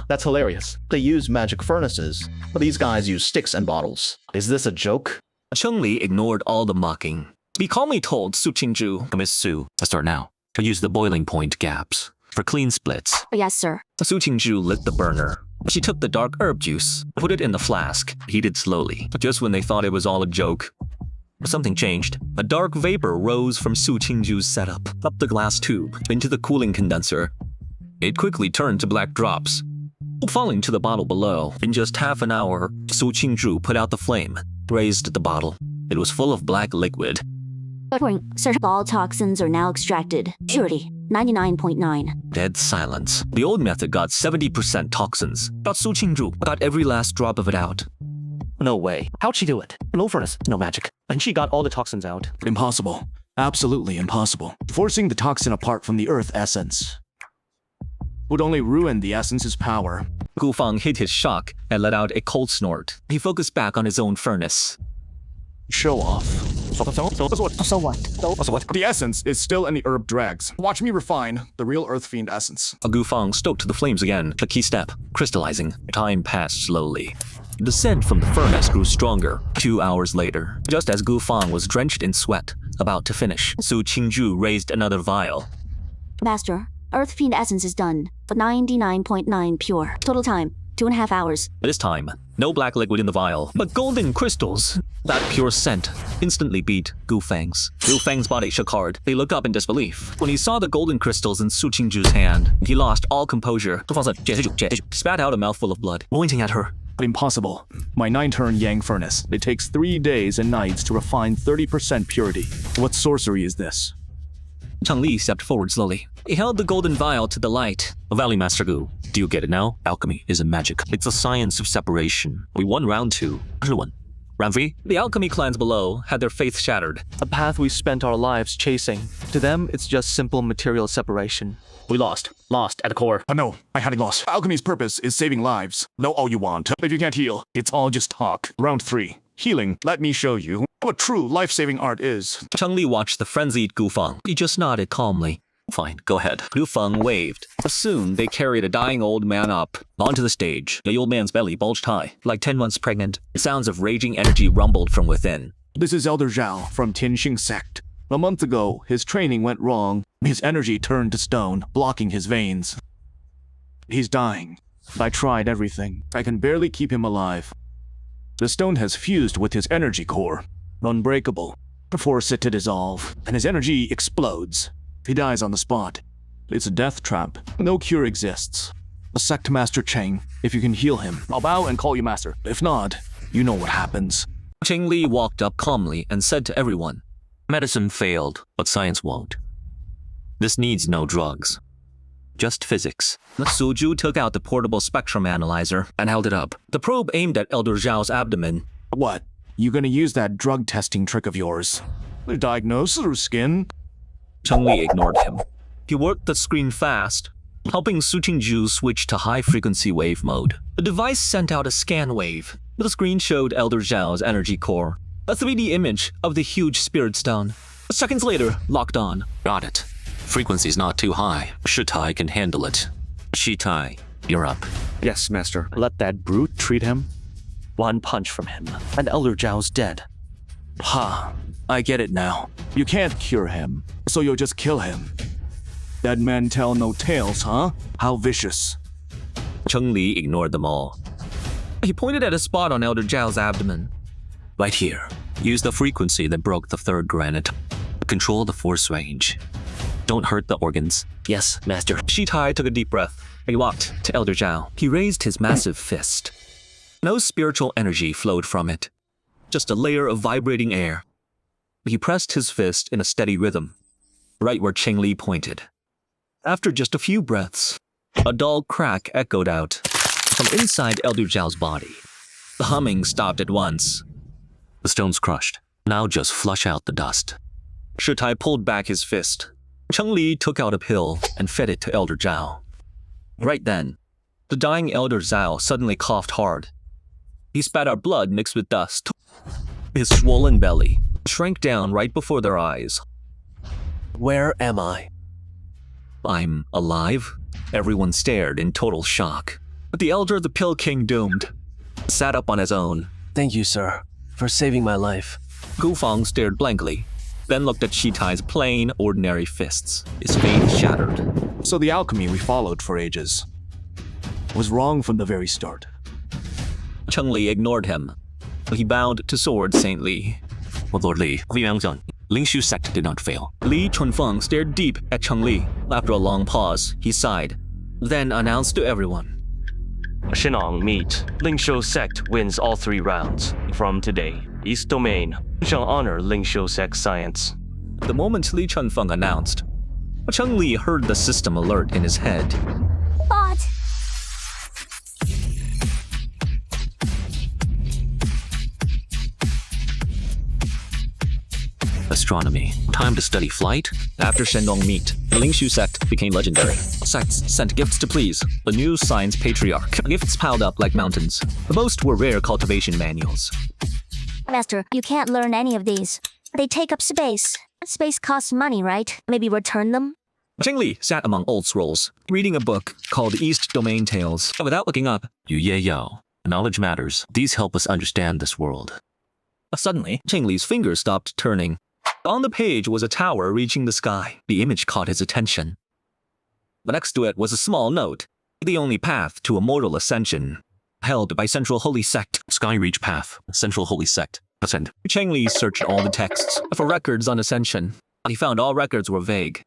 That's hilarious. They use magic furnaces, but these guys use sticks and bottles. Is this a joke? Cheng-Li ignored all the mocking. He calmly told Su Qingju. Miss Su, let's start now. I use the boiling point gaps for clean splits. Yes, sir. Su Qingju lit the burner. She took the dark herb juice, put it in the flask, heated slowly. Just when they thought it was all a joke, something changed. A dark vapor rose from Su Qingju's setup, up the glass tube, into the cooling condenser. It quickly turned to black drops, falling to the bottle below. In just half an hour, Su Qingju put out the flame, raised the bottle. It was full of black liquid. Sir, all toxins are now extracted. Purity, 99.9. Dead silence. The old method got 70% toxins, but Su Qingju got every last drop of it out. No way. How'd she do it? No furnace, no magic. And she got all the toxins out. Impossible. Absolutely impossible. Forcing the toxin apart from the earth essence would only ruin the essence's power. Gu Fang hid his shock and let out a cold snort. He focused back on his own furnace. Show off. So what? The essence is still in the herb dregs. Watch me refine the real earth fiend essence. Gu Fang stoked the flames again, a key step, crystallizing. Time passed slowly. The scent from the furnace grew stronger. 2 hours later, just as Gu Fang was drenched in sweat, about to finish, Su Qingju raised another vial. Master, Earth Fiend Essence is done, but 99.9 pure. Total time, 2.5 hours. This time, no black liquid in the vial, but golden crystals. That pure scent instantly beat Gu Fang's. Gu Fang's body shook hard. They looked up in disbelief. When he saw the golden crystals in Su Qingju's hand, he lost all composure. Spat out a mouthful of blood, pointing at her. Impossible. My 9-turn Yang furnace. It takes 3 days and nights to refine 30% purity. What sorcery is this? Cheng Li stepped forward slowly. He held the golden vial to the light. Valley Master Gu, do you get it now? Alchemy is a magic. It's a science of separation. We won round 2. Round 3? The alchemy clans below had their faith shattered. A path we spent our lives chasing. To them, it's just simple material separation. We lost. Lost at the core. No, I had it lost. Alchemy's purpose is saving lives. Know all you want. If you can't heal, it's all just talk. Round 3. Healing. Let me show you what true life-saving art is. Cheng Li watched the frenzied Gu Fang. He just nodded calmly. Fine, go ahead. Gu Feng waved. Soon, they carried a dying old man up onto the stage. The old man's belly bulged high, like 10 months pregnant. Sounds of raging energy rumbled from within. This is Elder Zhao from Tianxing Sect. A month ago, his training went wrong. His energy turned to stone, blocking his veins. He's dying. I tried everything. I can barely keep him alive. The stone has fused with his energy core. Unbreakable. Force it to dissolve, and his energy explodes. He dies on the spot. It's a death trap. No cure exists. A Sect Master Cheng, if you can heal him, I'll bow and call you Master. If not, you know what happens. Cheng Li walked up calmly and said to everyone, Medicine failed, but science won't. This needs no drugs. Just physics. Suju took out the portable spectrum analyzer and held it up. The probe aimed at Elder Zhao's abdomen. What? You gonna use that drug testing trick of yours? Diagnose through skin? Cheng Li ignored him. He worked the screen fast, helping Su Qingju switch to high-frequency wave mode. The device sent out a scan wave. The screen showed Elder Zhao's energy core, a 3D image of the huge spirit stone. Seconds later, locked on. Got it. Frequency's not too high. Shitai can handle it. Shitai, you're up. Yes, Master. Let that brute treat him. One punch from him, and Elder Zhao's dead. Ha, I get it now. You can't cure him, so you'll just kill him. Dead men tell no tales, huh? How vicious. Cheng Li ignored them all. He pointed at a spot on Elder Zhao's abdomen. Right here. Use the frequency that broke the 3rd granite. Control the force range. Don't hurt the organs. Yes, Master. Shitai took a deep breath. He walked to Elder Zhao. He raised his massive fist. No spiritual energy flowed from it. Just a layer of vibrating air. He pressed his fist in a steady rhythm, right where Cheng Li pointed. After just a few breaths, a dull crack echoed out from inside Elder Zhao's body. The humming stopped at once. The stone's crushed. Now just flush out the dust. Shitai pulled back his fist. Cheng Li took out a pill and fed it to Elder Zhao. Right then, the dying Elder Zhao suddenly coughed hard. He spat out blood mixed with dust. His swollen belly shrank down right before their eyes. Where am I? I'm alive. Everyone stared in total shock. But the Elder the Pill King doomed sat up on his own. Thank you, sir, for saving my life. Gu Fang stared blankly, then looked at Shitai's plain, ordinary fists. His faith shattered. So the alchemy we followed for ages was wrong from the very start. Cheng Li ignored him. He bowed to Sword Saint Li. Lord Li, Lingshu Sect did not fail. Li Chunfeng stared deep at Cheng Li. After a long pause, he sighed, then announced to everyone. Shenong meet. Lingshu Sect wins all 3 rounds. From today, East Domain shall honor Lingshu Sect science. The moment Li Chunfeng announced, Cheng Li heard the system alert in his head. But astronomy. Time to study flight? After Shendong meet, the Lingshu sect became legendary. Sects sent gifts to please the new science patriarch. Gifts piled up like mountains. The most were rare cultivation manuals. Master, you can't learn any of these. They take up space. Space costs money, right? Maybe return them? Cheng Li sat among old scrolls, reading a book called East Domain Tales. Without looking up, Yu Ye Yao. Knowledge matters. These help us understand this world. Suddenly, Cheng Li's fingers stopped turning. On the page was a tower reaching the sky. The image caught his attention. But next to it was a small note. The only path to immortal ascension. Held by Central Holy Sect. Skyreach Path. Central Holy Sect. Ascend. Cheng Li searched all the texts for records on ascension. He found all records were vague.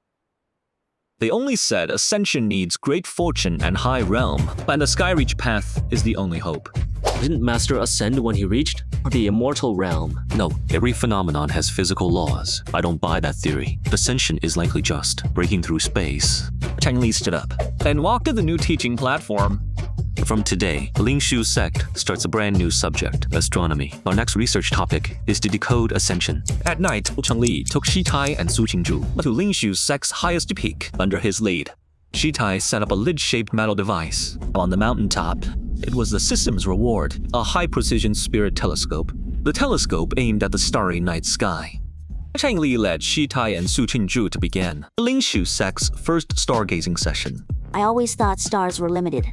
They only said ascension needs great fortune and high realm, and the Skyreach path is the only hope. Didn't Master ascend when he reached the immortal realm? No, every phenomenon has physical laws. I don't buy that theory. Ascension is likely just breaking through space. Cheng Li stood up and walked to the new teaching platform. From today, Lingshu Sect starts a brand new subject, astronomy. Our next research topic is to decode ascension. At night, Cheng Li took Shitai and Su Qingzhu to Lingshu Sect's highest peak under his lead. Shitai set up a lid-shaped metal device on the mountaintop. It was the system's reward, a high-precision spirit telescope. The telescope aimed at the starry night sky. Cheng Li led Shitai and Su Qingzhu to begin Lingshu Sect's first stargazing session. I always thought stars were limited.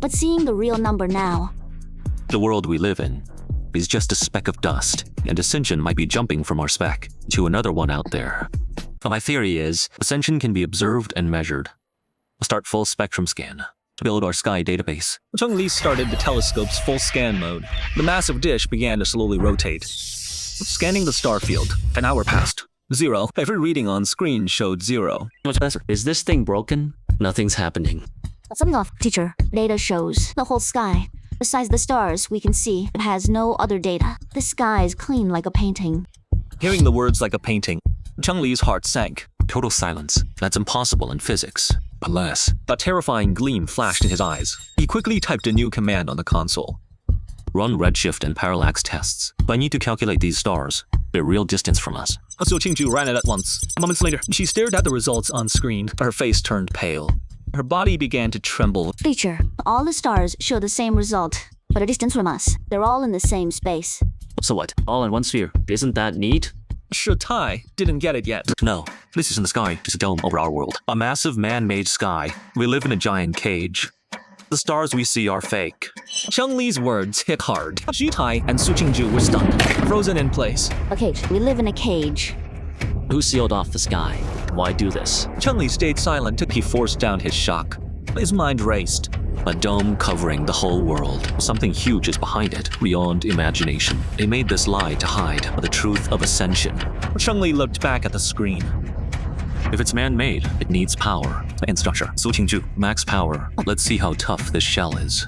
But seeing the real number now... The world we live in is just a speck of dust, and ascension might be jumping from our speck to another one out there. My theory is, ascension can be observed and measured. We'll start full spectrum scan to build our sky database. Cheng Li started the telescope's full scan mode. The massive dish began to slowly rotate. Scanning the star field, an hour passed. 0. Every reading on screen showed 0. Is this thing broken? Nothing's happening. Something's off, teacher. Data shows the whole sky. Besides the stars we can see, it has no other data. The sky is clean like a painting. Hearing the words like a painting, Cheng Li's heart sank. Total silence. That's impossible in physics. Unless... A terrifying gleam flashed in his eyes. He quickly typed a new command on the console. Run redshift and parallax tests. I need to calculate these stars. They're real distance from us. Su Qingzhu ran it at once. Moments later, she stared at the results on screen. Her face turned pale. Her body began to tremble. Teacher, all the stars show the same result, but a distance from us. They're all in the same space. So what? All in one sphere. Isn't that neat? Shitai didn't get it yet. No, this isn't the sky, just a dome over our world. A massive man-made sky. We live in a giant cage. The stars we see are fake. Cheng Li's words hit hard. Shitai and Su Qingzhu were stunned, frozen in place. A cage. We live in a cage. Who sealed off the sky? Why do this? Cheng Li stayed silent till he forced down his shock. His mind raced. A dome covering the whole world. Something huge is behind it, beyond imagination. They made this lie to hide the truth of ascension. Cheng Li looked back at the screen. If it's man-made, it needs power and structure. Su Qingzhu, max power. Let's see how tough this shell is.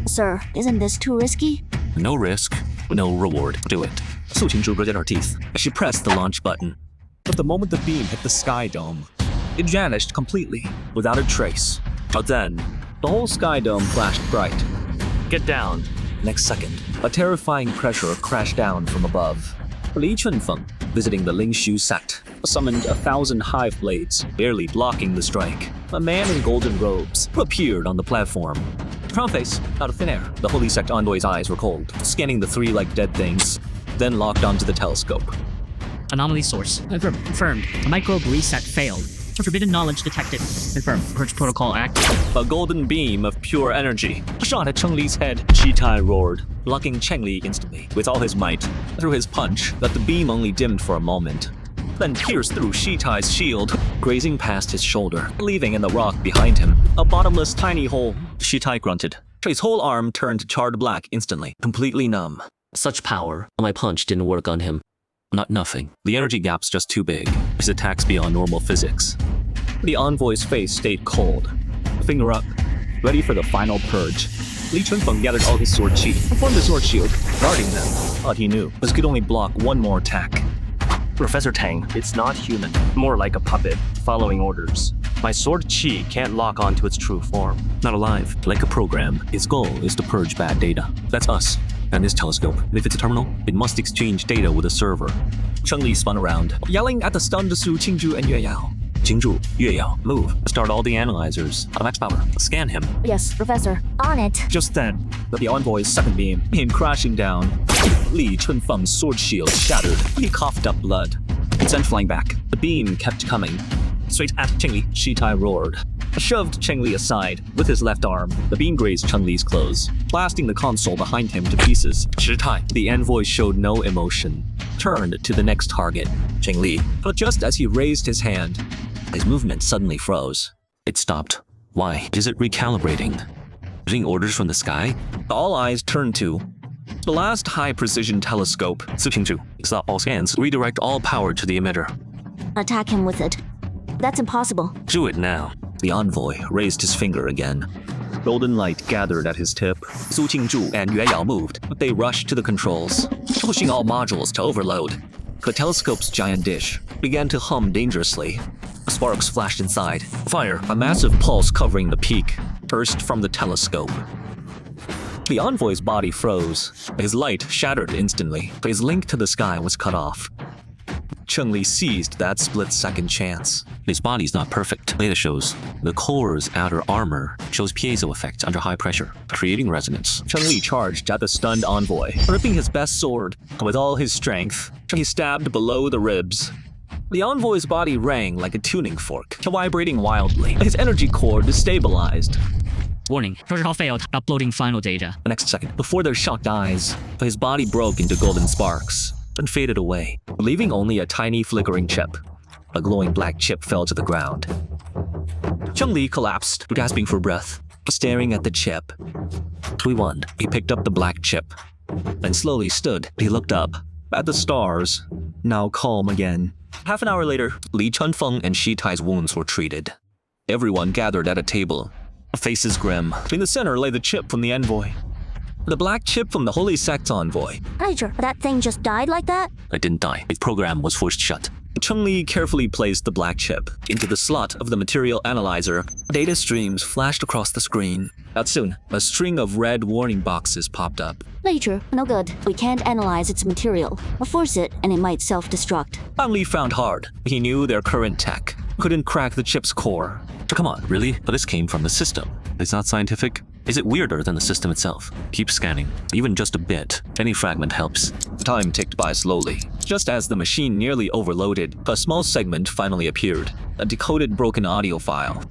Sir, isn't this too risky? No risk, no reward. Do it. Su Qingzhu gritted her teeth as she pressed the launch button. But the moment the beam hit the sky dome, it vanished completely, without a trace. But then, the whole sky dome flashed bright. Get down. Next second, a terrifying pressure crashed down from above. Li Chunfeng, visiting the Lingshu Sect, summoned 1,000 hive blades, barely blocking the strike. A man in golden robes appeared on the platform. Crown face, out of thin air. The Holy Sect envoy's eyes were cold, scanning the three like dead things, then locked onto the telescope. Anomaly source. Confirmed. A microbe reset failed. Forbidden knowledge detected. Confirmed. Purge protocol active. A golden beam of pure energy shot at Cheng Li's head. Shitai roared, blocking Cheng Li instantly with all his might. Through his punch, that the beam only dimmed for a moment, then pierced through Shitai's shield, grazing past his shoulder, leaving in the rock behind him a bottomless tiny hole. Shitai grunted. His whole arm turned charred black instantly, completely numb. Such power. My punch didn't work on him. Not nothing. The energy gap's just too big. His attack's beyond normal physics. The envoy's face stayed cold. Finger up, ready for the final purge. Li Chunfeng gathered all his sword chi and formed a sword shield, guarding them. All he knew was could only block one more attack. Professor Tang, it's not human. More like a puppet, following orders. My sword chi can't lock onto its true form. Not alive, like a program. Its goal is to purge bad data. That's us. and his telescope. If it's a terminal, it must exchange data with a server. Cheng Li spun around, yelling at the stunned Su Qingzhu and Yue Yao. Qingzhu, Yue Yao, move. Start all the analyzers. At max power. Scan him. Yes, Professor. On it. Just then, the envoy's second beam came crashing down. Li Chunfeng's sword shield shattered. He coughed up blood. It sent flying back. The beam kept coming. Straight at Cheng Li, Shitai roared. Shoved Cheng Li aside with his left arm. The beam grazed Cheng Li's clothes, blasting the console behind him to pieces. Shitai, the envoy showed no emotion, turned to the next target, Cheng Li. But just as he raised his hand, his movement suddenly froze. It stopped. Why? Is it recalibrating? Getting orders from the sky? All eyes turned to the last high-precision telescope. Su Qingzhu, stop all scans. Redirect all power to the emitter. Attack him with it. That's impossible. Do it now. The envoy raised his finger again. Golden light gathered at his tip. Su Qingzhu and Yue Yao moved, but they rushed to the controls, pushing all modules to overload. The telescope's giant dish began to hum dangerously. Sparks flashed inside. Fire, a massive pulse covering the peak, burst from the telescope. The envoy's body froze. His light shattered instantly. His link to the sky was cut off. Cheng Li seized that split-second chance. His body's not perfect. Data shows the core's outer armor shows piezo effects under high pressure, creating resonance. Cheng Li charged at the stunned envoy, gripping his best sword. With all his strength, he stabbed below the ribs. The envoy's body rang like a tuning fork, vibrating wildly. His energy core destabilized. Warning, protocol failed. Uploading final data. The next second, before their shocked eyes, his body broke into golden sparks and faded away, leaving only a tiny flickering chip. A glowing black chip fell to the ground. Cheng Li collapsed, gasping for breath, staring at the chip. We won. He picked up the black chip, then slowly stood. He looked up at the stars, now calm again. Half an hour later, Li Chunfeng and Shitai's wounds were treated. Everyone gathered at a table, faces grim. In the center lay the chip from the envoy. The black chip from the Holy Sect envoy. Major, that thing just died like that? It didn't die. Its program was forced shut. Cheng Li carefully placed the black chip into the slot of the material analyzer. Data streams flashed across the screen. Not soon, a string of red warning boxes popped up. Major, no good. We can't analyze its material. We'll force it, and it might self-destruct. Li frowned hard. He knew their current tech couldn't crack the chip's core. Come on, really? But this came from the system. It's not scientific. Is it weirder than the system itself? Keep scanning, even just a bit. Any fragment helps. Time ticked by slowly. Just as the machine nearly overloaded, a small segment finally appeared. A decoded broken audio file.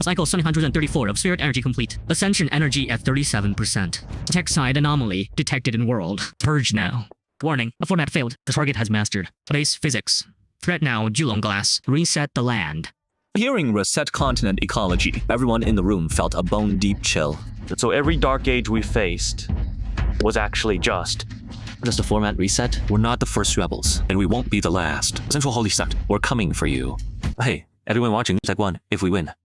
Cycle 734 of spirit energy complete. Ascension energy at 37%. Tech side anomaly detected in world. Purge now. Warning, a format failed. The target has mastered. Base physics. Threat now, Julong glass. Reset the land. Hearing reset continent ecology, everyone in the room felt a bone-deep chill. So every dark age we faced was actually just a format reset? We're not the first rebels, and we won't be the last. Central Holy Sect, we're coming for you. Hey, everyone watching, Sect 1, if we win,